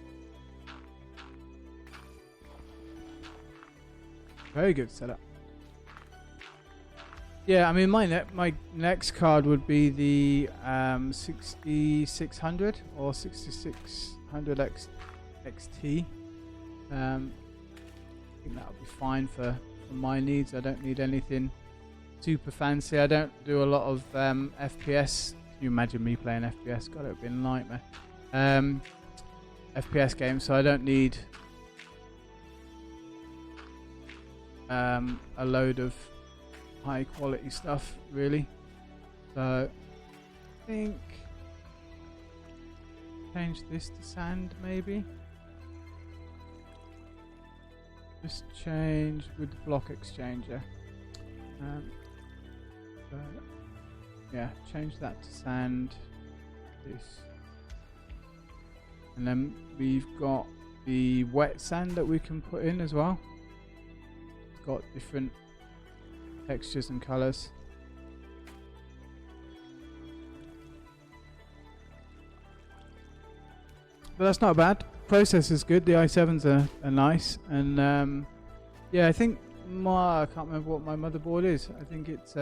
Very good setup. Yeah, I mean my next card would be the 6600 or 6600 XT. I think that'll be fine for my needs. I don't need anything super fancy. I don't do a lot of FPS. Can you imagine me playing FPS? God, it would be a nightmare. FPS games, so I don't need a load of high quality stuff, really. So I think change this to sand, maybe. Just change with the block exchanger. So yeah, change that to sand. This, and then we've got the wet sand that we can put in as well. It's got different textures and colors. But that's not bad. Process is good. The i7s are nice, and yeah, I think I can't remember what my motherboard is. I think it's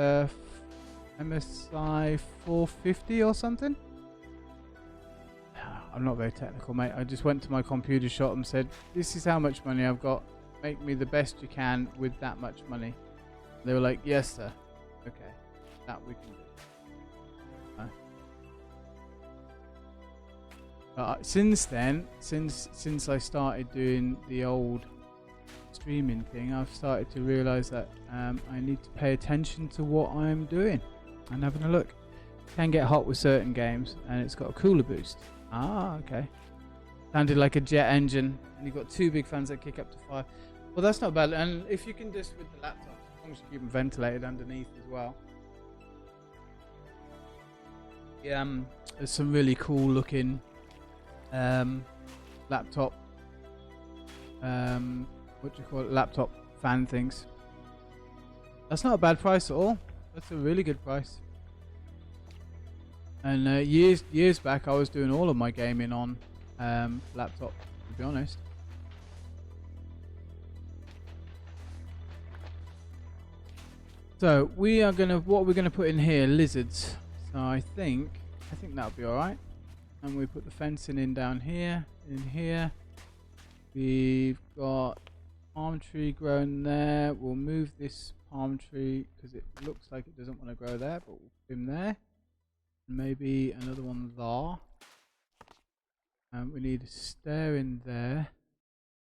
MSI 450 or something. I'm not very technical, mate. I just went to my computer shop and said, "This is how much money I've got. Make me the best you can with that much money." They were like, "Yes, sir." Okay, that we can do. Since then, since I started doing the old streaming thing, I've started to realize that I need to pay attention to what I'm doing and having a look. Can get hot with certain games, and it's got a cooler boost. Ah, okay. Sounded like a jet engine, and you've got 2 big fans that kick up to 5. Well, that's not bad. And if you can just with the laptop, as long as you keep them ventilated underneath as well. Yeah, there's some really cool looking laptop what do you call it, laptop fan things. That's not a bad price at all. That's a really good price. And years back I was doing all of my gaming on laptop, to be honest. So what we're gonna put in here, lizards. So I think that'll be alright. And we put the fencing in down here, in here. We've got palm tree grown there. We'll move this palm tree because it looks like it doesn't want to grow there, but we'll put him there. Maybe another one there. We need a stair in there.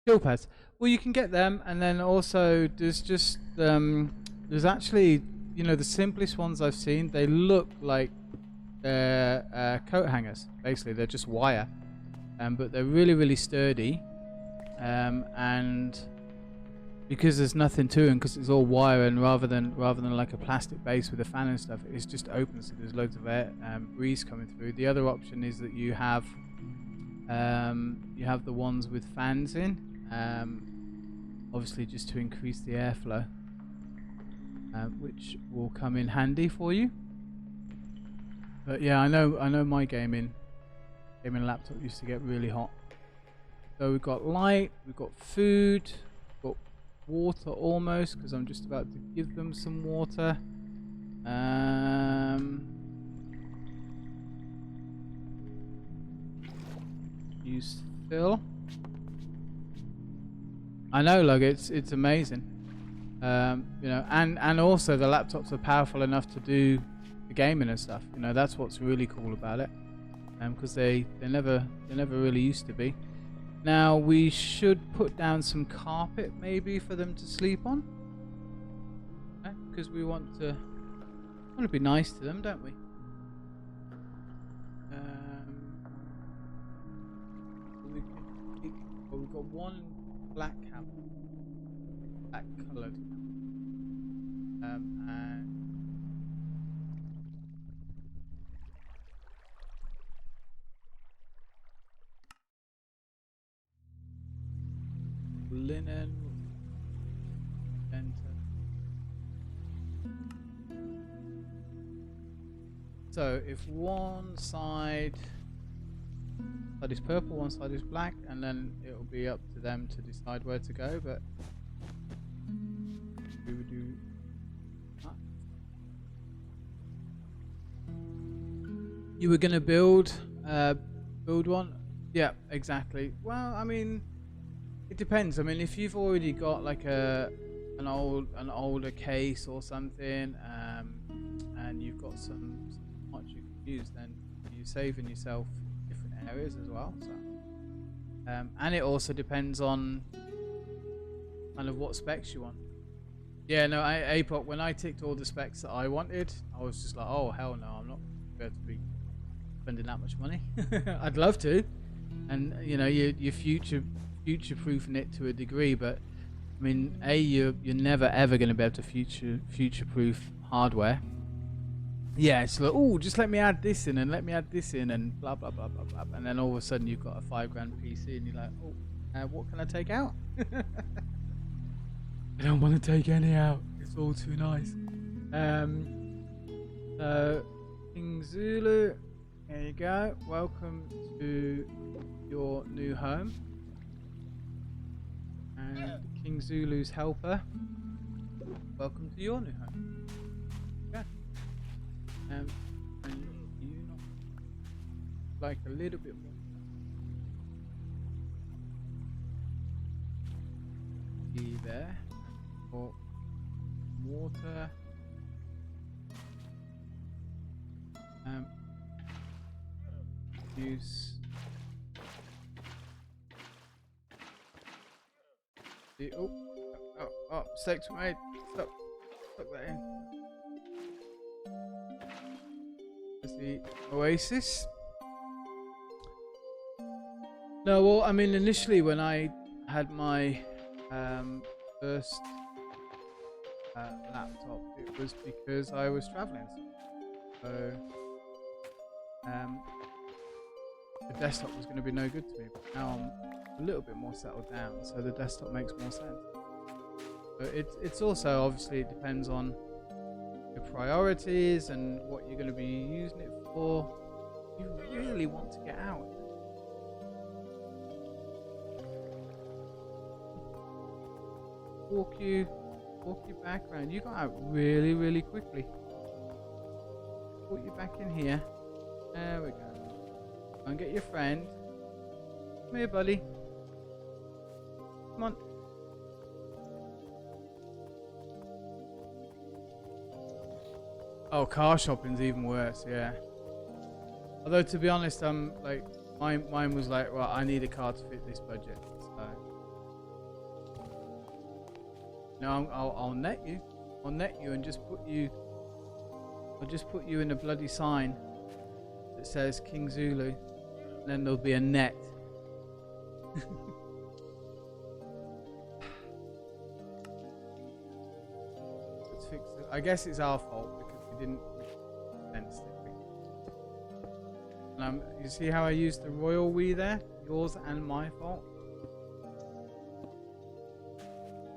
Hill pads. Well, you can get them, and then also there's just there's actually, you know, the simplest ones I've seen. They look like they're coat hangers. Basically, they're just wire, but they're really, really sturdy. And because there's nothing to them, because it's all wire, and rather than like a plastic base with a fan and stuff, it's just open, so there's loads of air, breeze coming through. The other option is that you have the ones with fans in, obviously just to increase the airflow, which will come in handy for you. But yeah, I know my gaming laptop used to get really hot. So we've got light, we've got food, we've got water almost, because I'm just about to give them some water. Use fill. I know, like it's amazing. You know, and also the laptops are powerful enough to do the gaming and stuff. You know, that's what's really cool about it. Because they never really used to be. Now we should put down some carpet maybe for them to sleep on, because we want to be nice to them, don't we? We've got one black cap, black coloured, and linen, enter. So if one side is purple, one side is black, and then it will be up to them to decide where to go. But we would do that. You were gonna build one? Yeah, exactly. Well, I mean, it depends. I mean, if you've already got like an older case or something, and you've got some much you can use, then you're saving yourself different areas as well. So, and it also depends on kind of what specs you want. Yeah, no, APOC, when I ticked all the specs that I wanted, I was just like, oh hell no, I'm not prepared to be spending that much money. I'd love to, and you know, you're future-proofing it to a degree, but I mean, you're never ever going to be able to future-proof hardware. Yeah, it's like, oh, just let me add this in and let me add this in and blah blah blah blah blah, and then all of a sudden you've got a $5,000 PC and you're like, oh, what can I take out? I don't want to take any out. It's all too nice. KingZulu, there you go. Welcome to your new home. And KingZulu's helper, welcome to your new home. Yeah. And you not like a little bit more. Be there. For water. Use. Oh, mistakes were made. Stop that in. There's the Oasis. No, well, I mean, initially when I had my first laptop, it was because I was traveling. So, the desktop was going to be no good to me, but now I'm a little bit more settled down, so the desktop makes more sense. But it's also, obviously, it depends on your priorities and what you're going to be using it for. You really want to get out. Walk you back around. You got out really, really quickly. Put you back in here. There we go. Go and get your friend. Come here, buddy. Come on. Oh, car shopping's even worse. Yeah. Although to be honest, like mine was like, well, I need a car to fit this budget. So no, I'll net you. I'll net you and just put you. I'll just put you in a bloody sign that says KingZulu, and then there'll be a net. Let's fix it. I guess it's our fault because we didn't sense it. You see how I used the royal we there? Yours and my fault.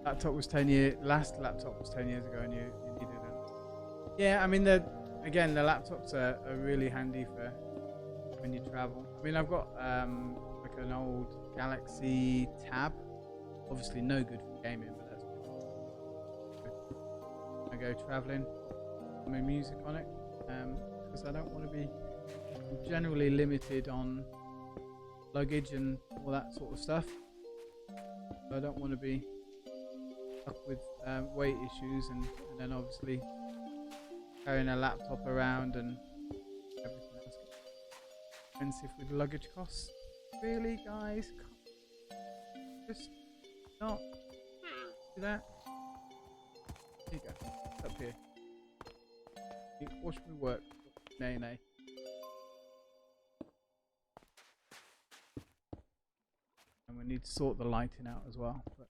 Laptop was 10 years. Last laptop was 10 years ago, and you needed it. Yeah, I mean the laptops are really handy for when you travel. I mean I've got like an old Galaxy Tab. Obviously no good for gaming, but that's good. I go traveling. Put my music on it because I don't want to be generally limited on luggage and all that sort of stuff. So I don't want to be stuck with weight issues and then obviously carrying a laptop around and everything else. Expensive with luggage costs. Really, guys? Just not do that. Here you go. It's up here. Watch me work. Nay, nay. And we need to sort the lighting out as well. But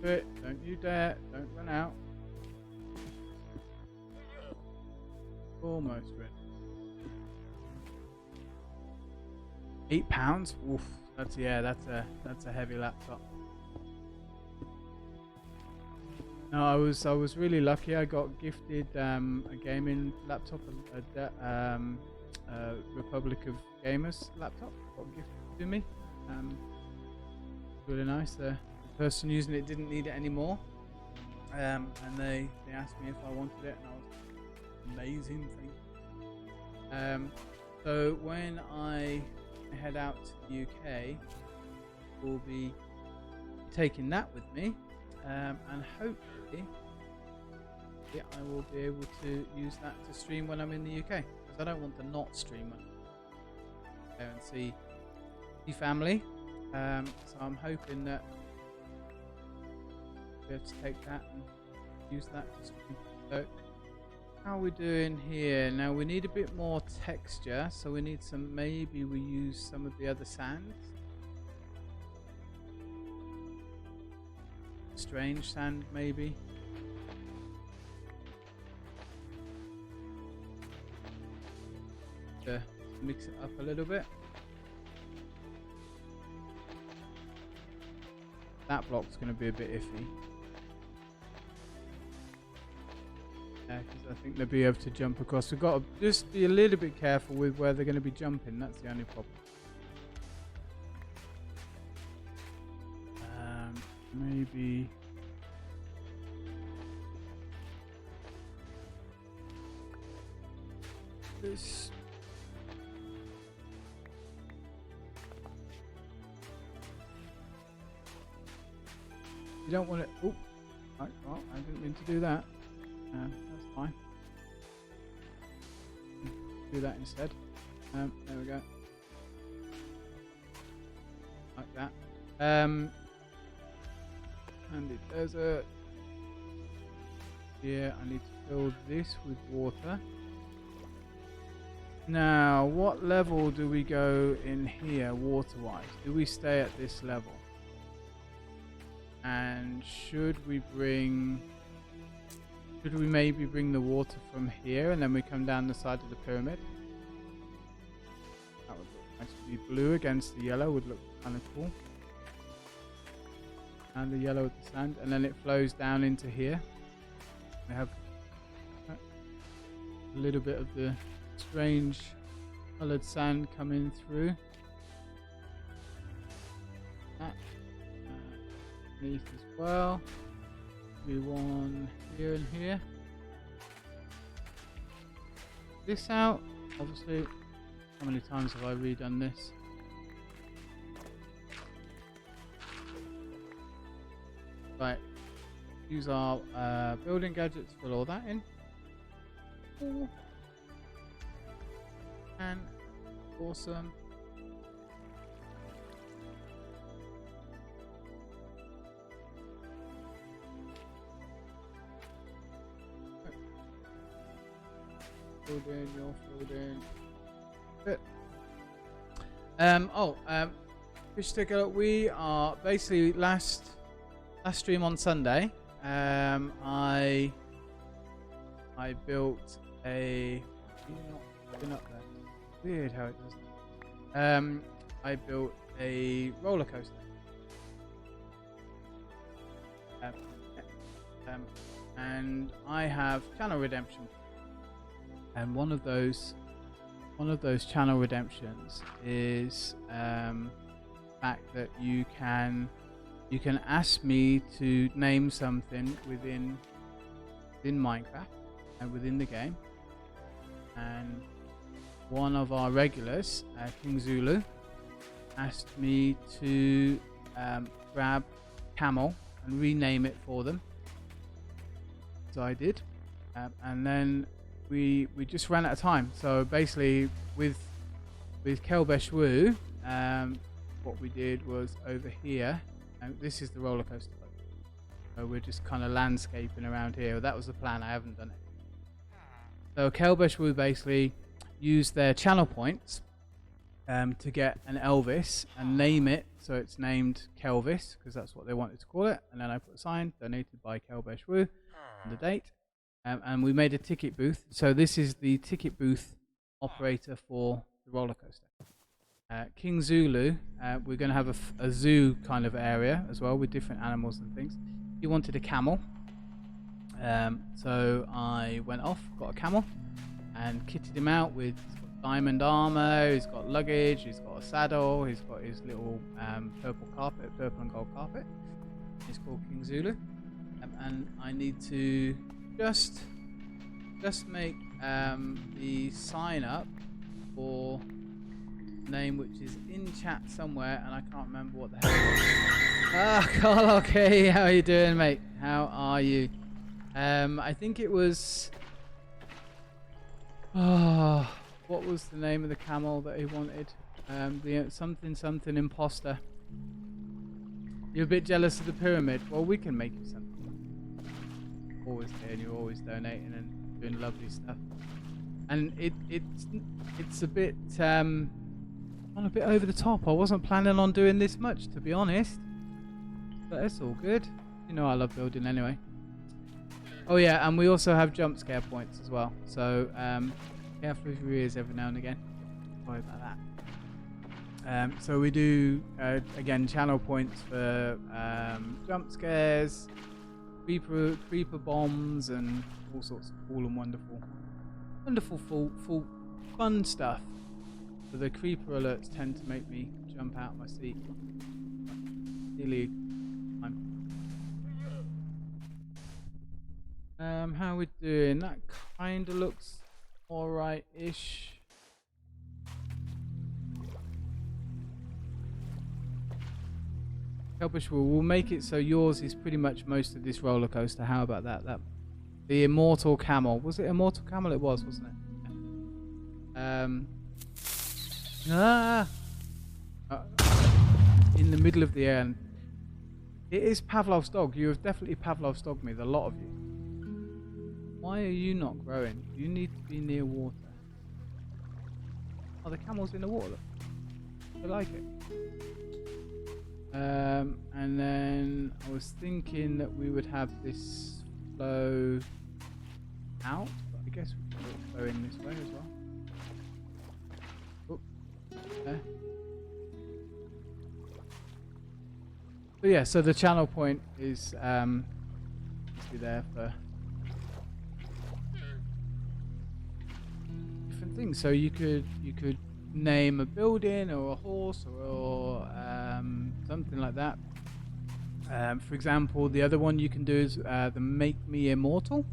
do it. Don't you dare. Don't run out. Almost ready. £8? Oof. That's a heavy laptop. No, I was really lucky. I got gifted a gaming laptop, a Republic of Gamers laptop. Got gifted to me. Really nice. The person using it didn't need it anymore, and they asked me if I wanted it, and I was amazing thing. So when I head out to the UK, we'll be taking that with me, and hopefully I will be able to use that to stream when I'm in the UK, because I don't want to not stream when I'm there and see family. So I'm hoping that we'll be able to take that and use that to stream. So how are we doing here? Now we need a bit more texture, so we need some, maybe we use some of the other sands. Strange sand maybe. To mix it up a little bit. That block's going to be a bit iffy. Because I think they'll be able to jump across. We've got to just be a little bit careful with where they're going to be jumping. That's the only problem. Maybe this. You don't want it. Oh, right, well, I didn't mean to do that. That's fine. Do that instead. There we go. Like that. Handy desert. Yeah, I need to fill this with water. Now, what level do we go in here water-wise? Do we stay at this level? And should we maybe bring the water from here and then we come down the side of the pyramid? That would look nice. To be blue against the yellow would look kind of cool. And the yellow with the sand, and then it flows down into here. We have a little bit of the strange coloured sand coming through. That underneath as well. Maybe one here and here. This out. Obviously, how many times have I redone this? Right, use our building gadgets, fill all that in. Ooh. And awesome. Filled in, you're filled in. Good. Fish sticker. We are basically last stream on Sunday. I built a. Been up there. Weird how it does that. I built a roller coaster. And I have channel redemption. And one of those channel redemptions is the fact that you can ask me to name something within Minecraft and within the game. And one of our regulars, KingZulu, asked me to grab Camel and rename it for them. So I did, and then we just ran out of time. So basically, with Kelbeshwu, what we did was over here, and this is the roller coaster. So we're just kind of landscaping around here. That was the plan. I haven't done it. So Kelbeshwu basically used their channel points to get an Elvis and name it. So it's named Kelvis because that's what they wanted to call it. And then I put a sign, donated by Kelbeshwu, and the date. And we made a ticket booth. So this is the ticket booth operator for the roller coaster. KingZulu, we're going to have a zoo kind of area as well with different animals and things. He wanted a camel. So I went off, got a camel, and kitted him out with diamond armor. He's got luggage, he's got a saddle, he's got his little purple and gold carpet. He's called KingZulu. And I need to just make the sign up for name, which is in chat somewhere, and I can't remember what the hell it is. Ah, Carl, okay, how are you doing, mate? How are you? I think it was what was the name of the camel that he wanted? The something imposter. You're a bit jealous of the pyramid. Well, we can make you something. Always here, and you're always donating and doing lovely stuff. And it's a bit gone a bit over the top. I wasn't planning on doing this much, to be honest. But it's all good. You know I love building anyway. Oh yeah, and we also have jump scare points as well. So careful with your ears every now and again. Sorry about that. So we do again channel points for jump scares, creeper bombs, and all sorts of cool and wonderful full fun stuff. So the creeper alerts tend to make me jump out of my seat. Nearly time. How are we doing? That kind of looks alright-ish. We'll make it so yours is pretty much most of this roller coaster. How about that? The Immortal Camel. Was it Immortal Camel? It was, wasn't it? In the middle of the air. And it is Pavlov's dog. You have definitely Pavlov's dogged me, the lot of you. Why are you not growing? You need to be near water. Oh, the camel's in the water. I like it. And then I was thinking that we would have this flow out, but I guess we can flow in this way as well. Oh, there. So yeah, so the channel point is there for different things. So you could name a building or a horse or something like that. For example, the other one you can do is the Make Me Immortal.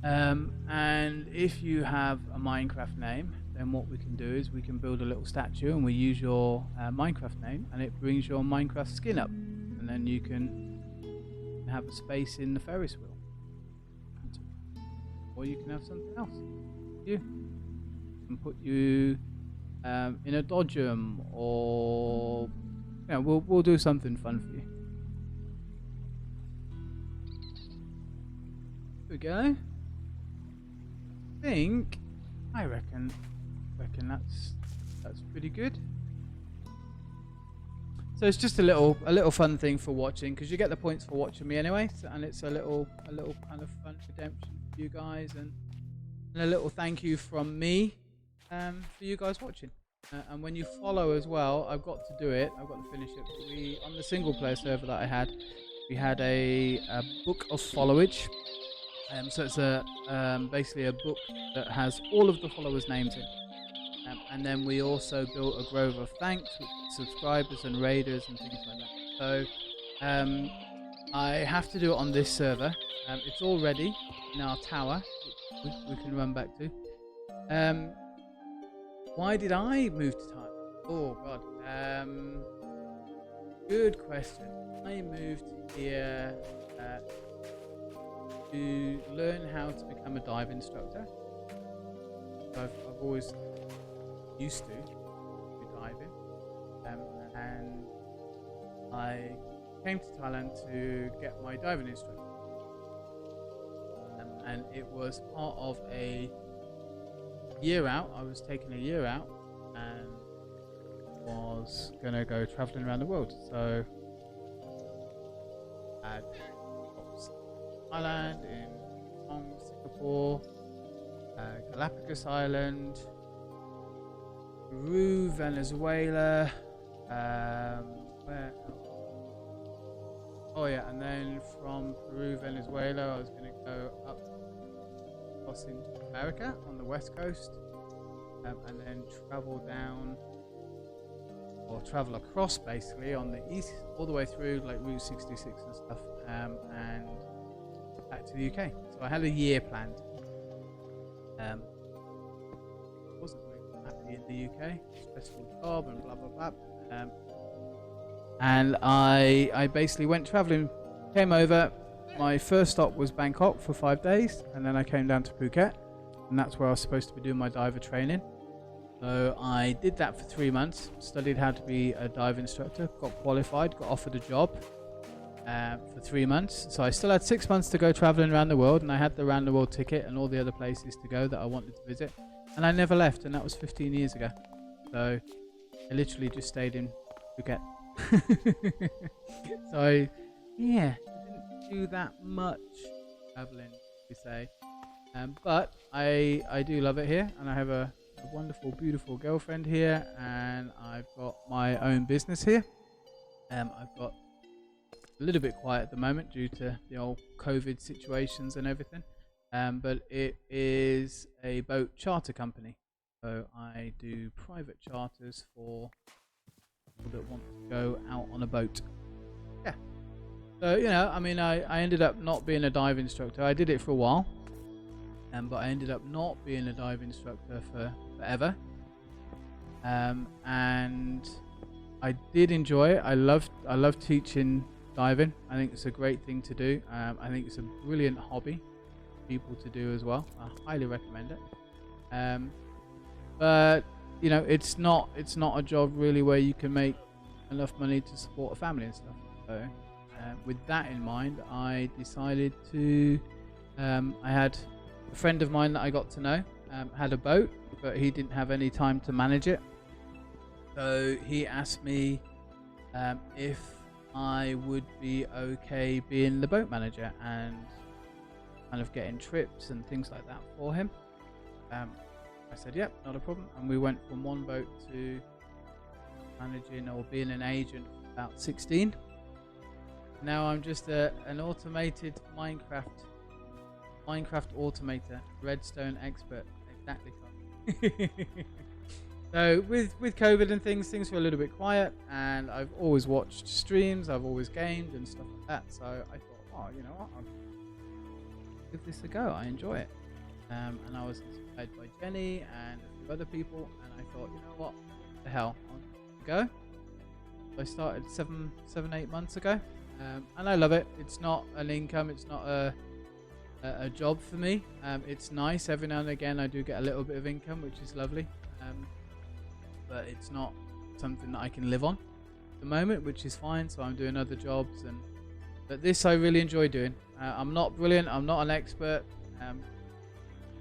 And if you have a Minecraft name, then what we can do is we can build a little statue and we use your Minecraft name and it brings your Minecraft skin up. And then you can can have a space in the Ferris wheel, or you can have something else. You can put you in a dodgem, or we'll do something fun for you. There we go. I reckon that's pretty good. So it's just a little fun thing for watching, because you get the points for watching me anyway, and it's a little kind of fun redemption for you guys, and a little thank you from me for you guys watching. And when you follow as well, I've got to do it. I've got to finish it. We, on the single player server that I had, we had a book of followage. So it's basically a book that has all of the followers' names in. And then we also built a grove of thanks with subscribers and raiders and things like that. So I have to do it on this server. It's all ready in our tower, which we can run back to. Why did I move to Thailand? Oh god. Good question. I moved here to learn how to become a dive instructor. I've always used to diving, and I came to Thailand to get my diving instructor, and it was part of a year out. I was taking a year out and was gonna go traveling around the world. So I had Thailand, in Hong Kong, Singapore, Galapagos Island, Peru, Venezuela, where else? Oh yeah, and then from Peru, Venezuela, I was going to go up across into America on the west coast, and then travel down, or travel across basically on the east, all the way through like Route 66 and stuff, and back to the UK. So I had a year planned. Wasn't really happy in the UK, stressful job and blah blah blah. And I basically went travelling, came over. My first stop was Bangkok for 5 days, and then I came down to Phuket, and that's where I was supposed to be doing my diver training. So I did that for 3 months, studied how to be a dive instructor, got qualified, got offered a job for 3 months. So I still had 6 months to go travelling around the world, and I had the round the world ticket and all the other places to go that I wanted to visit, and I never left, and that was 15 years ago. So I literally just stayed in Phuket. So yeah, I didn't do that much travelling, we say, but I do love it here, and I have a wonderful, beautiful girlfriend here, and I've got my own business here. I've got a little bit quiet at the moment due to the old COVID situations and everything, but it is a boat charter company, so I do private charters for people that want to go out on a boat. Yeah, so I mean, I ended up not being a dive instructor. I did it for a while, but I ended up not being a dive instructor for forever, and I did enjoy it. I love teaching diving. I think it's a great thing to do. I think it's a brilliant hobby for people to do as well. I highly recommend it. But it's not a job really where you can make enough money to support a family and stuff. So with that in mind, I decided to I had a friend of mine that I got to know had a boat, but he didn't have any time to manage it. So he asked me if I would be okay being the boat manager and kind of getting trips and things like that for him. I said, yep, not a problem. And we went from one boat to managing or being an agent for about 16. Now I'm just an automated Minecraft automator, redstone expert. Exactly. So with COVID and things were a little bit quiet, and I've always watched streams, I've always gamed and stuff like that. So I thought, oh, you know what, I'll give this a go. I enjoy it. And I was inspired by Jenny and a few other people, and I thought, you know what the hell, I'll go. So I started 7-8 months ago, And I love it. It's not an income. It's not a job for me. It's nice every now and again. I do get a little bit of income, which is lovely. But it's not something that I can live on at the moment, which is fine. So I'm doing other jobs, but this I really enjoy doing. I'm not brilliant. I'm not an expert.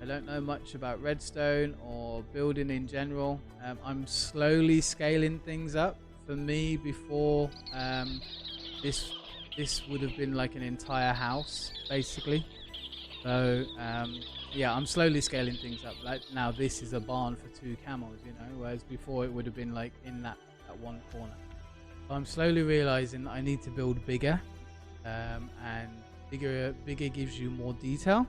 I don't know much about redstone or building in general. I'm slowly scaling things up. For me, before this would have been like an entire house, basically. So yeah, I'm slowly scaling things up. Like now, this is a barn for 2 camels, you know, whereas before it would have been like in that one corner. So I'm slowly realizing that I need to build bigger, and bigger gives you more detail.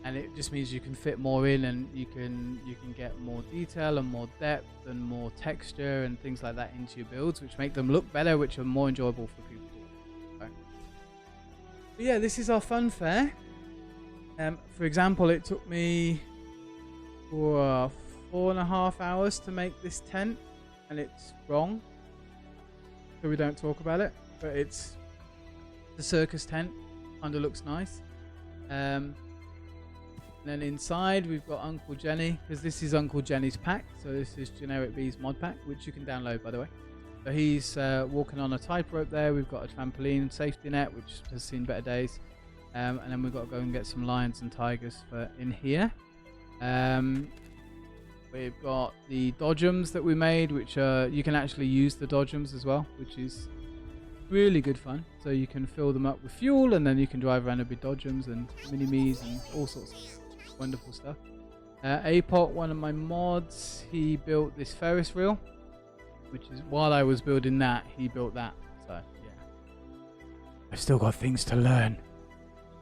And it just means you can fit more in, and you can get more detail and more depth and more texture and things like that into your builds, which make them look better, which are more enjoyable for people. So, but yeah, this is our fun fair. For example, it took me 4.5 hours to make this tent, and it's wrong, so we don't talk about it. But it's the circus tent, kind of looks nice. And then inside we've got Uncle Jenny, because this is Uncle Jenny's pack. So this is Generic B's mod pack, which you can download, by the way. So he's walking on a tightrope there. We've got a trampoline safety net, which has seen better days. And then we've got to go and get some lions and tigers for in here. We've got the dodgems that we made, which you can actually use the dodgems as well, which is really good fun. So you can fill them up with fuel, and then you can drive around with big dodgems and mini-me's and all sorts of wonderful stuff. Apot, one of my mods, he built this Ferris wheel, which is, while I was building that, he built that. So yeah, I've still got things to learn.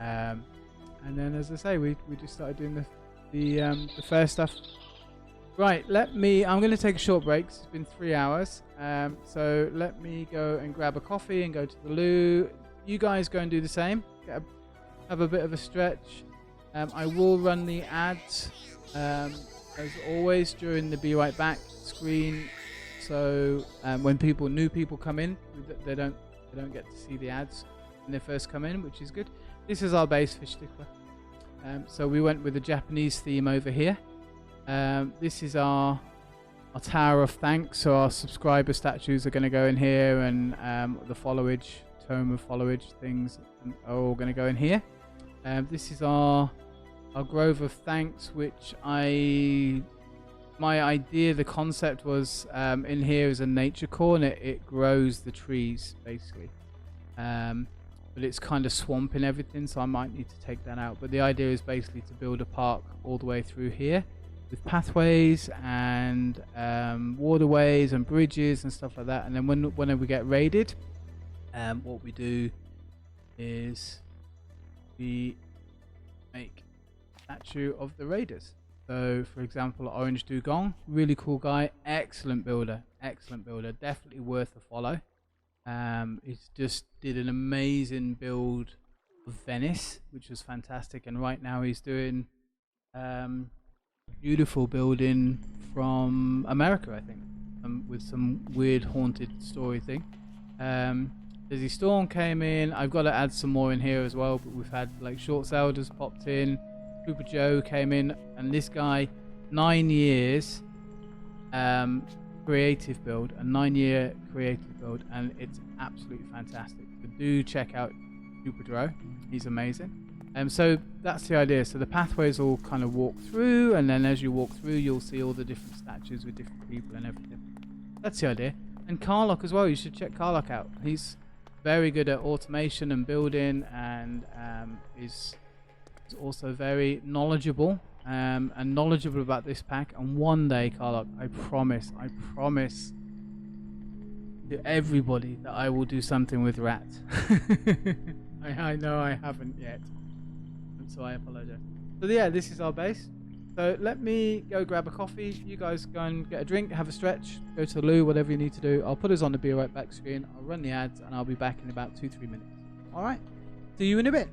And then, as I say, we just started doing the fair stuff. Right, I'm going to take a short break. It's been 3 hours. So let me go and grab a coffee and go to the loo. You guys go and do the same. Have a bit of a stretch. I will run the ads as always during the Be Right Back screen. So when new people come in, they don't get to see the ads when they first come in, which is good. This is our base fish stickler. So we went with the Japanese theme over here. This is our Tower of Thanks. So our subscriber statues are going to go in here, and the foliage, tome of foliage things are all going to go in here. This is our Grove of Thanks, which my idea, the concept was in here is a nature core, and it grows the trees basically. But it's kind of swamping everything, so I might need to take that out. But the idea is basically to build a park all the way through here with pathways and waterways and bridges and stuff like that. And then whenever we get raided, what we do is we make a statue of the raiders. So for example, Orange Dugong, really cool guy, excellent builder, definitely worth a follow. He's just did an amazing build of Venice, which was fantastic, and right now he's doing beautiful building from America, I think, with some weird haunted story thing. Dizzy Storm came in. I've got to add some more in here as well, but we've had like Short Zelders popped in. Cooper Joe came in, and this guy, 9 years creative build, a 9-year creative build, and it's absolutely fantastic. So do check out Cooper Joe, he's amazing. So that's the idea. So the pathways all kind of walk through, and then as you walk through, you'll see all the different statues with different people and everything. That's the idea. And Carlock as well, you should check Carlock out. He's very good at automation and building, and is also very knowledgeable and knowledgeable about this pack. And one day, Carlock, I promise to everybody that I will do something with rats. I know I haven't yet, so I apologize. So yeah, this is our base. So let me go grab a coffee. You guys go and get a drink, have a stretch, go to the loo, whatever you need to do. I'll put us on the Be Right Back screen. I'll run the ads, and I'll be back in about 2-3 minutes. All right. See you in a bit.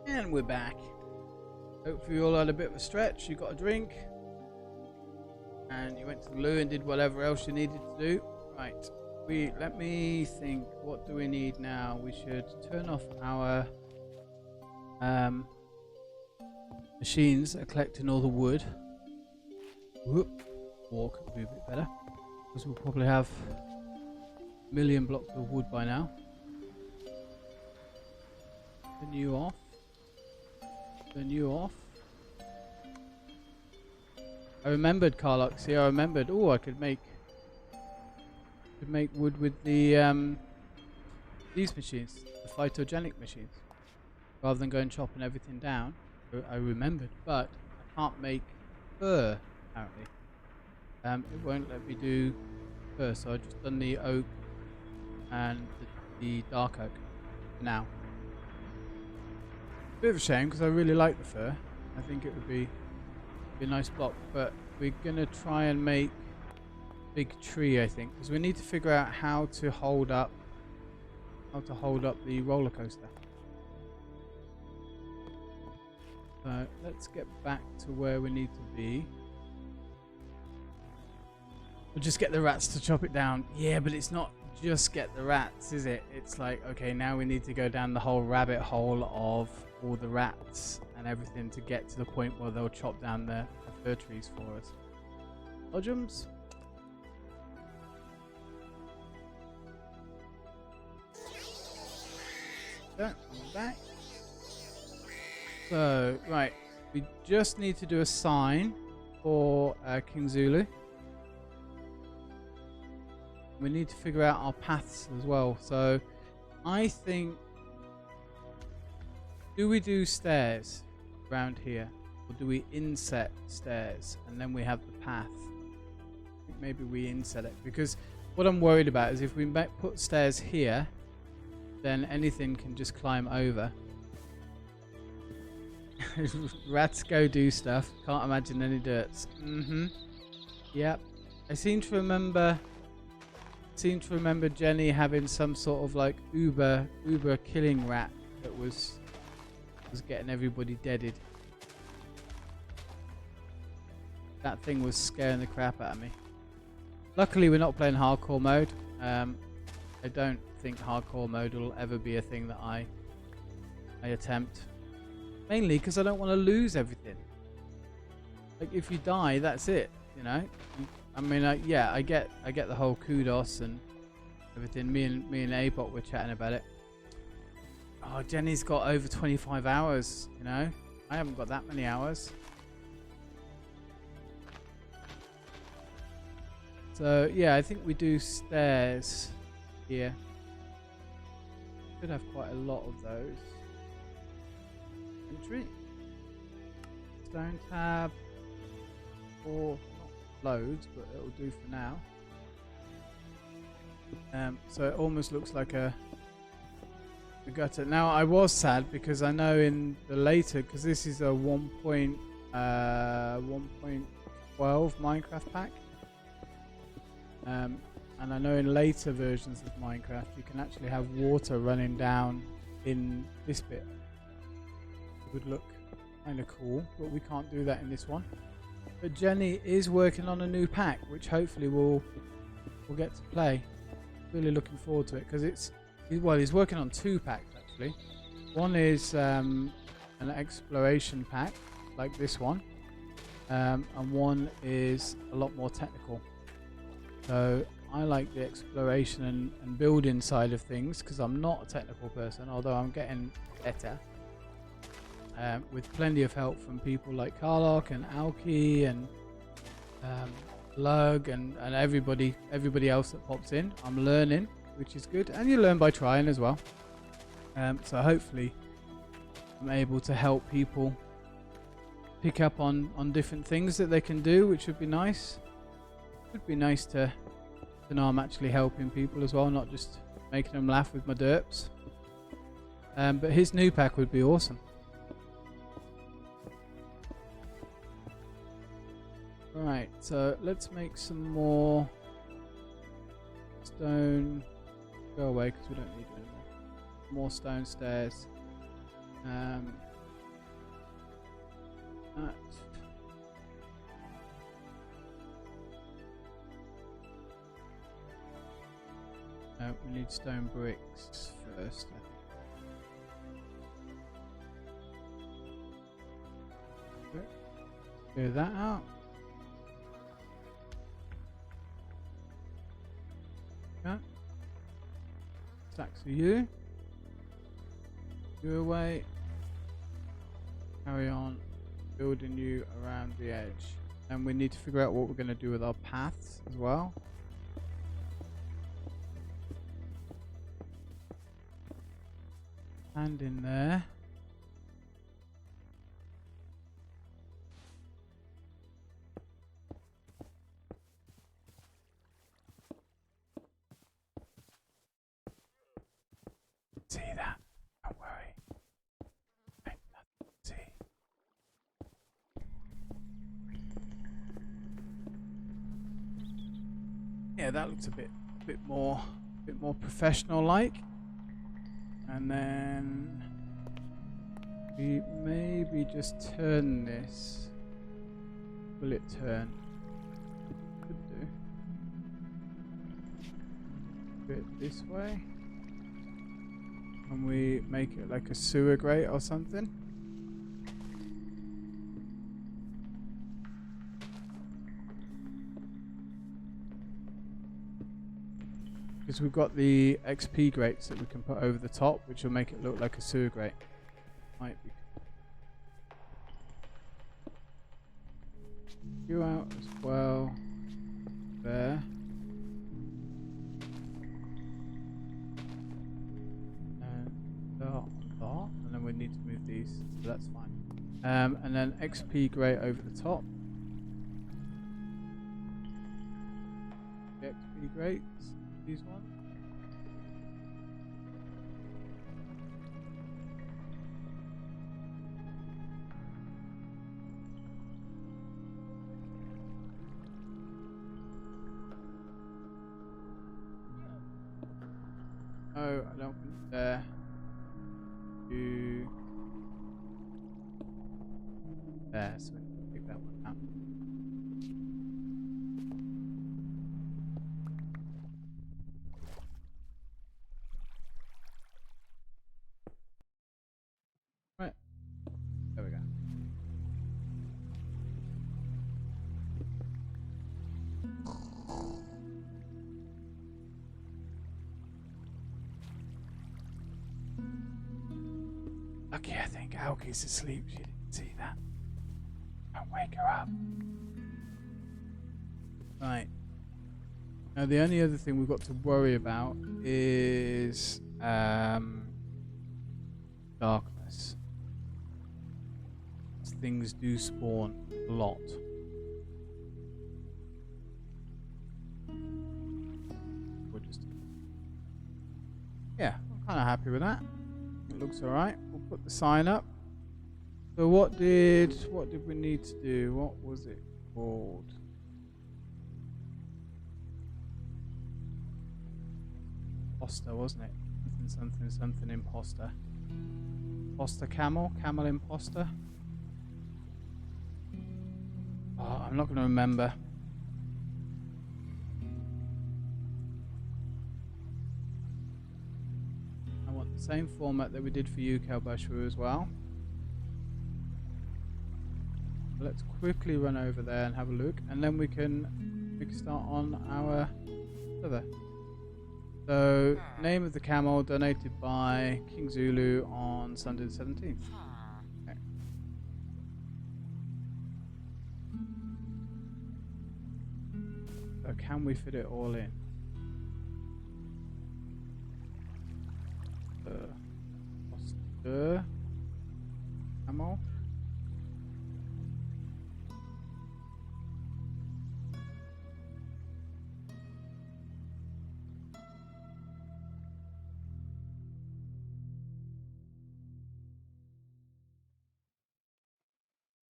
And we're back. Hopefully you all had a bit of a stretch, you got a drink, and you went to the loo and did whatever else you needed to do. Right, let me think, what do we need now? We should turn off our machines that are collecting all the wood. Whoop. Walk would be a bit better, because we'll probably have a million blocks of wood by now. Turn you off. Turn you off. I remembered, Carlock. See, I remembered. Oh, I could make wood with the these machines, the phytogenic machines, rather than going chopping everything down. I remembered, but I can't make fur apparently. It won't let me do fur, so I've just done the oak and the dark oak now. Bit of a shame because I really like the fir. I think it would be a nice block, but we're gonna try and make a big tree, I think, because we need to figure out how to hold up the roller coaster. So let's get back to where we need to be. We'll just get the rats to chop it down. Yeah, but it's not just get the rats, is it? It's like, okay, now we need to go down the whole rabbit hole of all the rats and everything to get to the point where they'll chop down the fir trees for us. Lodgems? Yeah, I'm back. So, right, we just need to do a sign for KingZulu. We need to figure out our paths as well. So, I think, do we do stairs around here, or do we inset stairs and then we have the path? I think maybe we inset it, because what I'm worried about is if we put stairs here, then anything can just climb over. Rats go do stuff. Can't imagine any dirts. Yep. I seem to remember Jenny having some sort of like uber killing rat that was getting everybody deaded. That thing was scaring the crap out of me. Luckily, we're not playing hardcore mode. I don't think hardcore mode will ever be a thing that I attempt. Mainly because I don't want to lose everything. Like if you die, that's it. You know. I mean, yeah, I get the whole kudos and everything. Me and Abot were chatting about it. Oh, Jenny's got over 25 hours. You know, I haven't got that many hours. So yeah, I think we do stairs here. Should have quite a lot of those. Entry. Stone tab. Or not loads, but it'll do for now. So it almost looks like a gutter. Now I was sad because I know in the later, because this is a 1.12 Minecraft pack. And I know in later versions of Minecraft you can actually have water running down in this bit. It would look kind of cool, but we can't do that in this one. But Jenny is working on a new pack, which hopefully we'll get to play. Really looking forward to it because he's working on 2 packs actually. One is an exploration pack like this one, and one is a lot more technical. So I like the exploration and building side of things because I'm not a technical person, although I'm getting better. With plenty of help from people like Karlok and Alki and Lug and everybody else that pops in. I'm learning, which is good, and you learn by trying as well. So hopefully I'm able to help people pick up on different things that they can do, which would be nice. It would be nice to know I'm actually helping people as well, not just making them laugh with my derps. But his new pack would be awesome. Right, so let's make some more stone. Go away because we don't need it anymore. More stone stairs. That. We need stone bricks first, I think. Clear that out. Yeah. Stacks of you. You away. Carry on building you around the edge. And we need to figure out what we're going to do with our paths as well. And in there. See that? Don't worry. Ain't nothing to see. Yeah, that looks a bit more professional like. And then we maybe just turn this. Will it turn? Could do. Do it this way. And we make it like a sewer grate or something. Because we've got the XP grates that we can put over the top, which will make it look like a sewer grate. Might be. You out as well. There. And then we need to move these, so that's fine. And then XP grate over the top. The XP grates, these ones. Oh, I don't want there. There, so we can pick that one up. Lucky, I think Algie's asleep. She didn't see that. Don't wake her up. Right. Now the only other thing we've got to worry about is darkness. Things do spawn a lot. Yeah, I'm kind of happy with that. It looks alright. We'll put the sign up. So what did we need to do? What was it called? Imposter, wasn't it? Something imposter. Imposter camel? Camel imposter? Oh, I'm not going to remember. I want the same format that we did for you, Kalbashru, as well. Let's quickly run over there and have a look, and then we can start on our server. So, name of the camel donated by KingZulu on Sunday the 17th. Okay. So can we fit it all in? Foster camel.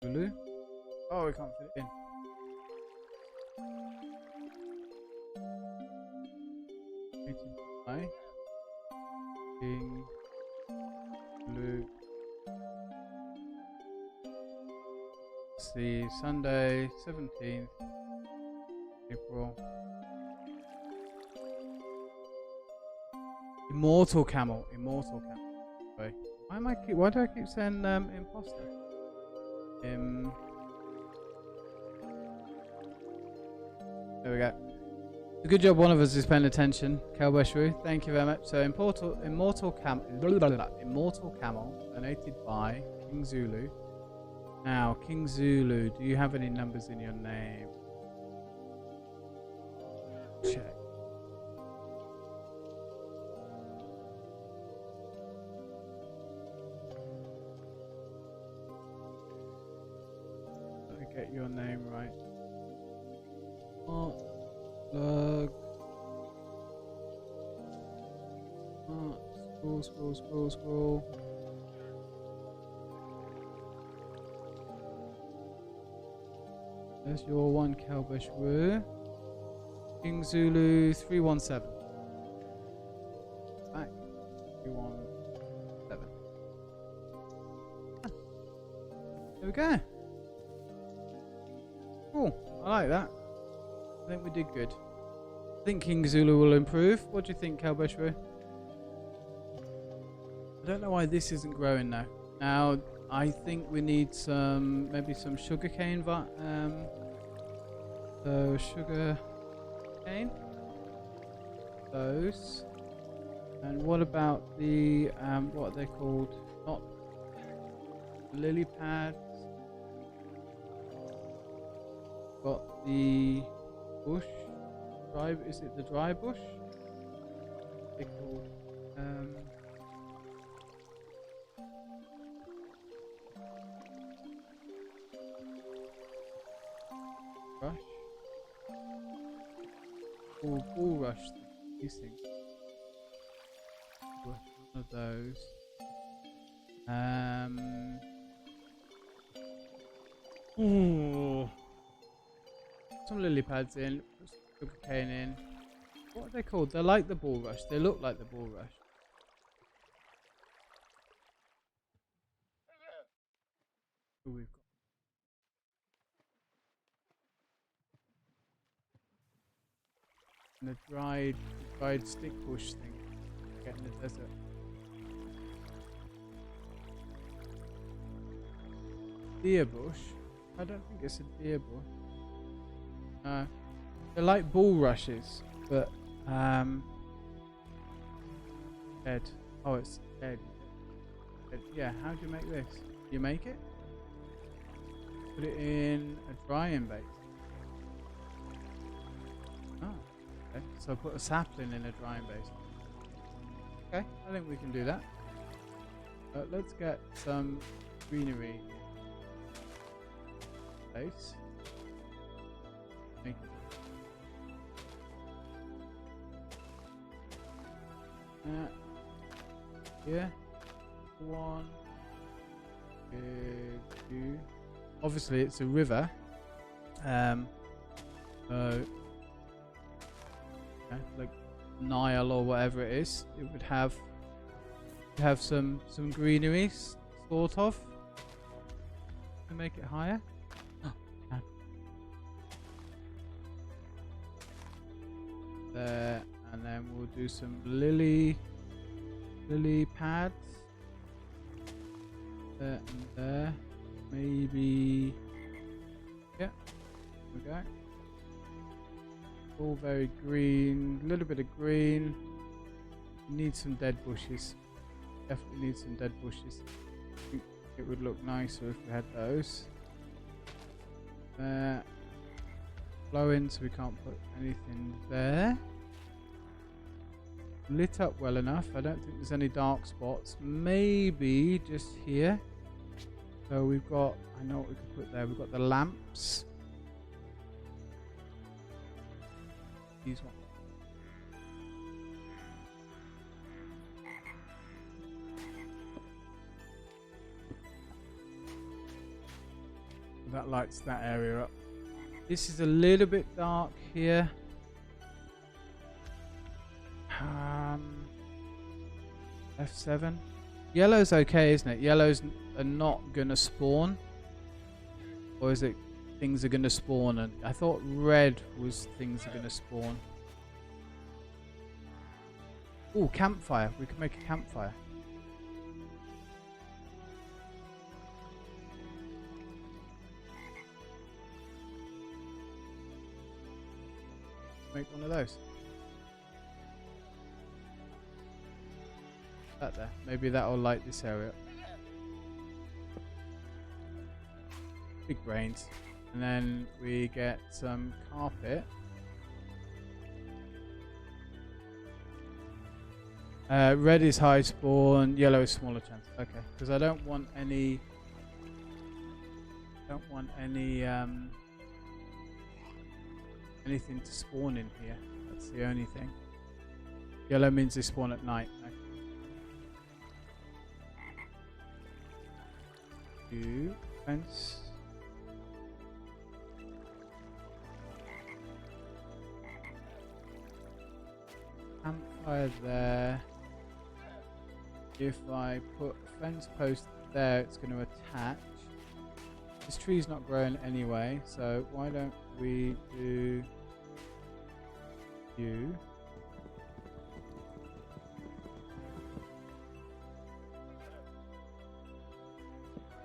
Zulu. Oh, we can't fit it in. Hi. King Blue. See, Sunday 17th April. Immortal camel. Wait, why do I keep saying imposter? There we go. A good job one of us is paying attention. Kalbashru, thank you very much. So Immortal Camel donated by KingZulu. Now KingZulu, do you have any numbers in your name? Check. Get your name right. Plug. Scroll. There's your one Kalbashru. KingZulu 317. Back 317. There we go. Cool, I like that. I think we did good. I think KingZulu will improve. What do you think, Kalbashru? I don't know why this isn't growing now. Now, I think we need some, maybe some sugarcane. So sugar cane. Those. And what about the what are they called? Not lily pads. Got the bush. Is it the dry bush? They called rush. Bull rush. These things. One of those. Ooh. Some lily pads in, put some sugar cane in. What are they called? They're like the bull rush. They look like the bull rush. Who we've got? And the dried stick bush thing. Get in the desert. Deer bush. I don't think it's a deer bush. They're like bulrushes, but dead. Oh, it's dead. Yeah, how do you make this? You make it? Put it in a drying base. Oh, okay. So put a sapling in a drying base. Okay, I think we can do that. Let's get some greenery base. Make it. Yeah. One. Two. Obviously, it's a river. Like Nile or whatever it is, it would have some greenery, sort of, to make it higher. Oh, yeah. There, and then we'll do some lily pads. There and there. Maybe. Yeah. There we go. All very green. A little bit of green. Need some dead bushes. Definitely need some dead bushes. I think it would look nicer if we had those. Flowing, so we can't put anything there. Lit up well enough. I don't think there's any dark spots. Maybe just here. So we've got, I know what we could put there. We've got the lamps. These ones. That lights that area up. This is a little bit dark here. F7. Yellow's okay, isn't it? Yellows are not gonna spawn, or is it things are gonna spawn? And I thought red was things are gonna spawn. Oh, campfire. We can make a campfire. Make one of those. That there. Maybe that'll light this area up. Big brains. And then we get some carpet. Red is high spawn, yellow is smaller chance. Okay, because I don't want any. Anything to spawn in here. That's the only thing. Yellow means they spawn at night. Okay. Fence. Campfire there. If I put a fence post there, it's going to attach. This tree's not growing anyway, so why don't we do you?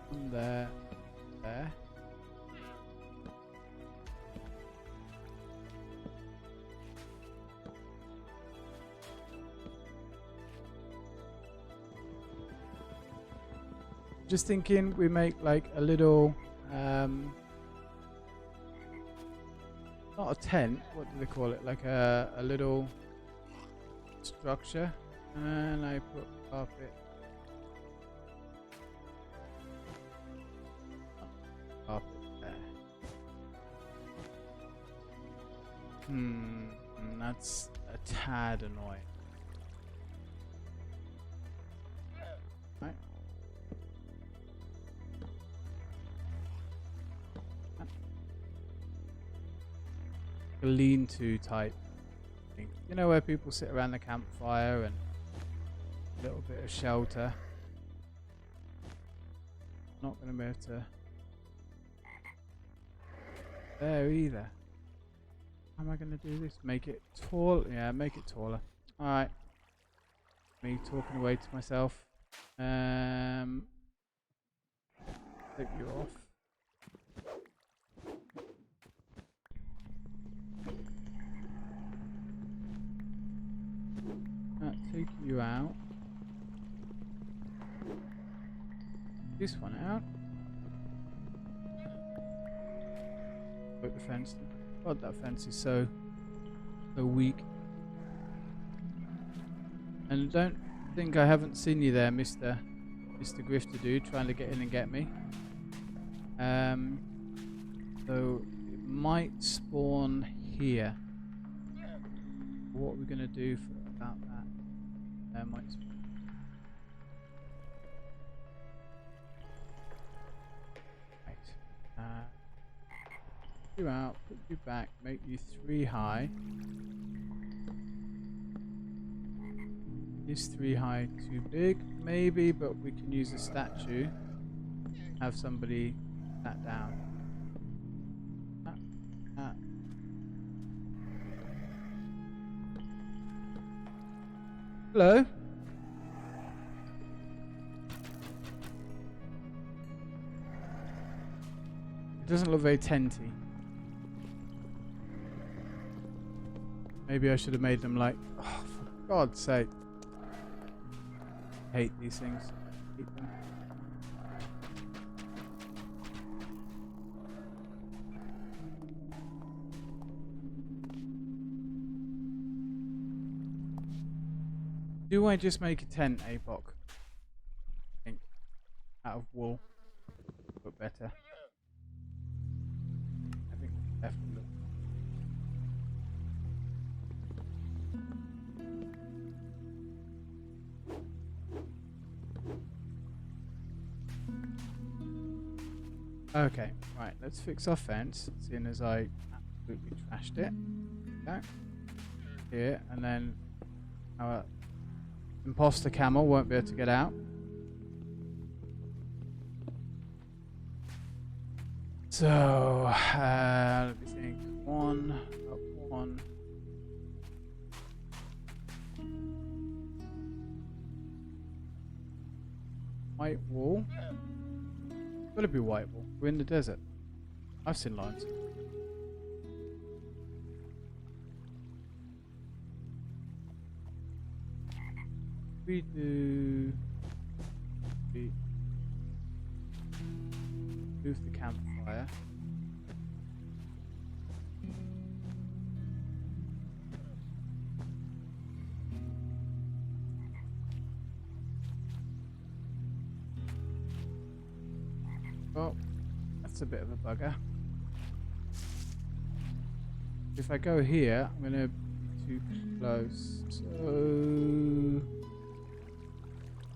One there, there. Just thinking we make like a little not a tent, what do they call it? Like a little structure, and I put carpet. Carpet there. That's a tad annoying. Right. A lean-to type thing. You know, where people sit around the campfire and a little bit of shelter. Not going to be able to there either. How am I going to do this? Make it tall? Yeah, make it taller. Alright. Me talking away to myself. Take you off. Take you out. this one out. Put the fence. God, that fence is so weak. And don't think I haven't seen you there, Mr. Grifter dude, trying to get in and get me. So it might spawn here. What are we gonna do about that? Might spawn. Right. You out, put you back, make you 3 high. Is 3 high too big? Maybe, but we can use a statue. Have somebody sat down. Hello? It doesn't look very tenty. Maybe I should have made them like, oh, for God's sake. I hate these things. I hate them. Do I just make a tent, APOC? I think. Out of wool. Look better. I think definitely look. Okay, right, let's fix our fence, seeing as I absolutely trashed it. Okay. Here, and then our imposter camel won't be able to get out. So, let me think. 1, up 1. White wall. Gotta be white wall. We're in the desert. I've seen lines. We do. We move the campfire. Oh, that's a bit of a bugger. If I go here, I'm going to be too close. So,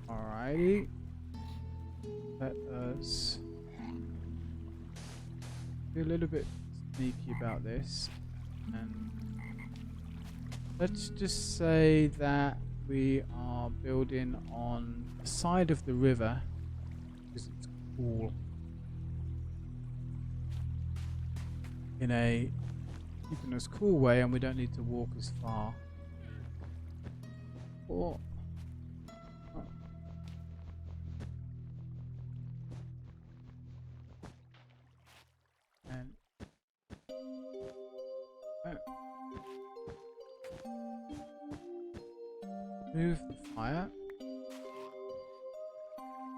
alrighty. Let us be a little bit sneaky about this. And let's just say that we are building on the side of the river because it's cool. In a keeping us cool way, and we don't need to walk as far. Or and move the fire.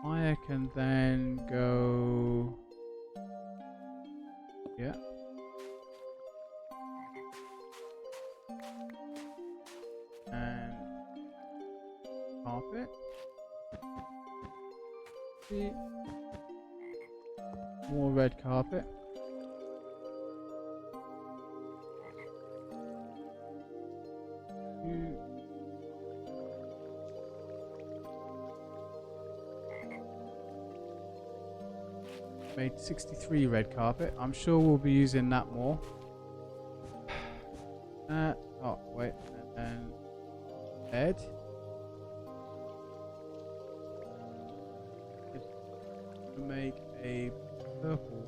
Fire can then go. Yeah. And carpet. See. More red carpet. Made 63 red carpet. I'm sure we'll be using that more. Oh wait, and bed. Make a purple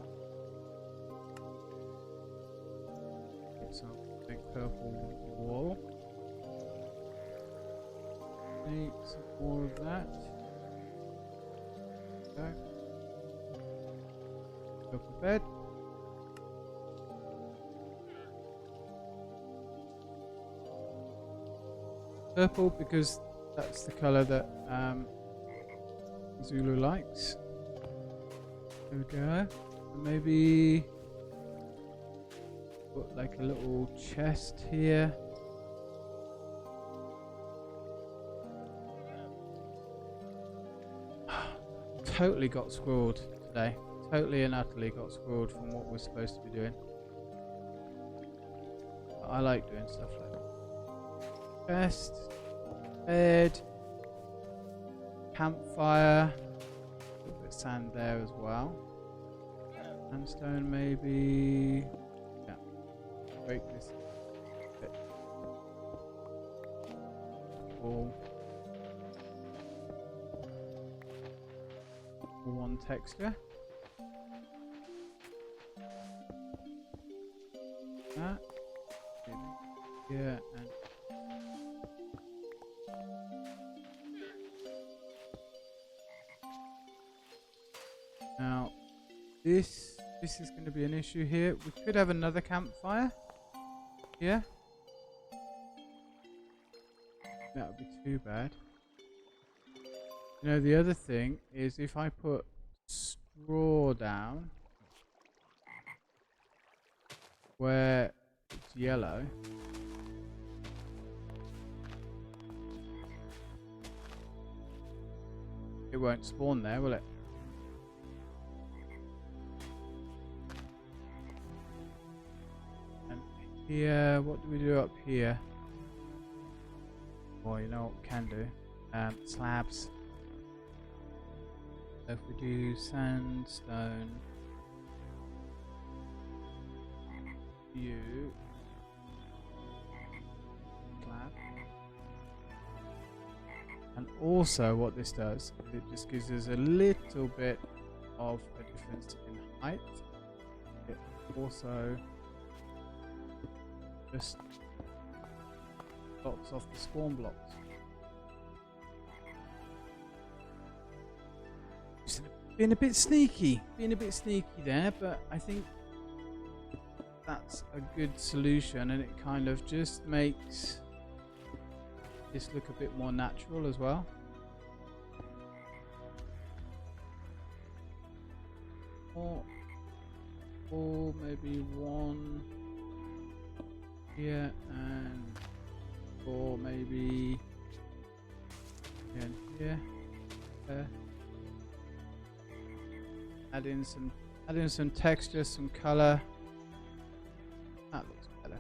one. So make purple wall. Make some more of that. Okay. Purple bed. Purple because that's the color that Zulu likes. There we go. Maybe put like a little chest here. Totally got squirreled today. Totally and utterly got squirreled from what we're supposed to be doing. But I like doing stuff like that. Chest, bed, campfire. A little bit of sand there as well. Sandstone maybe. Yeah. Break this bit. Wall. One texture. That. Yeah, and now this is going to be an issue here. We could have another campfire. Yeah. That would be too bad. You know, the other thing is if I put straw down where it's yellow, it won't spawn there, will it? And here, what do we do up here? Well, you know what we can do? Slabs. If we do sandstone, slab, and also what this does, it just gives us a little bit of a difference in height. It also just blocks off the spawn blocks. Being a bit sneaky there, but I think that's a good solution, and it kind of just makes this look a bit more natural as well. Or maybe one here, and or maybe again here. Add in some texture, some color. That looks better.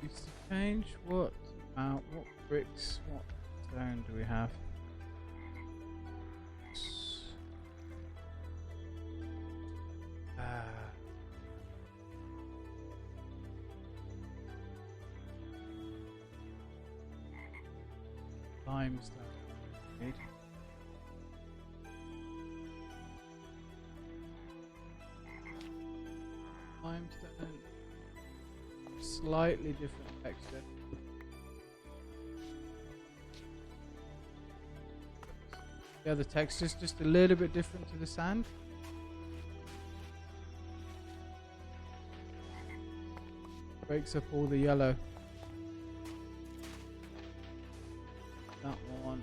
Needs to change. What bricks? What stone do we have? Limestone. Need. Limestone. Slightly different texture. Yeah, the texture's just a little bit different to the sand. Breaks up all the yellow. That one.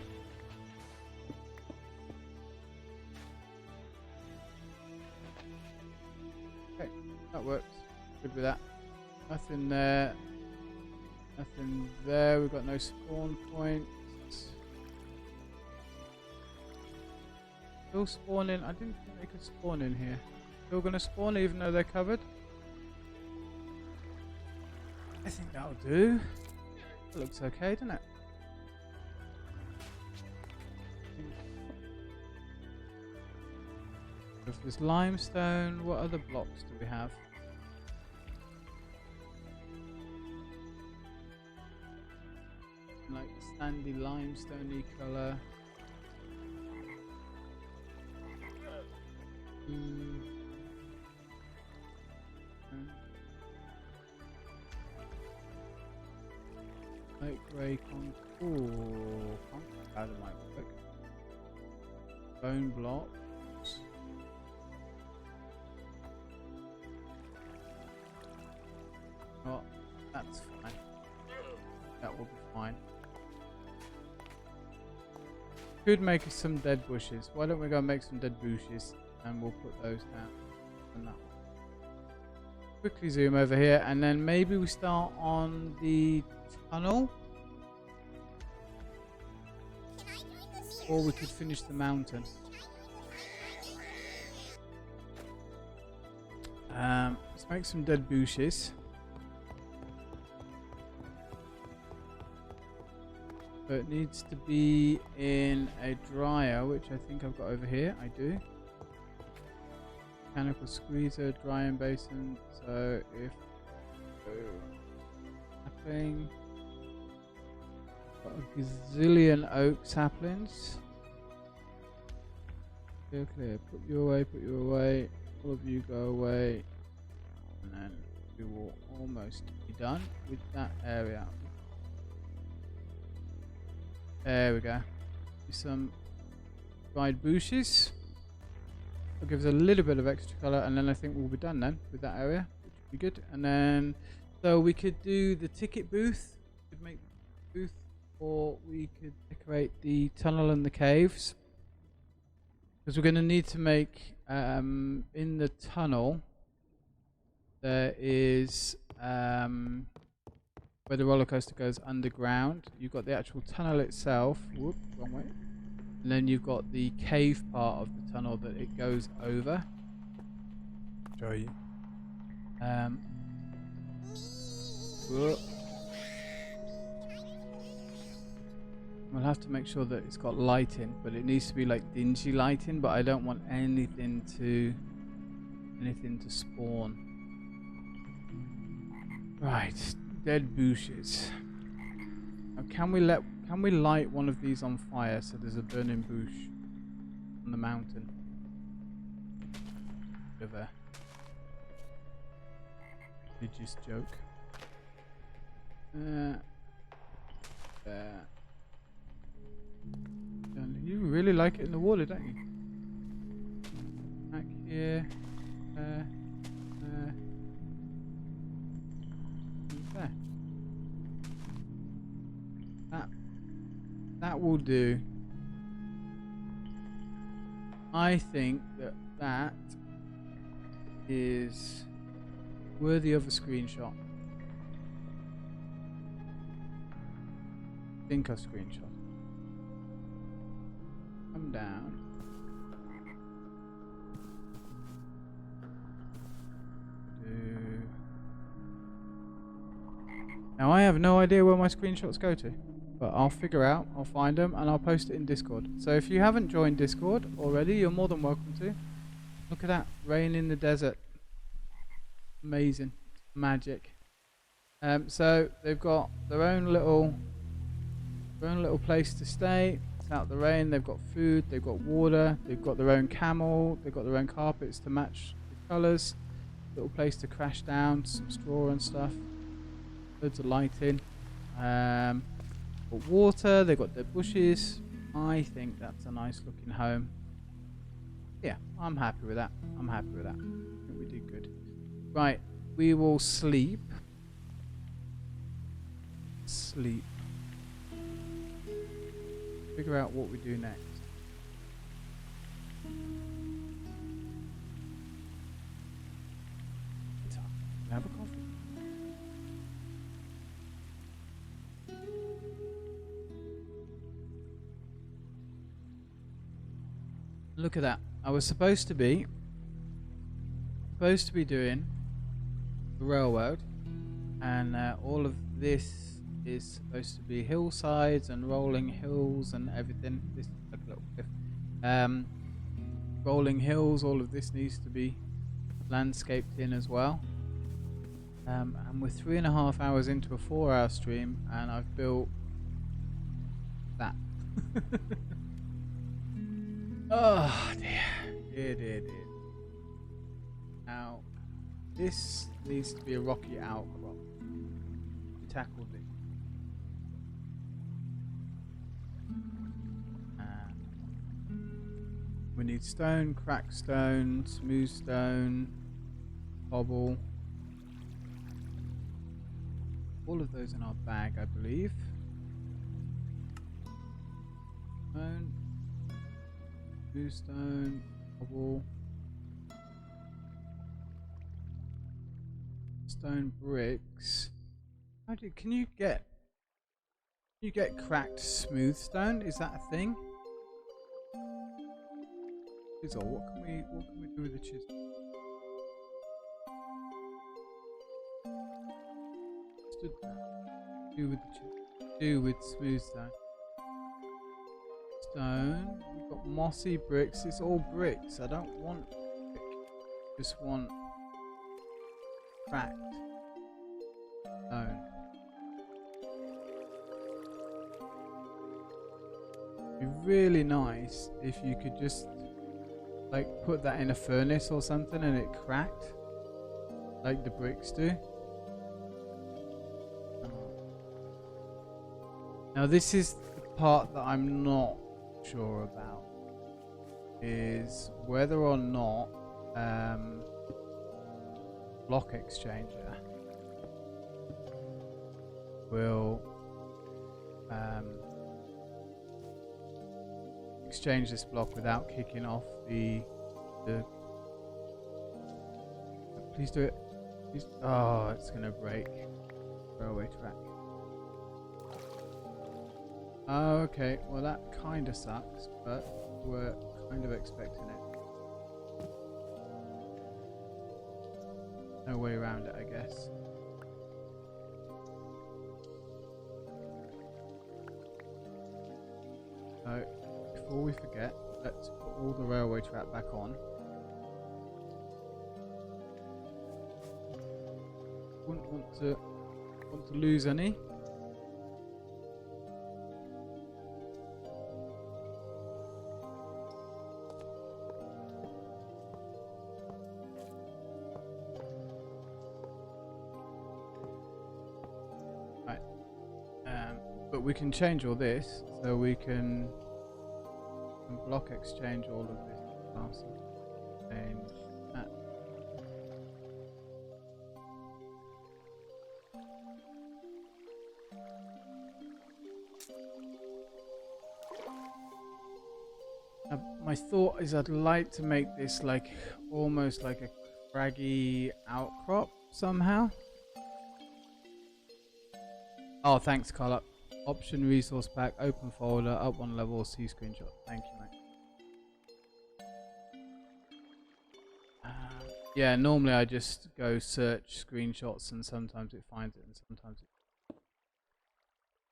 Okay, that works. Good with that. Nothing there. Nothing there. We've got no spawn points. Still spawning. I didn't think they could spawn in here. Still gonna spawn even though they're covered. I think that'll do. That looks okay, doesn't it? If there's limestone, what other blocks do we have? Like sandy limestoney colour. Light grey contour. That might work. Bone blocks. Oh, that's fine. That will be fine. could make us some dead bushes. Why don't we go and make some dead bushes and we'll put those down on that one. Quickly zoom over here and then maybe we start on the tunnel. Or we could finish the mountain. Let's make some dead bushes. So it needs to be in a dryer, which I think I've got over here. I do. Mechanical squeezer, drying basin. So if sapling, got a gazillion oak saplings. Clear, clear. Put you away. Put you away. All of you go away, and then we will almost be done with that area. There we go. Some dried bushes. That gives a little bit of extra colour, and then I think we'll be done then with that area, which would be good. And then, so we could do the ticket booth. We could make the booth, or we could decorate the tunnel and the caves. Because we're going to need to make in the tunnel. There is where the roller coaster goes underground. You've got the actual tunnel itself. Whoop, wrong way. And then you've got the cave part of the tunnel that it goes over. Show you. Whoop. We'll have to make sure that it's got lighting, but it needs to be like dingy lighting. But I don't want anything to spawn. Right, dead bushes. Now, can we light one of these on fire so there's a burning bush on the mountain? Bit of a religious joke. There. You really like it in the water, don't you? Back here. There. That will do. I think that is worthy of a screenshot. Think of screenshot. Come down. Now I have no idea where my screenshots go to, but I'll figure out, I'll find them, and I'll post it in Discord. So if you haven't joined Discord already, you're more than welcome to. Look at that, rain in the desert. Amazing, magic. So they've got their own little place to stay. It's out the rain. They've got food. They've got water. They've got their own camel. They've got their own carpets to match the colours. Little place to crash down. Some straw and stuff. Loads of lighting. Got water. They've got their bushes. I think that's a nice looking home. Yeah, I'm happy with that. I'm happy with that. I think we did good. Right, we will sleep. Sleep. Figure out what we do next. Have a coffee. Look at that. I was supposed to be doing the railroad, and all of this is supposed to be hillsides and rolling hills and everything. This is like a little cliff. Rolling hills, all of this needs to be landscaped in as well. And we're 3.5 hours into a 4-hour stream, and I've built that. Oh dear. Dear. Now, this needs to be a rocky outcrop. Tackle this. We need stone, cracked stone, smooth stone, cobble. All of those in our bag, I believe. Stone, Blue stone, cobble, stone bricks. Can you get cracked smooth stone? Is that a thing? Chisel. What can we do with the chisel? Do with smooth stone. Stone. We've got mossy bricks. It's all bricks. I don't want brick. Just want cracked stone. It'd be really nice if you could just like put that in a furnace or something and it cracked like the bricks do. Now this is the part that I'm not sure about, is whether or not block exchanger will exchange this block without kicking off the please do it. Please. Oh, it's gonna break. Railway track. Okay, well that kinda sucks, but we're kind of expecting it. No way around it, I guess. So, before we forget, let's put all the railway track back on. Wouldn't want to lose any. Right. But we can change all this, so we can block exchange all of this. Change that. My thought is I'd like to make this like almost like a craggy outcrop somehow. Oh, thanks, Carl. Option resource pack, open folder, up one level, see screenshot. Thank you, mate. Yeah, normally I just go search screenshots and sometimes it finds it and sometimes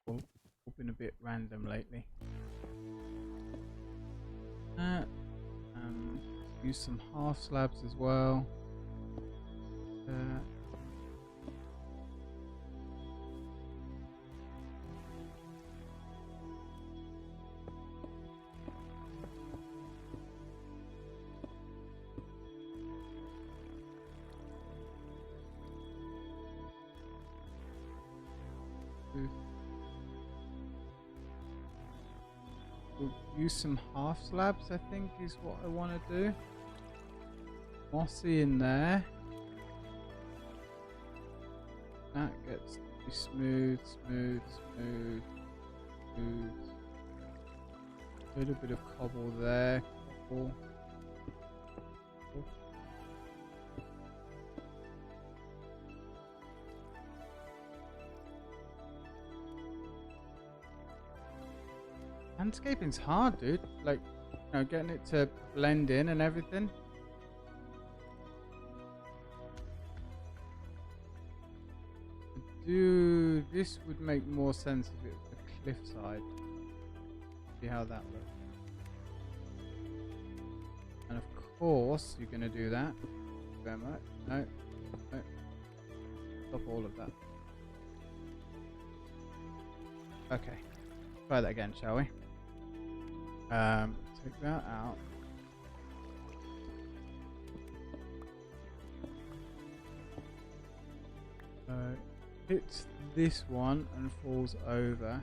it's been a bit random lately. Use some half slabs as well. We'll use some half slabs, I think is what I want to do. Mossy in there. That gets to be smooth. A little bit of cobble there. Cobble. Landscaping's hard, dude. Like, you know, getting it to blend in and everything. This would make more sense if it was a cliffside. See how that looks. And of course, you're gonna do that. Very much. No. Stop all of that. Okay. Try that again, shall we? Take that out. Hits this one and falls over.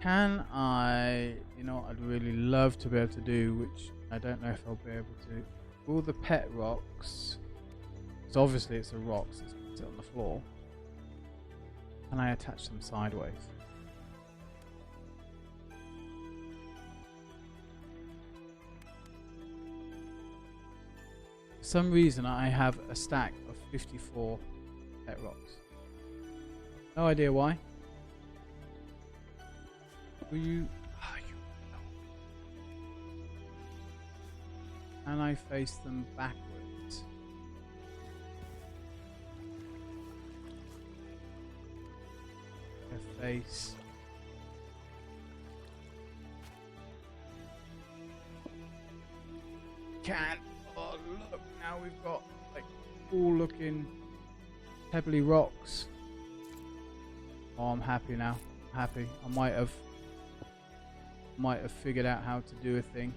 Can I, you know what I'd really love to be able to do, which I don't know if I'll be able to, all the pet rocks, because obviously it's a rock, so it's going to sit on the floor. Can I attach them sideways? For some reason, I have a stack of 54 pet rocks. No idea why. Will you? And I face them backwards. Their face. Can't. Oh look! Now we've got like cool-looking pebbly rocks. Oh, I'm happy now. I'm happy. I might have figured out how to do a thing.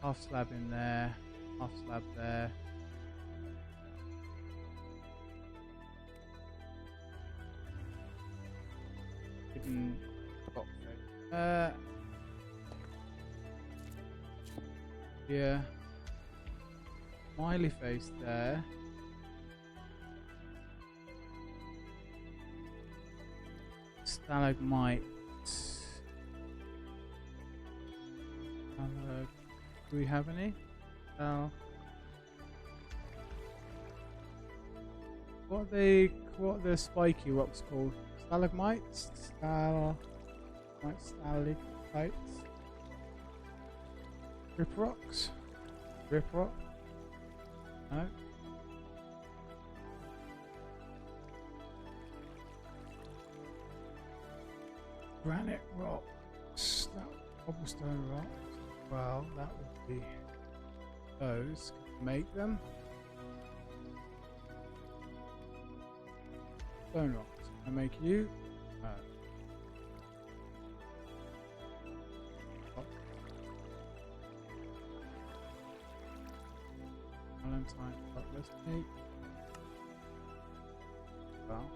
Half slab in there, half slab there. Hidden rock face. Yeah. Smiley face there. Stalagmite. Do we have any? What are the spiky rocks called? Stalagmites? Stalactites? Rip rocks? Rip rock? No? Granite rocks. Cobblestone rocks. Well, that would be those. Can we make them? Stone rocks. Can I make you? No. Valentine. Let's make. Well,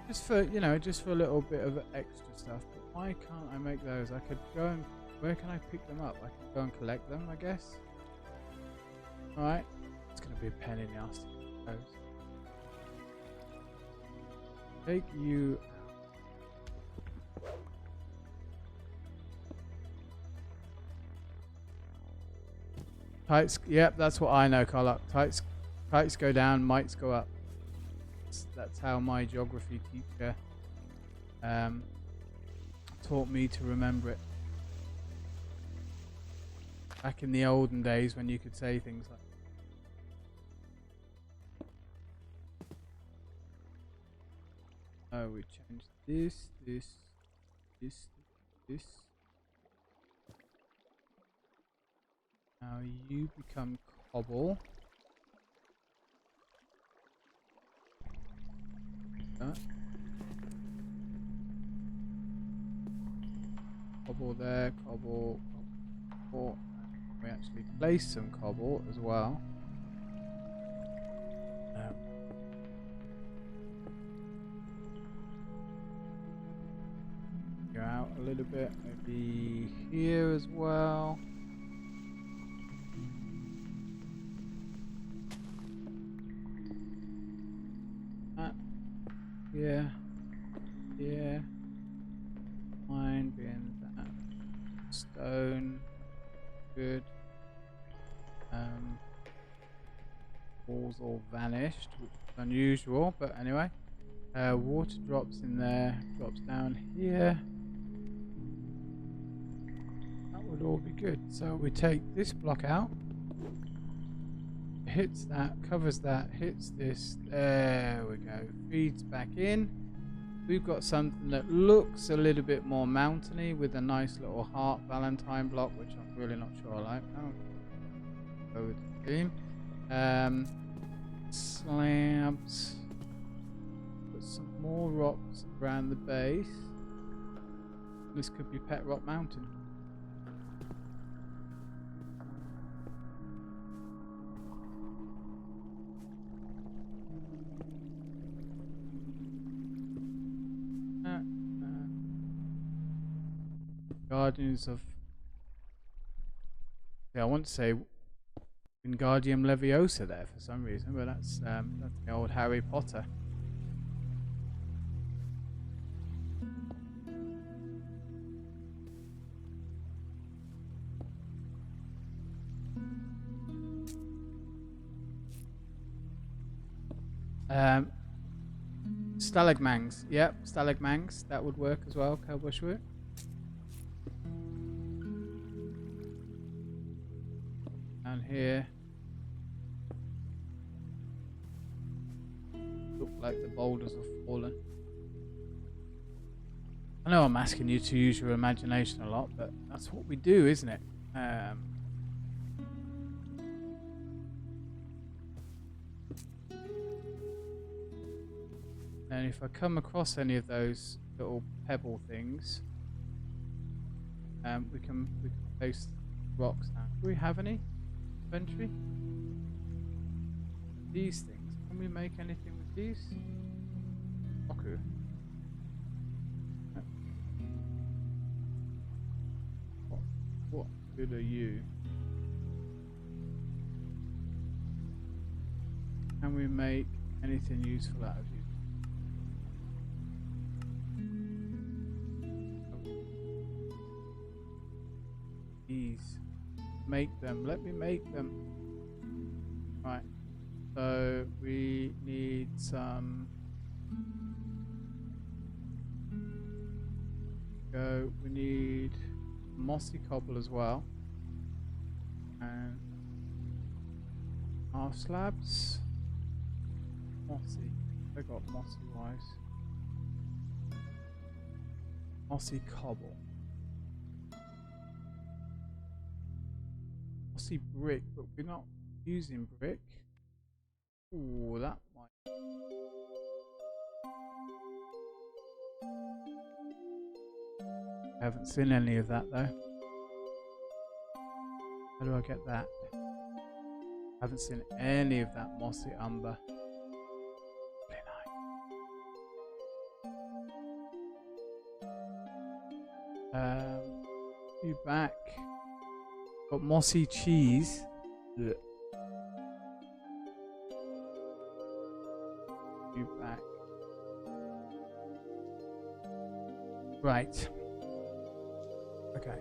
just for just for a little bit of extra stuff. But why can't I make those? I could go and. Where can I pick them up? I can go and collect them, I guess. Alright. It's going to be a pain in the ass to get those. Take you out. Tights. Yep, that's what I know, Carla. Tights go down, mites go up. That's how my geography teacher taught me to remember it. Back in the olden days when you could say things like oh, we changed this. Now you become cobble. Cobble there, cobble. We actually place some cobble as well. Go out a little bit, maybe here as well. Yeah. Mine being that stone. Good. Walls all vanished, which is unusual, but anyway. Water drops in there, drops down here. That would all be good. So we take this block out. Hits that, covers that, hits this. There we go. Feeds back in. We've got something that looks a little bit more mountainy with a nice little heart Valentine block, which I'm really not sure I like. Oh. Go with the theme. Slabs. Put some more rocks around the base. This could be Pet Rock Mountain. Guardians of. Yeah, I want to say Wingardium Leviosa there for some reason, but that's the old Harry Potter. Um, Stalagmangs. Yep, stalagmangs. That would work as well. Cowboy short. Down here. Look like the boulders have fallen. I know I'm asking you to use your imagination a lot, but that's what we do, isn't it? And if I come across any of those little pebble things, we can place rocks down. Do we have any inventory? These things. Can we make anything with these? Oku. What good are you? Can we make anything useful out of you? These. Make them. Let me make them. Right. So we need some. Go. We need mossy cobble as well. And half slabs. Mossy. I got mossy wise. Mossy cobble. Mossy brick, but we're not using brick. Ooh, that might. I haven't seen any of that though. How do I get that? I haven't seen any of that mossy umber. You back. Got mossy cheese. Ugh. You back. Right. Okay.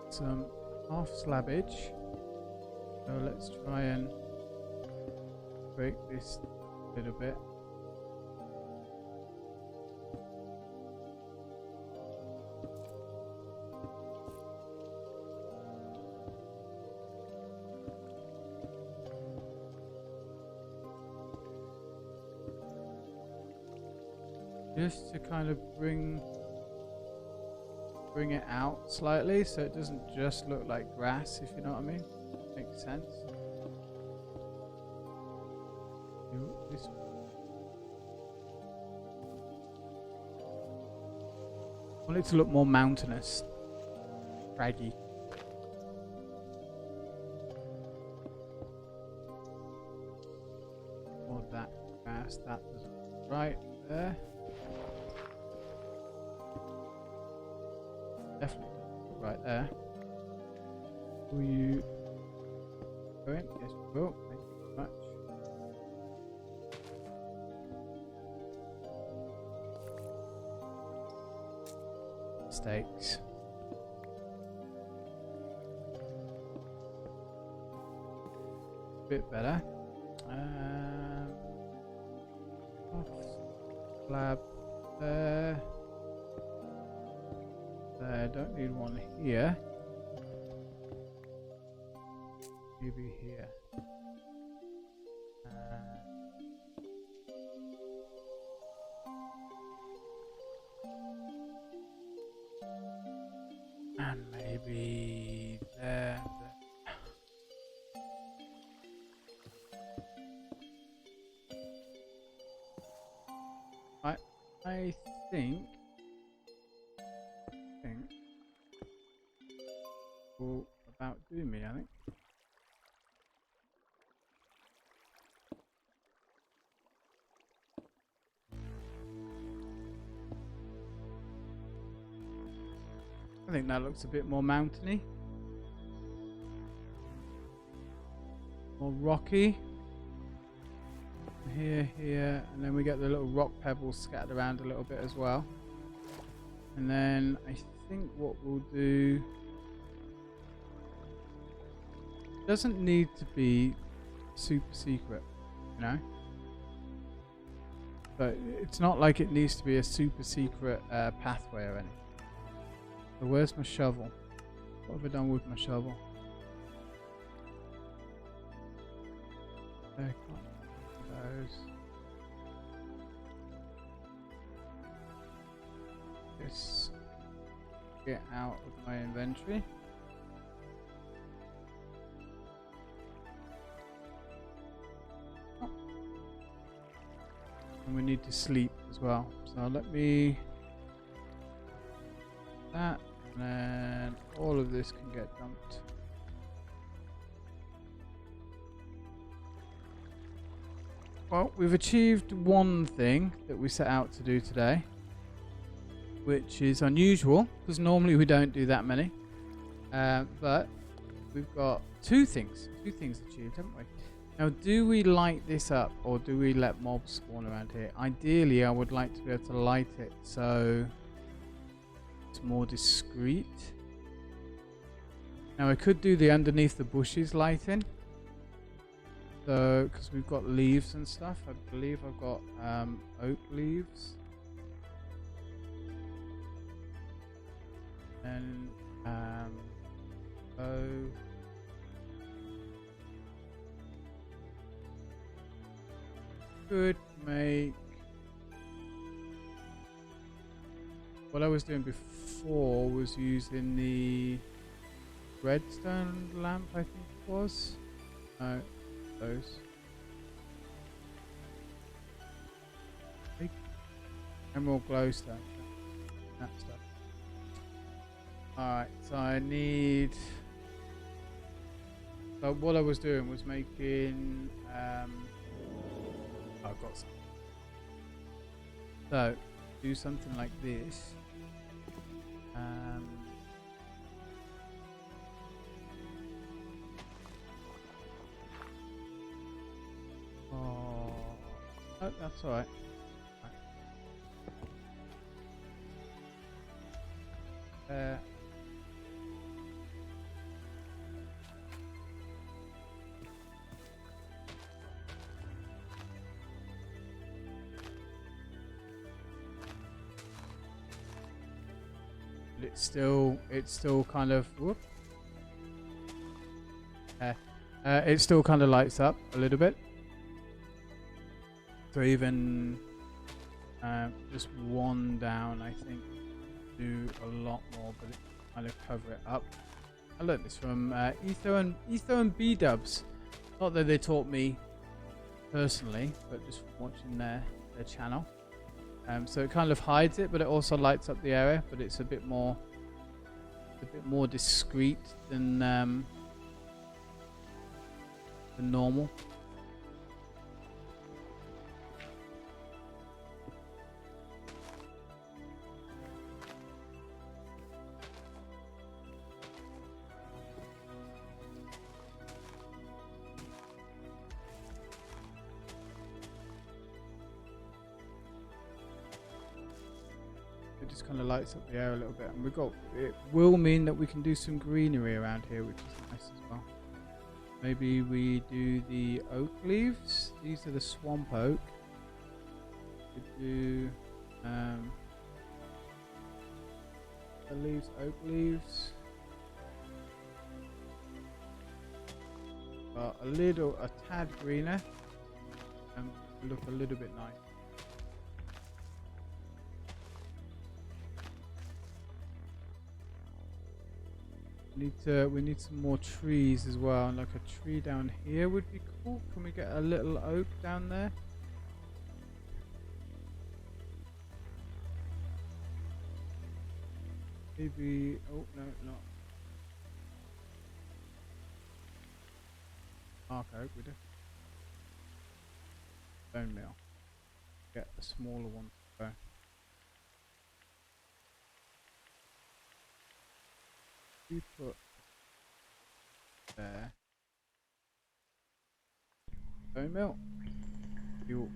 Some half slabbage. So let's try and break this a little bit. Just to kind of bring it out slightly so it doesn't just look like grass, if you know what I mean. Makes sense. This I want it to look more mountainous, craggy. Or that grass, that doesn't right there. Definitely right there. Will you go in? Yes, you will. Thank you very much. Mistakes. Bit better. Slab there. There, don't need one here. Maybe here. And maybe there. I think will about do me, I think. I think that looks a bit more mountainy, more rocky. Here, and then we get the little rock pebbles scattered around a little bit as well. And then I think what we'll do doesn't need to be super secret, you know. But it's not like it needs to be a super secret pathway or anything. So where's my shovel? What have I done with my shovel? Okay, those. Just get out of my inventory. And we need to sleep as well. So let me that, and then all of this can get dumped. Well, we've achieved one thing that we set out to do today, which is unusual because normally we don't do that many. But we've got two things achieved, haven't we? Now, do we light this up or do we let mobs spawn around here? Ideally, I would like to be able to light it so it's more discreet. Now, I could do the underneath the bushes lighting. So, because we've got leaves and stuff. I believe I've got oak leaves. And could make what I was doing before was using the redstone lamp, I think it was. No, those. Emerald glowstone. That stuff. Alright, so I need. So what I was doing was making. I've got some. So do something like this. Oh, that's all right. It's still kind of whoop. It still kind of lights up a little bit. So even just one down, I think, do a lot more, but it kind of cover it up. I learned this from Etho and B Dubs. Not that they taught me personally, but just from watching their channel. So it kind of hides it, but it also lights up the area. But it's a bit more discreet than normal. It just kind of lights up the air a little bit, and it will mean that we can do some greenery around here, which is nice as well. Maybe we do the oak leaves. These are the swamp oak. We could do the leaves, oak leaves. A tad greener, and look a little bit nice. We need some more trees as well. Like a tree down here would be cool. Can we get a little oak down there? Maybe. Oh no, not. Dark oak, we do. Bone meal. Get a smaller one. So. We put there. Bone meal. See what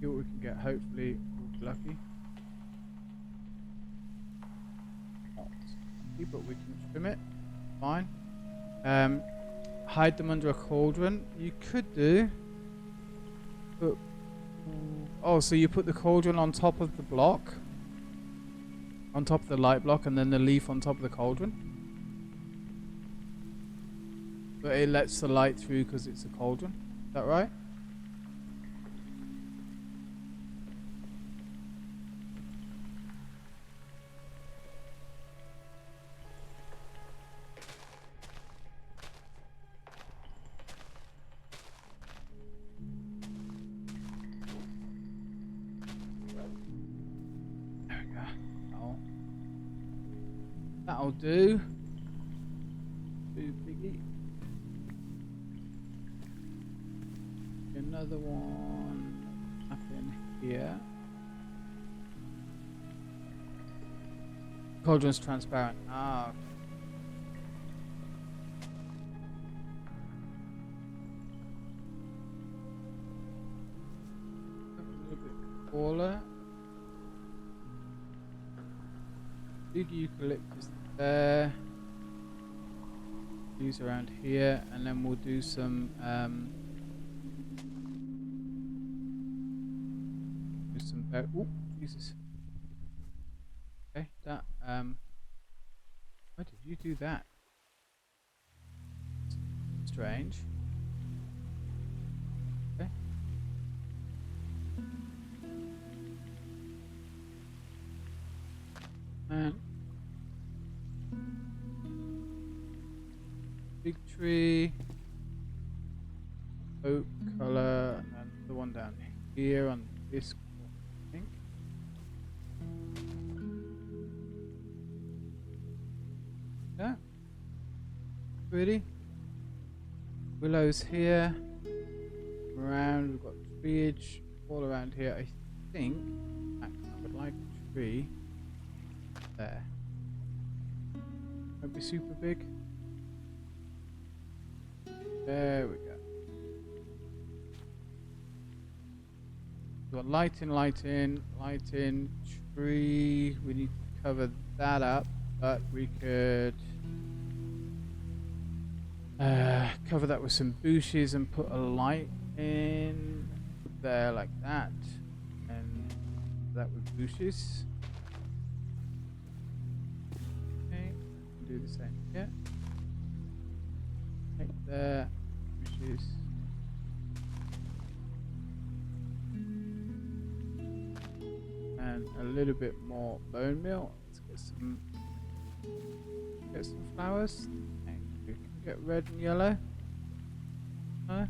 we can get. Hopefully, we'll be lucky. But we can trim it. Fine. Hide them under a cauldron. You could do. Put Oh, so you put the cauldron on top of the block? On top of the light block, and then the leaf on top of the cauldron? But it lets the light through because it's a cauldron. Is that right? There we go. That'll do. Do biggie. Another one up in here. Cauldron's transparent. Ah. A little bit taller. Big eucalyptus there. These around here, and then we'll do some oh, Jesus. Okay, that why did you do that? Strange. Okay. And big tree, oak color, and then the one down here on this. Yeah, pretty. Willows here. Around, we've got treeage all around here. I think I would like a tree there. Won't be super big. There we go. We've got light in, tree. We need to cover that up, but we could cover that with some bushes and put a light in there like that, and that with bushes. Okay, do the same here. Right there, bushes. And a little bit more bone meal. Let's get some flowers. Thank you. Get red and yellow. No?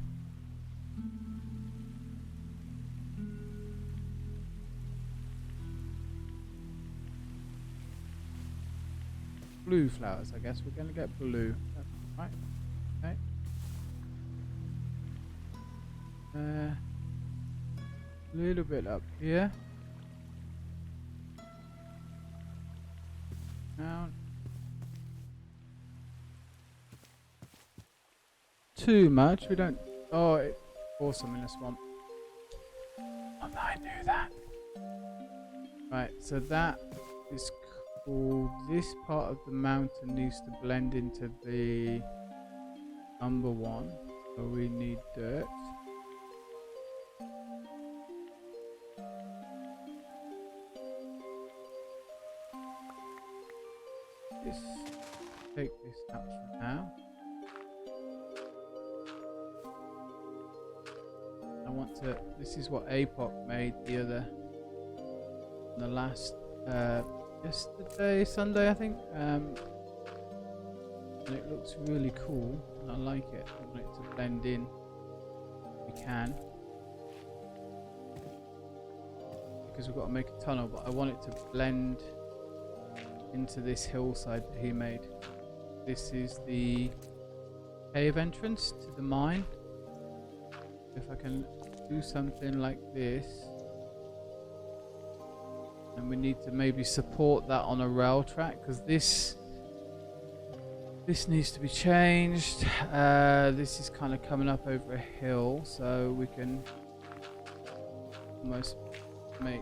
Blue flowers, I guess we're gonna get blue. That's right. Okay. A little bit up here. Down. Too much. We don't. Oh, it's awesome in a swamp. Oh, I knew that. Right, so that is cool. This part of the mountain needs to blend into the number one, so we need dirt. Take this out for now. I want to. This is what APOC made the last yesterday, Sunday, I think. And it looks really cool, and I like it. I want it to blend in. We can, because we've got to make a tunnel, but I want it to blend into this hillside that he made. This is the cave entrance to the mine. If I can do something like this, and we need to maybe support that on a rail track, because this needs to be changed. This is kind of coming up over a hill, so we can almost make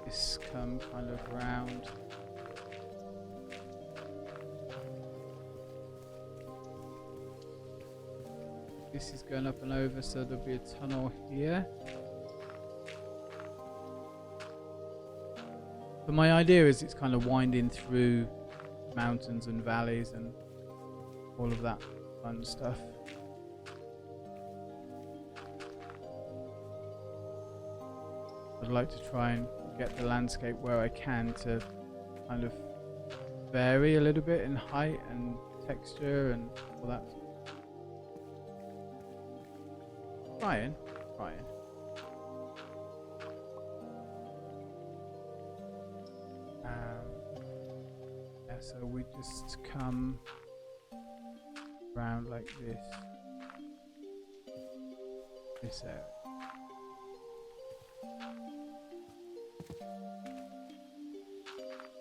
this come kind of round. This is going up and over, so there'll be a tunnel here. But my idea is it's kind of winding through mountains and valleys and all of that fun stuff. I'd like to try and get the landscape where I can to kind of vary a little bit in height and texture and all that. Trying. Yeah, so we just come around like this area.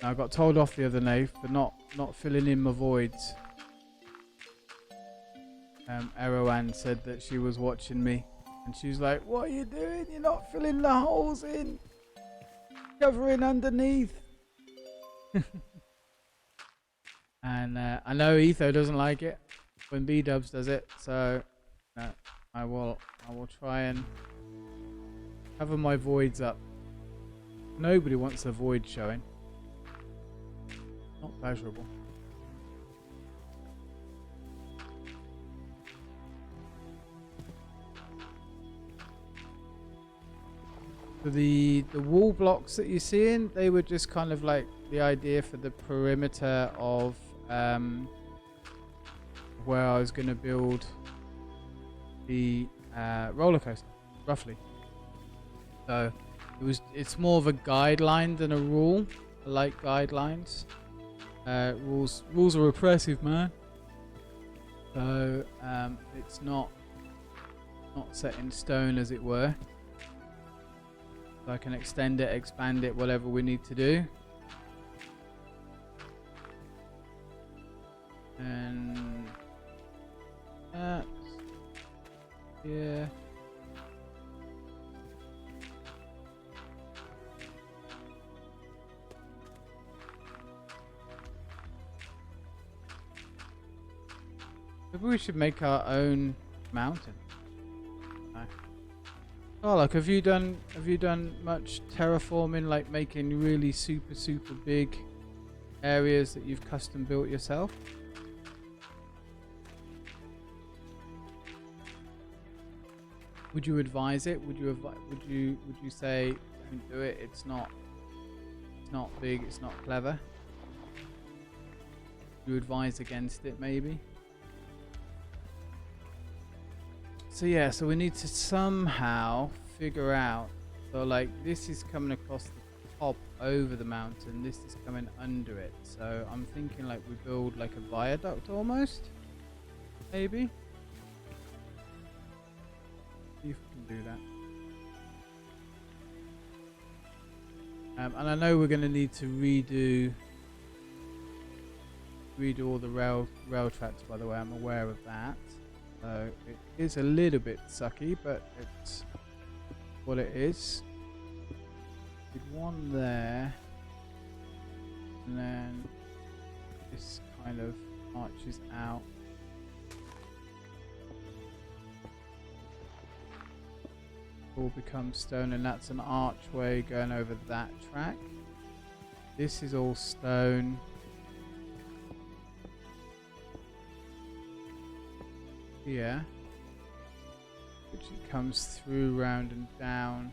Now, I got told off the other day for not filling in my voids. Erwan said that she was watching me and she was like, "What are you doing? You're not filling the holes in. Covering underneath." And I know Etho doesn't like it when B-Dubs does it, so no, I will try and cover my voids up. Nobody wants a void showing. Not pleasurable. So the wall blocks that you're seeing, they were just kind of like the idea for the perimeter of where I was going to build the roller coaster, roughly. So it's more of a guideline than a rule. I like guidelines. Rules are oppressive, man. So it's not set in stone, as it were. So I can extend it, expand it, whatever we need to do. And that, yeah. Maybe we should make our own mountain. No. Oh, like have you done much terraforming, like making really super big areas that you've custom built yourself? Would you advise it? Would you say don't do it? It's not big. It's not clever. Would you advise against it, maybe? So yeah, so we need to somehow figure out. So like this is coming across the top over the mountain. This is coming under it. So I'm thinking like we build like a viaduct almost, maybe. See if we can do that. And I know we're going to need to redo all the rail tracks. By the way, I'm aware of that. So it is a little bit sucky, but it's what it is. Did one there, and then this kind of arches out. All becomes stone, and that's an archway going over that track. This is all stone. Here, which it comes through, round and down.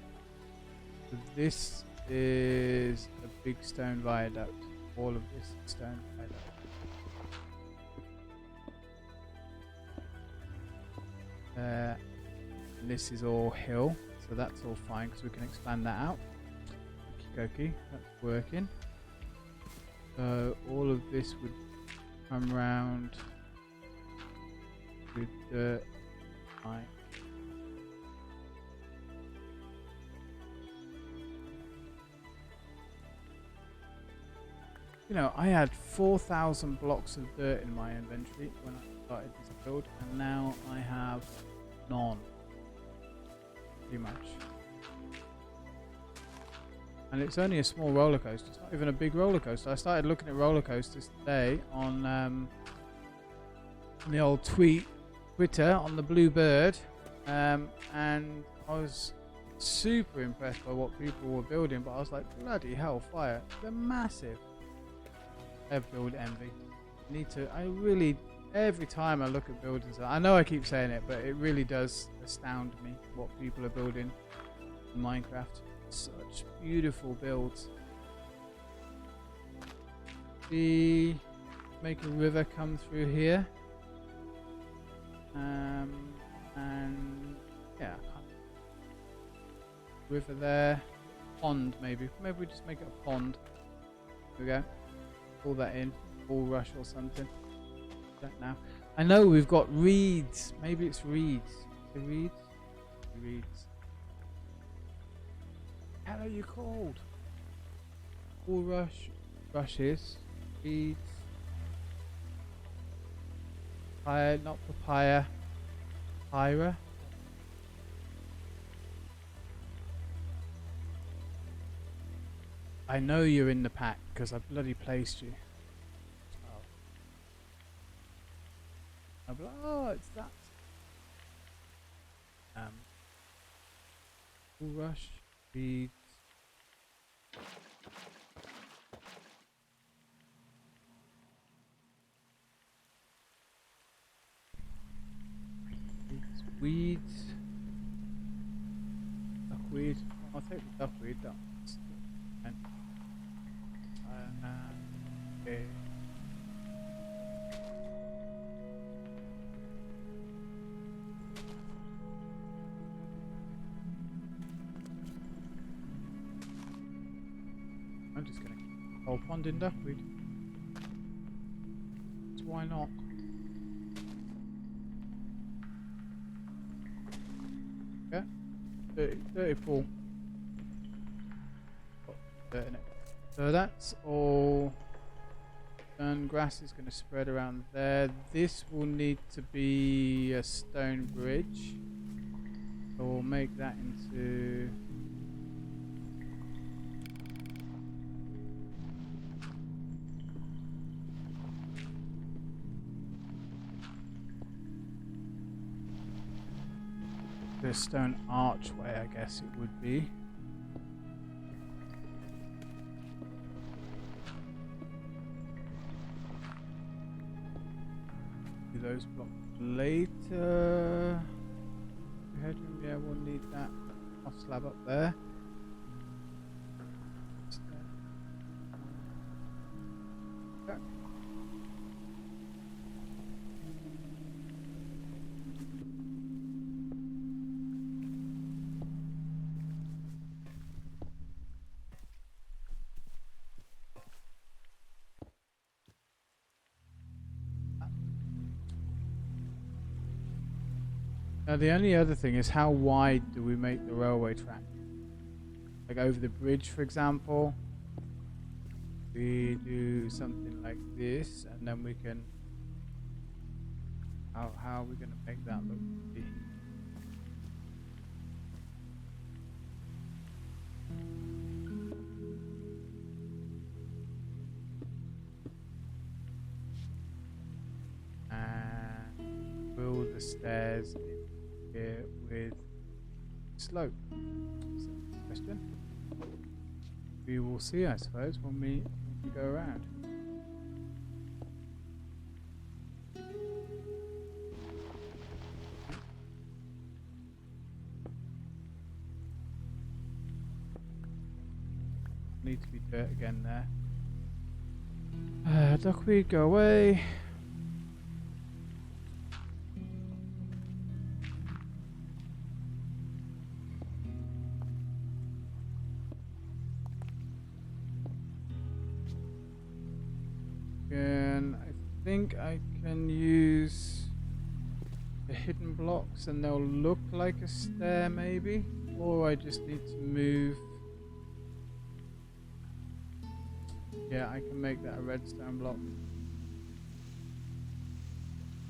So this is a big stone viaduct. All of this is stone viaduct. And this is all hill, so that's all fine because we can expand that out. Okie, that's working. So all of this would come round with dirt, like you know, I had 4,000 blocks of dirt in my inventory when I started this build, and now I have none. Pretty much. And it's only a small roller coaster. It's not even a big roller coaster. I started looking at roller coasters today on the old Twitter on the Blue Bird, and I was super impressed by what people were building, but I was like, bloody hell, fire! They're massive. I have build envy. I really, every time I look at buildings, I know I keep saying it, but it really does astound me what people are building in Minecraft. Such beautiful builds. Make a river come through here. And yeah, river there. Pond maybe. Maybe we just make it a pond. There we go. Pull that in. Bull rush or something. Don't know. I know we've got reeds. Maybe it's reeds. The reeds? Reeds. What are you called? Bull rush. Rushes. Reeds. Papaya, not papaya. Papyrus. I know you're in the pack because I bloody placed you. I'll be like, oh, it's that. Bull rush, beads. Weeds. Duckweed. I'll take the duckweed. That's fine. Okay. I'm just gonna keep the whole pond in duckweed. So why not? Yeah, 30 pool. So that's all. And grass is going to spread around there. This will need to be a stone bridge. So we'll make that into. The stone archway, I guess it would be. Do those blocks later. Headroom, yeah, we'll need that. I'll slab up there. Okay. Now the only other thing is how wide do we make the railway track? Like over the bridge, for example. We do something like this, and then we can. How are we going to make that look? And build the stairs in here with slope. Question. We will see, I suppose, when we go around. Need to be dirt again there. Duckweed, go away. I think I can use the hidden blocks and they'll look like a stair maybe, or I just need to move. Yeah, I can make that a redstone block.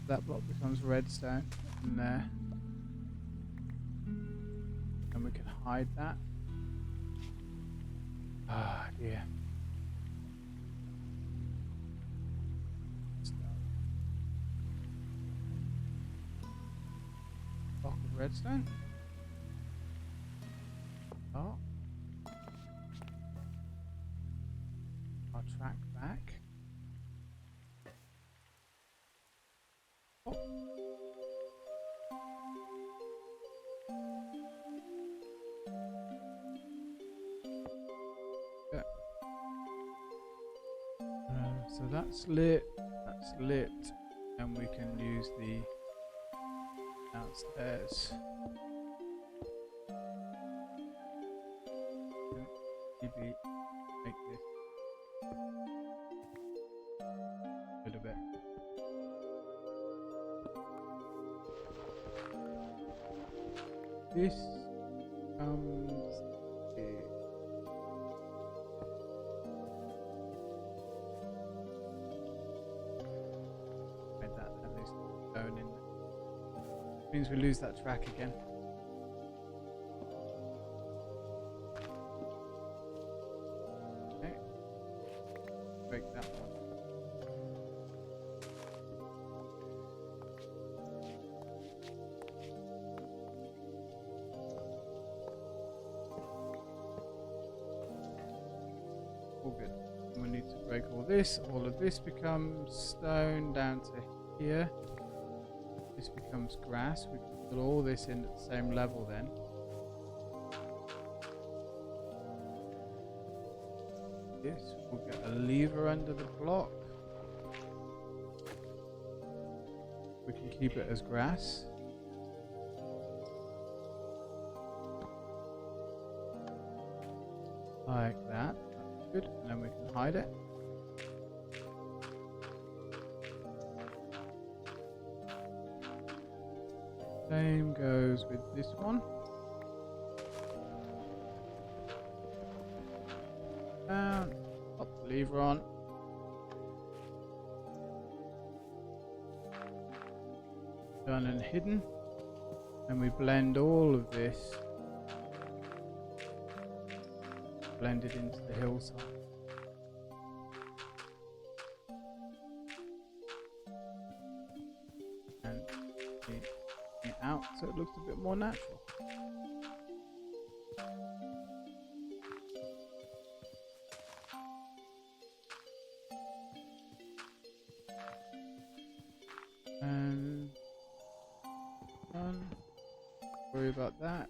That block becomes redstone in there, and we can hide that. Ah, dear. Block of redstone. start. Our track back. Oh. Yeah. So that's lit, and we can use the downstairs. Maybe make this a little bit. This comes here. Made that at least stone in. Means we lose that track again. Okay. Break that one. All good. And we need to break all this. All of this becomes stone down to here. This becomes grass. We can put all this in at the same level then. This will get a lever under the block. We can keep it as grass. Like that. That's good. And then we can hide it. Same goes with this one. Down, pop the lever on. Done and hidden. And we blend all of this. Blend it into the hillside. And it out so it looks a bit more natural. And done. Worry about that.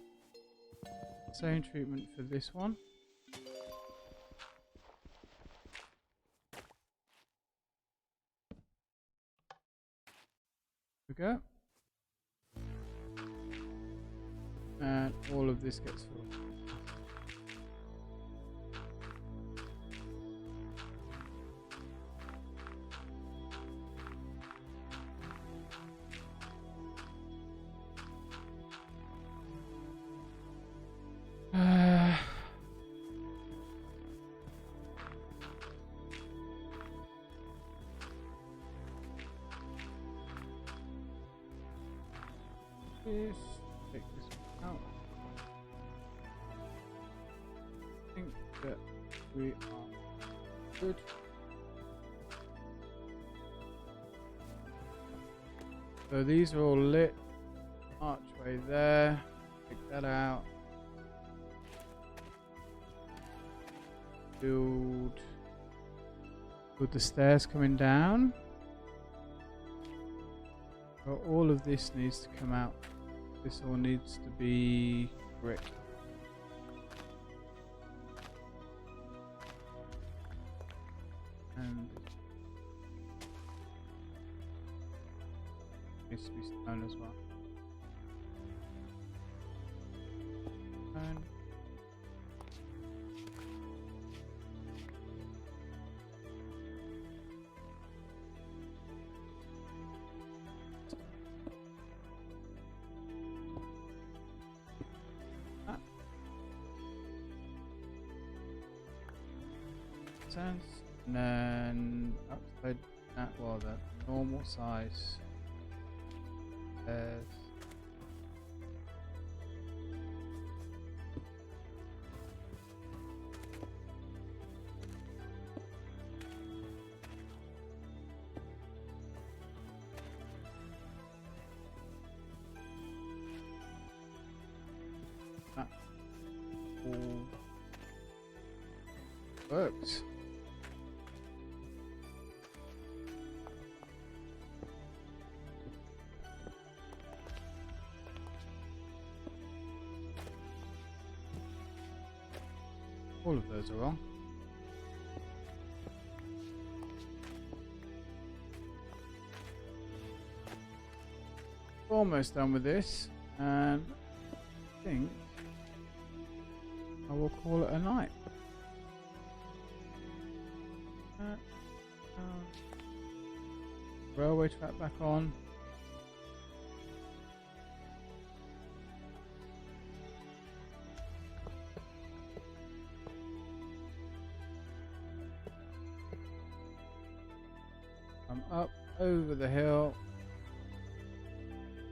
Same treatment for this one. There we go. And all of this gets filled. This, take this one out. I think that we are good. So these are all lit. Archway there. Take that out. Build the stairs coming down. But all of this needs to come out. This all needs to be brick. And needs to be stone as well. Stone. And then upside that, well, the normal size. There's that all Works. All of those are wrong. Almost done with this, and I think I will call it a night. Railway track back on. I'm up over the hill.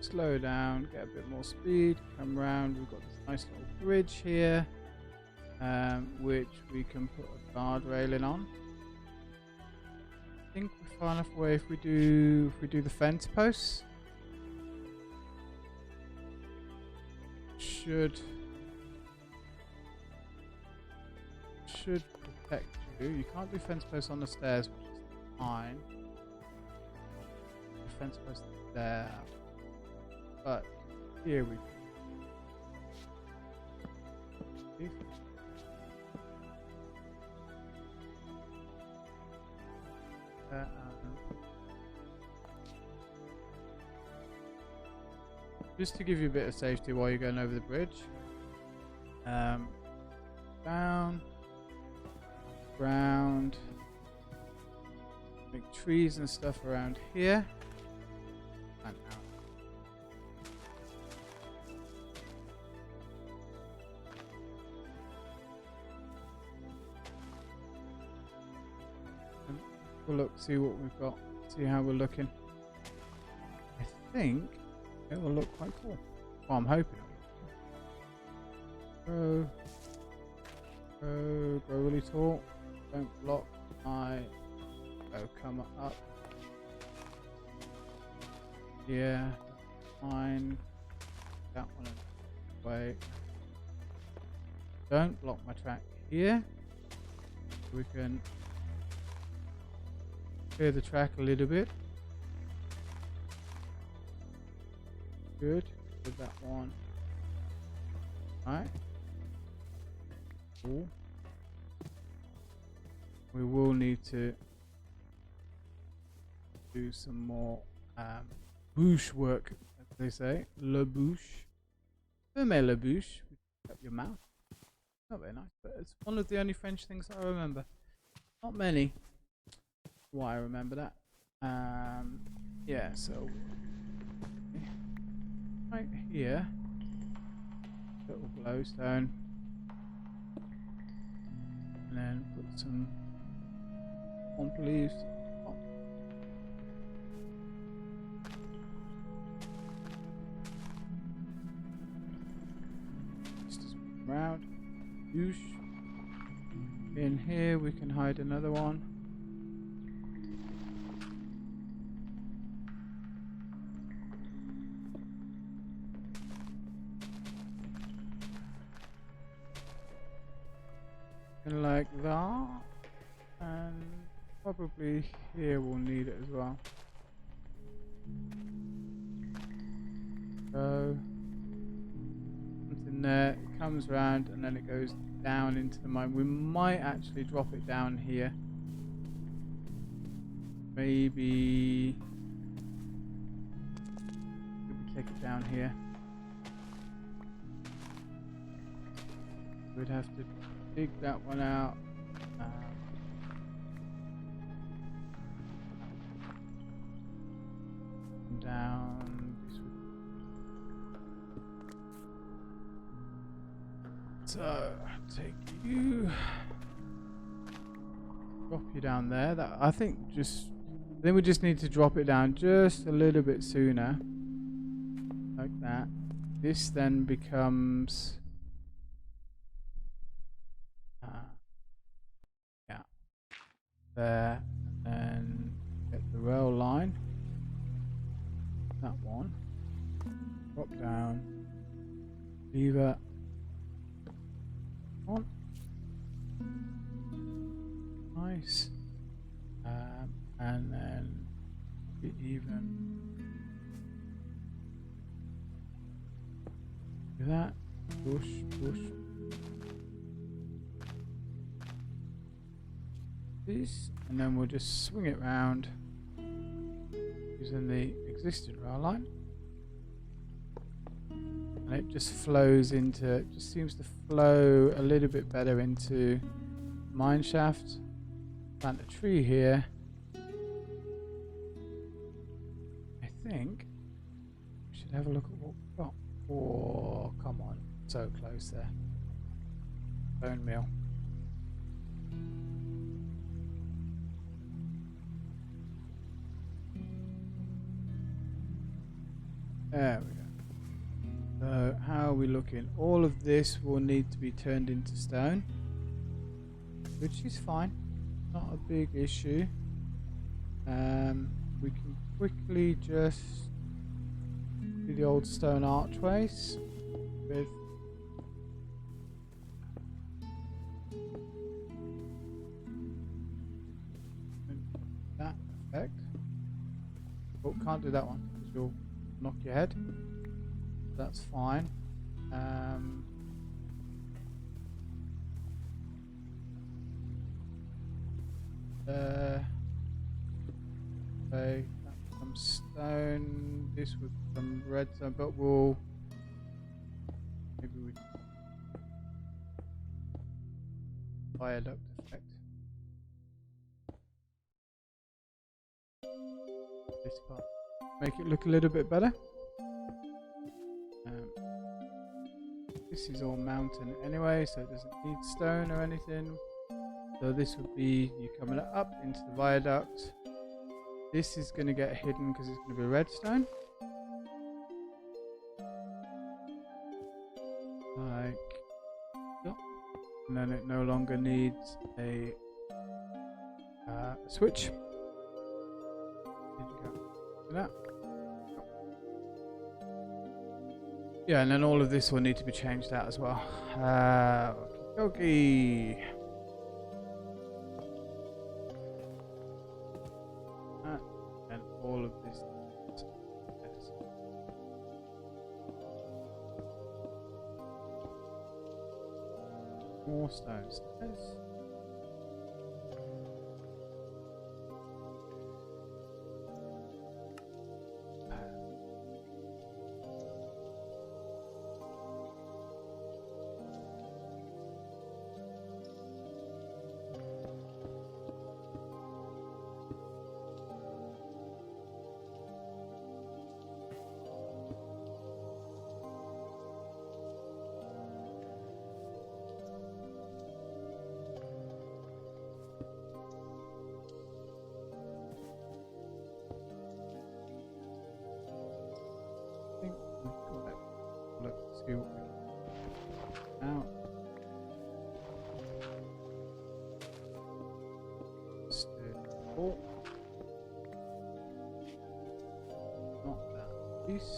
Slow down, get a bit more speed, come round. We've got this nice little bridge here, which we can put a guard railing on. I think we're far enough away if we do the fence posts. Should protect you. You can't do fence posts on the stairs, which is fine. The fence post there. But here we go. Just to give you a bit of safety while you're going over the bridge. Down, round, make trees and stuff around here, and out. We'll look, see what we've got, see how we're looking. I think it will look quite cool. Well, I'm hoping it will. Grow really tall. Don't block my. Come up. Yeah, fine. That one away. Don't block my track here. We can clear the track a little bit. Good. With that one. Alright. Cool. We will need to do some more bouche work, as they say. La bouche. Fermez la bouche. Up your mouth. Not very nice, but it's one of the only French things that I remember. Not many. Why I remember that. Yeah, so right here, little glowstone, and then put some pomp leaves. Oh. Just round, whoosh. In here we can hide another one. Like that, and probably here we'll need it as well. So something there, it comes round and then it goes down into the mine. We might actually drop it down here. Maybe take it down here. We'd have to dig that one out. Down. So take you. Drop you down there. That I think then we just need to drop it down just a little bit sooner. Like that. This then becomes there, and then get the rail line. That one. Drop down. Lever. On. nice. And then be even do that. Push, push. This, and then we'll just swing it round using the existing rail line. And it just flows into, it just seems to flow a little bit better into mine shaft. Plant a tree here. I think we should have a look at what we've got. Oh, come on. So close there. Bone meal. There we go. So how are we looking? All of this will need to be turned into stone, which is fine. Not a big issue. We can quickly just do the old stone archways with that effect. Oh, can't do that one because you'll knock your head. That's fine. Okay, that becomes stone. This would become redstone, but we'll maybe we viaduct effect. This part, make it look a little bit better. This is all mountain anyway, so it doesn't need stone or anything. So this would be you coming up into the viaduct. This is going to get hidden because it's going to be redstone. Like so. And then it no longer needs a switch. Did you go do that? Yeah, and then all of this will need to be changed out as well. Okay. And all of this. More stones. Let's see what we can out. Not that piece.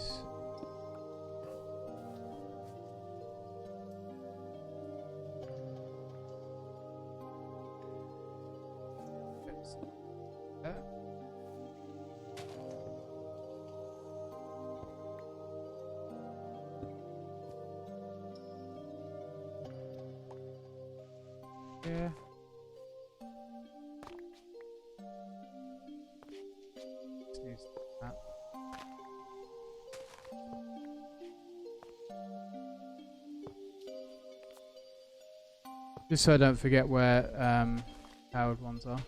That's that. Yeah. This needs that. Just so I don't forget where powered ones are.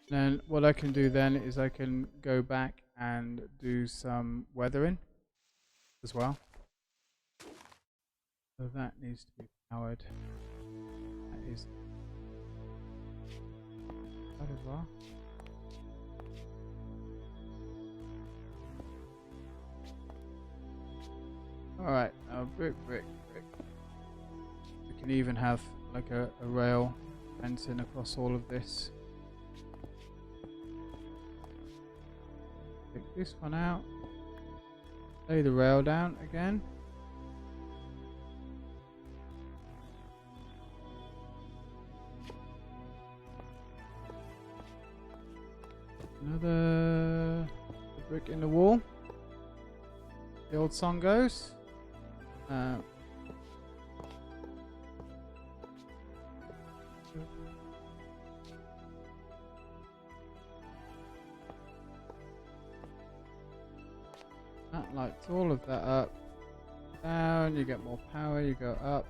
Then what I can do then is I can go back and do some weathering as well. So that needs to be powered. That is that as well. Alright, now brick. We can even have like a rail fencing across all of this. Take this one out. Lay the rail down again. Another brick in the wall. The old song goes. That lights all of that up. Down, you get more power, you go up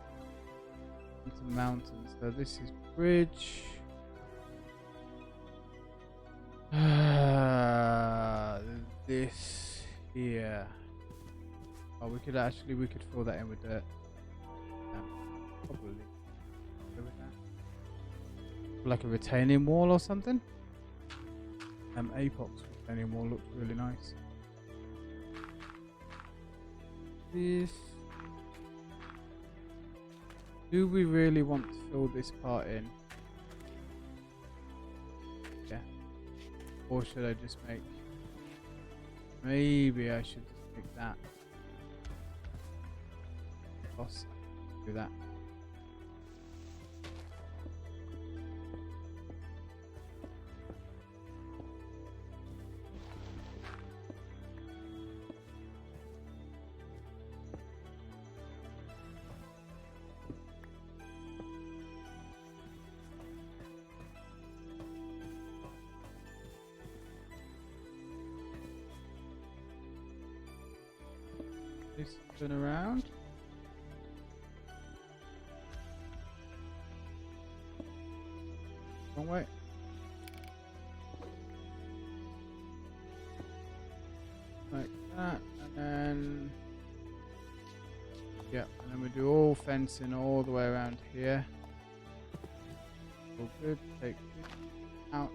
into mountains. So this is bridge. This here. Oh, we could fill that in with dirt. Probably go with that. Like a retaining wall or something. Apox retaining wall looks really nice. This. Do we really want to fill this part in? Yeah. Or should I just make... Maybe I should just make that. Do that. This turn around. Wrong way. Like that, and then yeah, and then we do all fencing all the way around here. All good. Take this out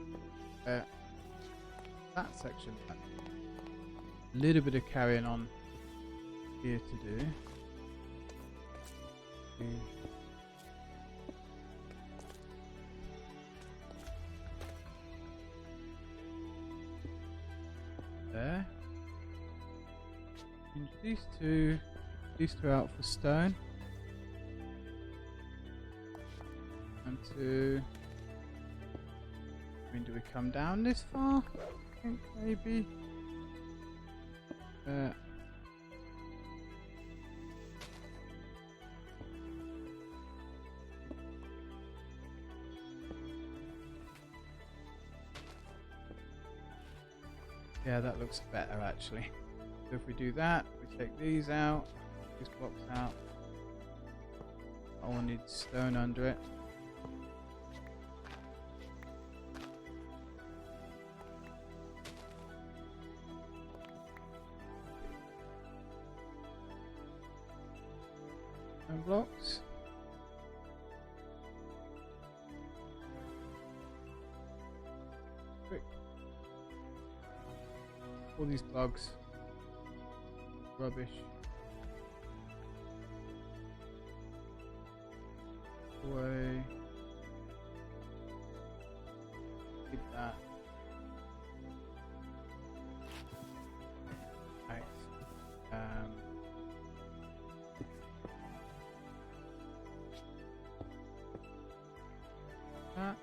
there. That section. A little bit of carrying on here to do. There. And these two out for stone. And two. I mean, do we come down this far? I think maybe. Yeah, that looks better actually. So if we do that, we take these out, these blocks out. I will need stone under it. And blocks. Quick. All these bugs. Rubbish. Away. Keep that. Right. That.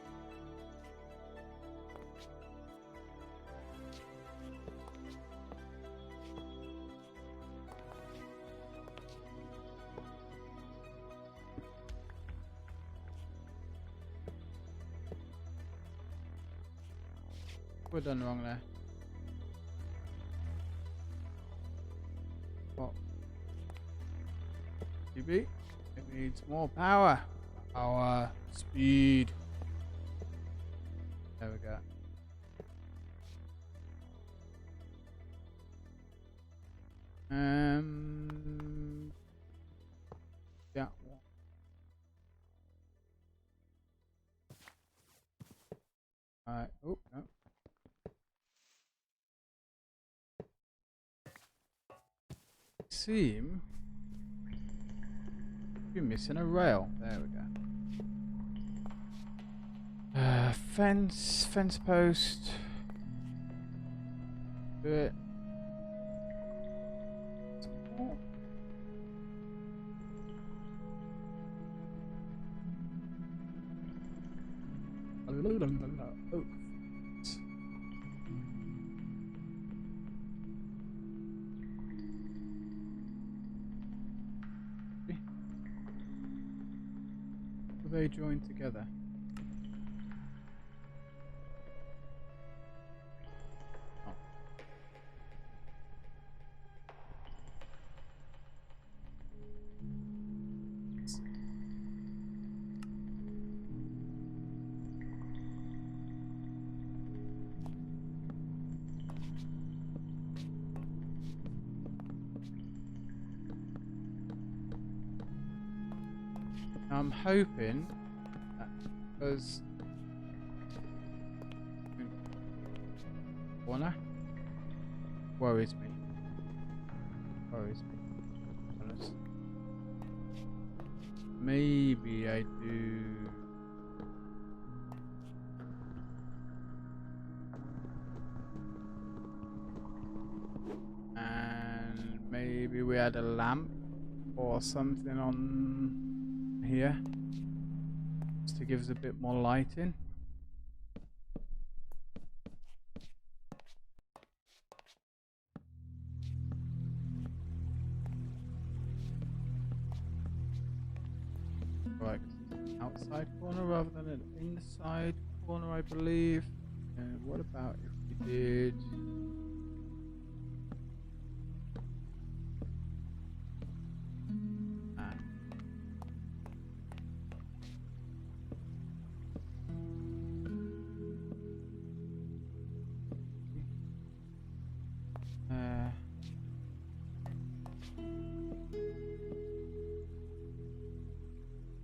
We're done wrong there. What? TB? It needs more power. Power. Speed. There we go. Yeah. Alright. Oh, no. Seem to be missing a rail. There we go. Fence post. Do it. oak. Will they join together? Oh. I'm hoping that because corner worries me. Honest. Maybe I do. And maybe we had a lamp or something on here just to give us a bit more lighting. Right, outside corner rather than an inside corner, I believe. And what about if we did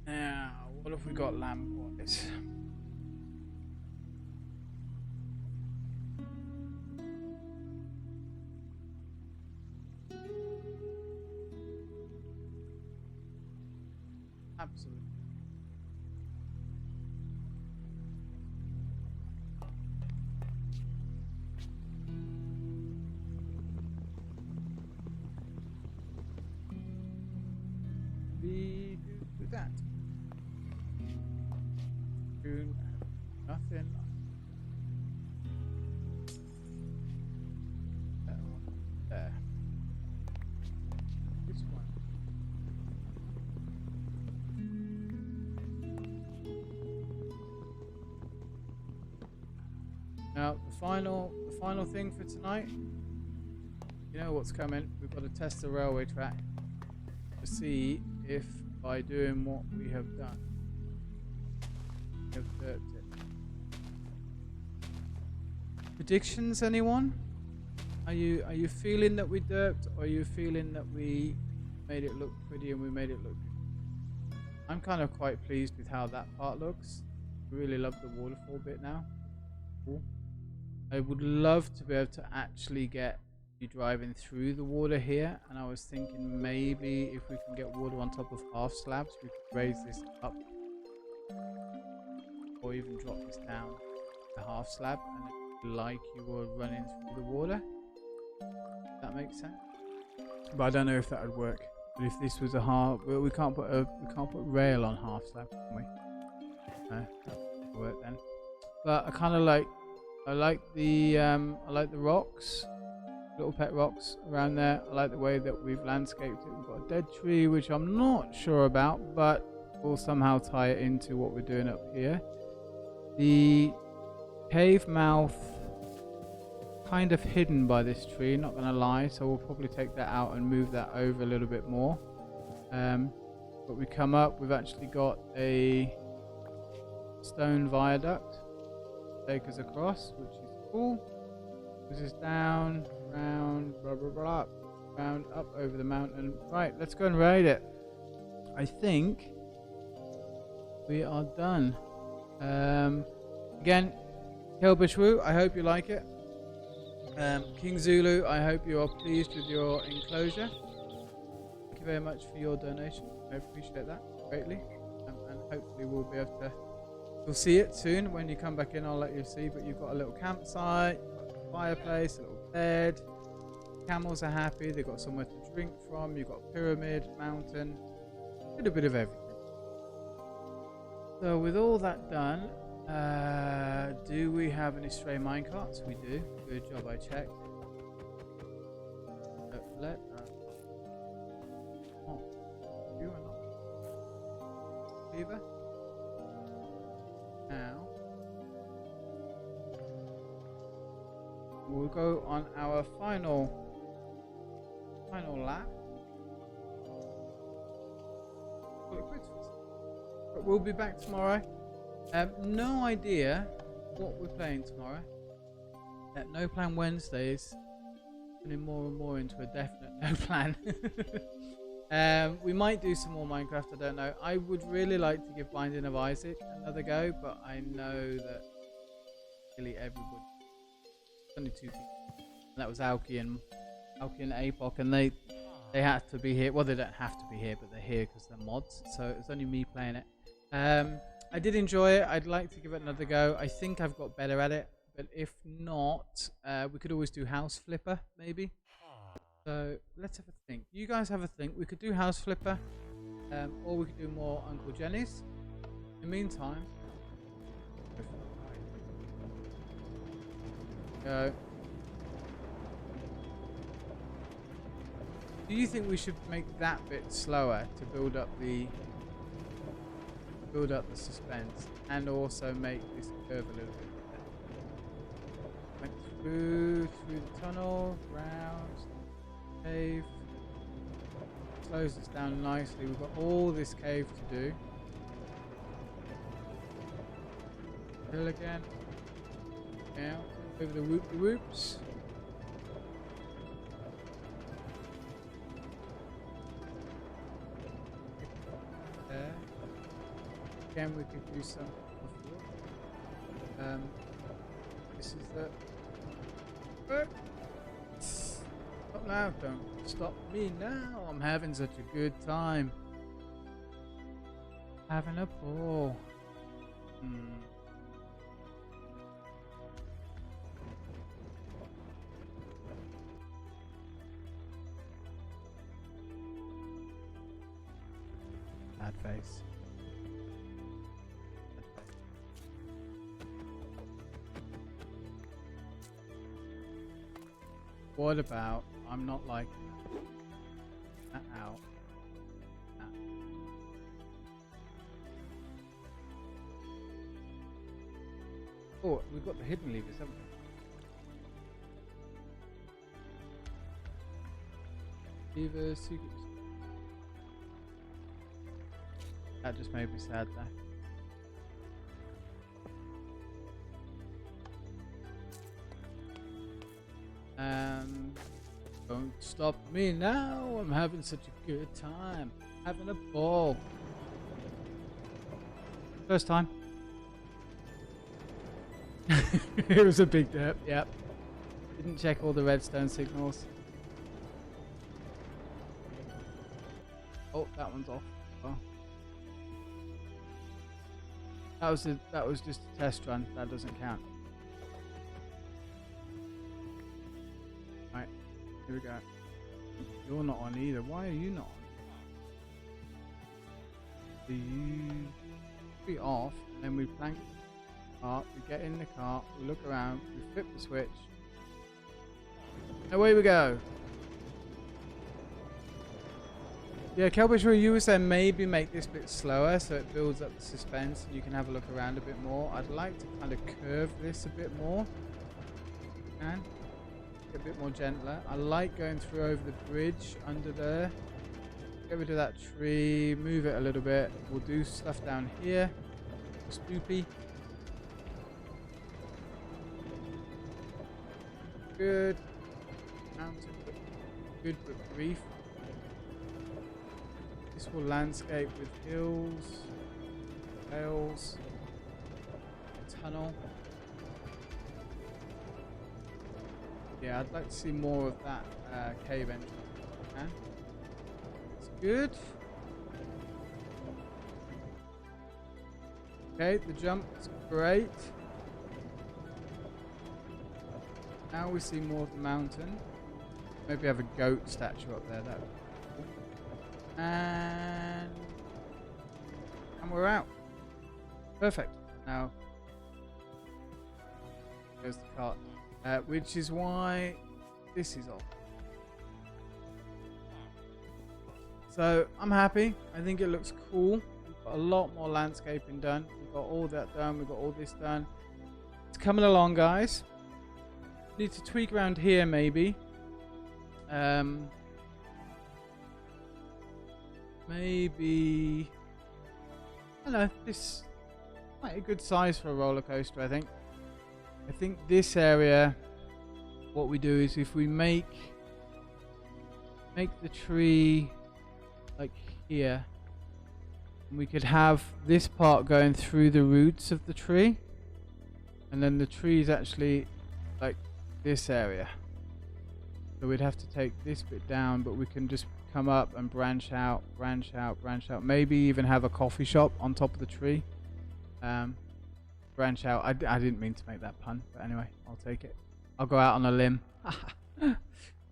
now, what have we got lamp-wise? Absolutely. We do that. Nothing. There. This one. Now the final thing for tonight. You know what's coming. We've got to test the railway track to see if by doing what we have done, we have derped it. Predictions, anyone? Are you feeling that we derped, or are you feeling that we made it look pretty and we made it look good? I'm kind of quite pleased with how that part looks. I really love the waterfall bit now. Cool. I would love to be able to actually get you driving through the water here, and I was thinking maybe if we can get water on top of half slabs, we could raise this up, or even drop this down to half slab, and it'd be like you were running through the water. Does that make sense? But I don't know if that would work. But if this was a half, well, we can't put rail on half slab, can we? No, that wouldn't work then. But I like the rocks. Little pet rocks around there. I like the way that we've landscaped it. We've got a dead tree, which I'm not sure about, but we'll somehow tie it into what we're doing up here. The cave mouth kind of hidden by this tree, not gonna lie, so we'll probably take that out and move that over a little bit more. But we come up, we've actually got a stone viaduct to take us across, which is cool. This is down, round, blah blah blah, round, up over the mountain. Right, let's go and raid it. I think we are done. Again, Kilbishwu, I hope you like it. KingZulu, I hope you are pleased with your enclosure. Thank you very much for your donation. I appreciate that greatly. And hopefully we'll be able to, you'll see it soon. When you come back in, I'll let you see. But you've got a little campsite, fireplace, a little bed. Camels are happy, they've got somewhere to drink from. You've got a pyramid, mountain, a little bit of everything. So with all that done, Do we have any stray minecarts? We do. Good job, I checked. Let us. Oh, you are not. Fever. Now. We'll go on our final lap. But we'll be back tomorrow. No idea what we're playing tomorrow. No Plan Wednesdays. Turning more and more into a definite no plan. We might do some more Minecraft, I don't know. I would really like to give Binding of Isaac another go, but I know that really everybody. Only 2 people. And that was Alki and Apoc, and they had to be here. Well, they don't have to be here, but they're here because they're mods. So it's only me playing it. I did enjoy it. I'd like to give it another go. I think I've got better at it, but if not, we could always do House Flipper, maybe. So let's have a think. You guys have a think. We could do House Flipper, or we could do more Uncle Jenny's. In the meantime, go. Do you think we should make that bit slower to build up the suspense, and also make this curve a little bit better? Went through the tunnel, round, cave. Slows us down nicely. We've got all this cave to do. Hill again. Down over the whoops. There. Again, we could do some. This is the. Stop now! Don't stop me now! I'm having such a good time. Having a ball. Bad face. What about I'm not liking that? Out. That. Oh, we've got the hidden levers, haven't we? Levers, secrets. That just made me sad there. Don't stop me now. I'm having such a good time. Having a ball. First time. It was a big derp, yep. Didn't check all the redstone signals. Oh, that one's off. Oh. That was just a test run. That doesn't count. Right, here we go. You're not on either. Why are you not on? You be off, and then we plank the cart. We get in the cart. We look around. We flip the switch. Away we go. Yeah, Kelbishra, you were saying maybe make this bit slower so it builds up the suspense and you can have a look around a bit more. I'd like to kind of curve this a bit more. And get a bit more gentler. I like going through over the bridge under there. Get rid of that tree, move it a little bit. We'll do stuff down here. Spoopy. Good. Mountain. Good but brief. Peaceful landscape with hills, vales, a tunnel. Yeah, I'd like to see more of that cave entrance. Okay. It's good. Okay, the jump is great. Now we see more of the mountain. Maybe have a goat statue up there. That. And we're out. Perfect. Now goes the cart. Which is why this is off. So I'm happy. I think it looks cool. We've got a lot more landscaping done. We've got all that done. We've got all this done. It's coming along, guys. Need to tweak around here, maybe. Maybe. I don't know. This quite a good size for a roller coaster, I think. I think this area, what we do is if we make the tree like here, and we could have this part going through the roots of the tree, and then the tree is actually like this area. So we'd have to take this bit down, but we can just come up and branch out, branch out, branch out. Maybe even have a coffee shop on top of the tree. Branch out. I didn't mean to make that pun, but anyway, I'll take it. I'll go out on a limb.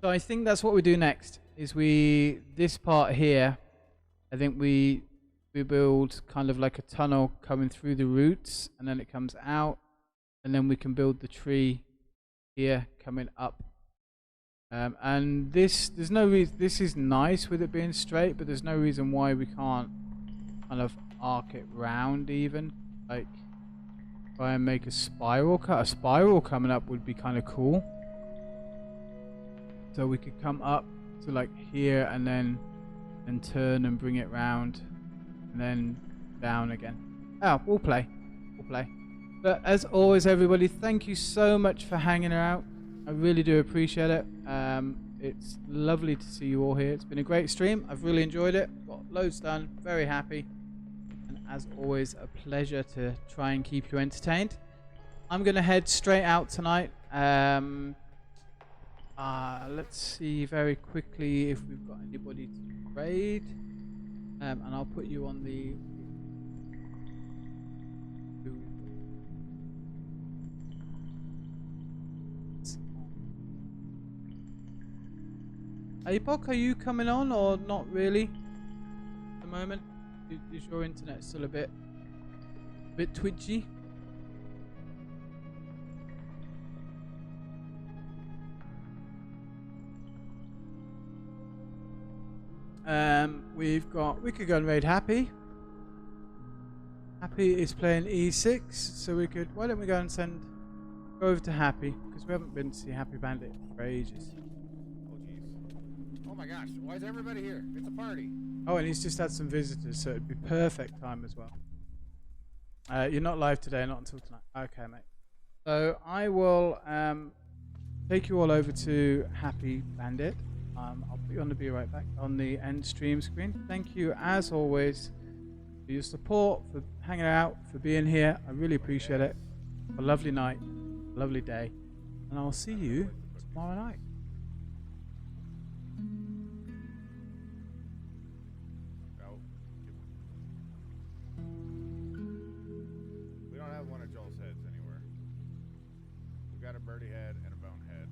So I think that's what we do next. Is this part here, I think we build kind of like a tunnel coming through the roots, and then it comes out, and then we can build the tree here coming up. And there's no reason. This is nice with it being straight, but there's no reason why we can't kind of arc it round even, like try and make a spiral cut. A spiral coming up would be kind of cool. So we could come up to like here and then turn and bring it round and then down again. Oh, we'll play. But as always, everybody, thank you so much for hanging out. I really do appreciate it. It's lovely to see you all here. It's been a great stream. I've really enjoyed it. Got loads done. Very happy. And as always, a pleasure to try and keep you entertained. I'm going to head straight out tonight. Let's see very quickly if we've got anybody to raid. And I'll put you on the... Apok, are you coming on or not really at the moment? Is your internet still a bit twitchy? We could go and raid Happy. Happy is playing E6, so why don't we go and go over to Happy, because we haven't been to see Happy Bandit for ages. Oh jeez. Oh my gosh, why is everybody here? It's a party. Oh, and he's just had some visitors, so it'd be perfect time as well. You're not live today, not until tonight. Okay, mate. So I will take you all over to Happy Bandit. I'll put you on the Be Right Back on the end stream screen. Thank you, as always, for your support, for hanging out, for being here. I really appreciate it. Have a lovely night, a lovely day, and I'll see you tomorrow night. We don't have one of Joel's heads anywhere. We've got a birdie head and a bone head.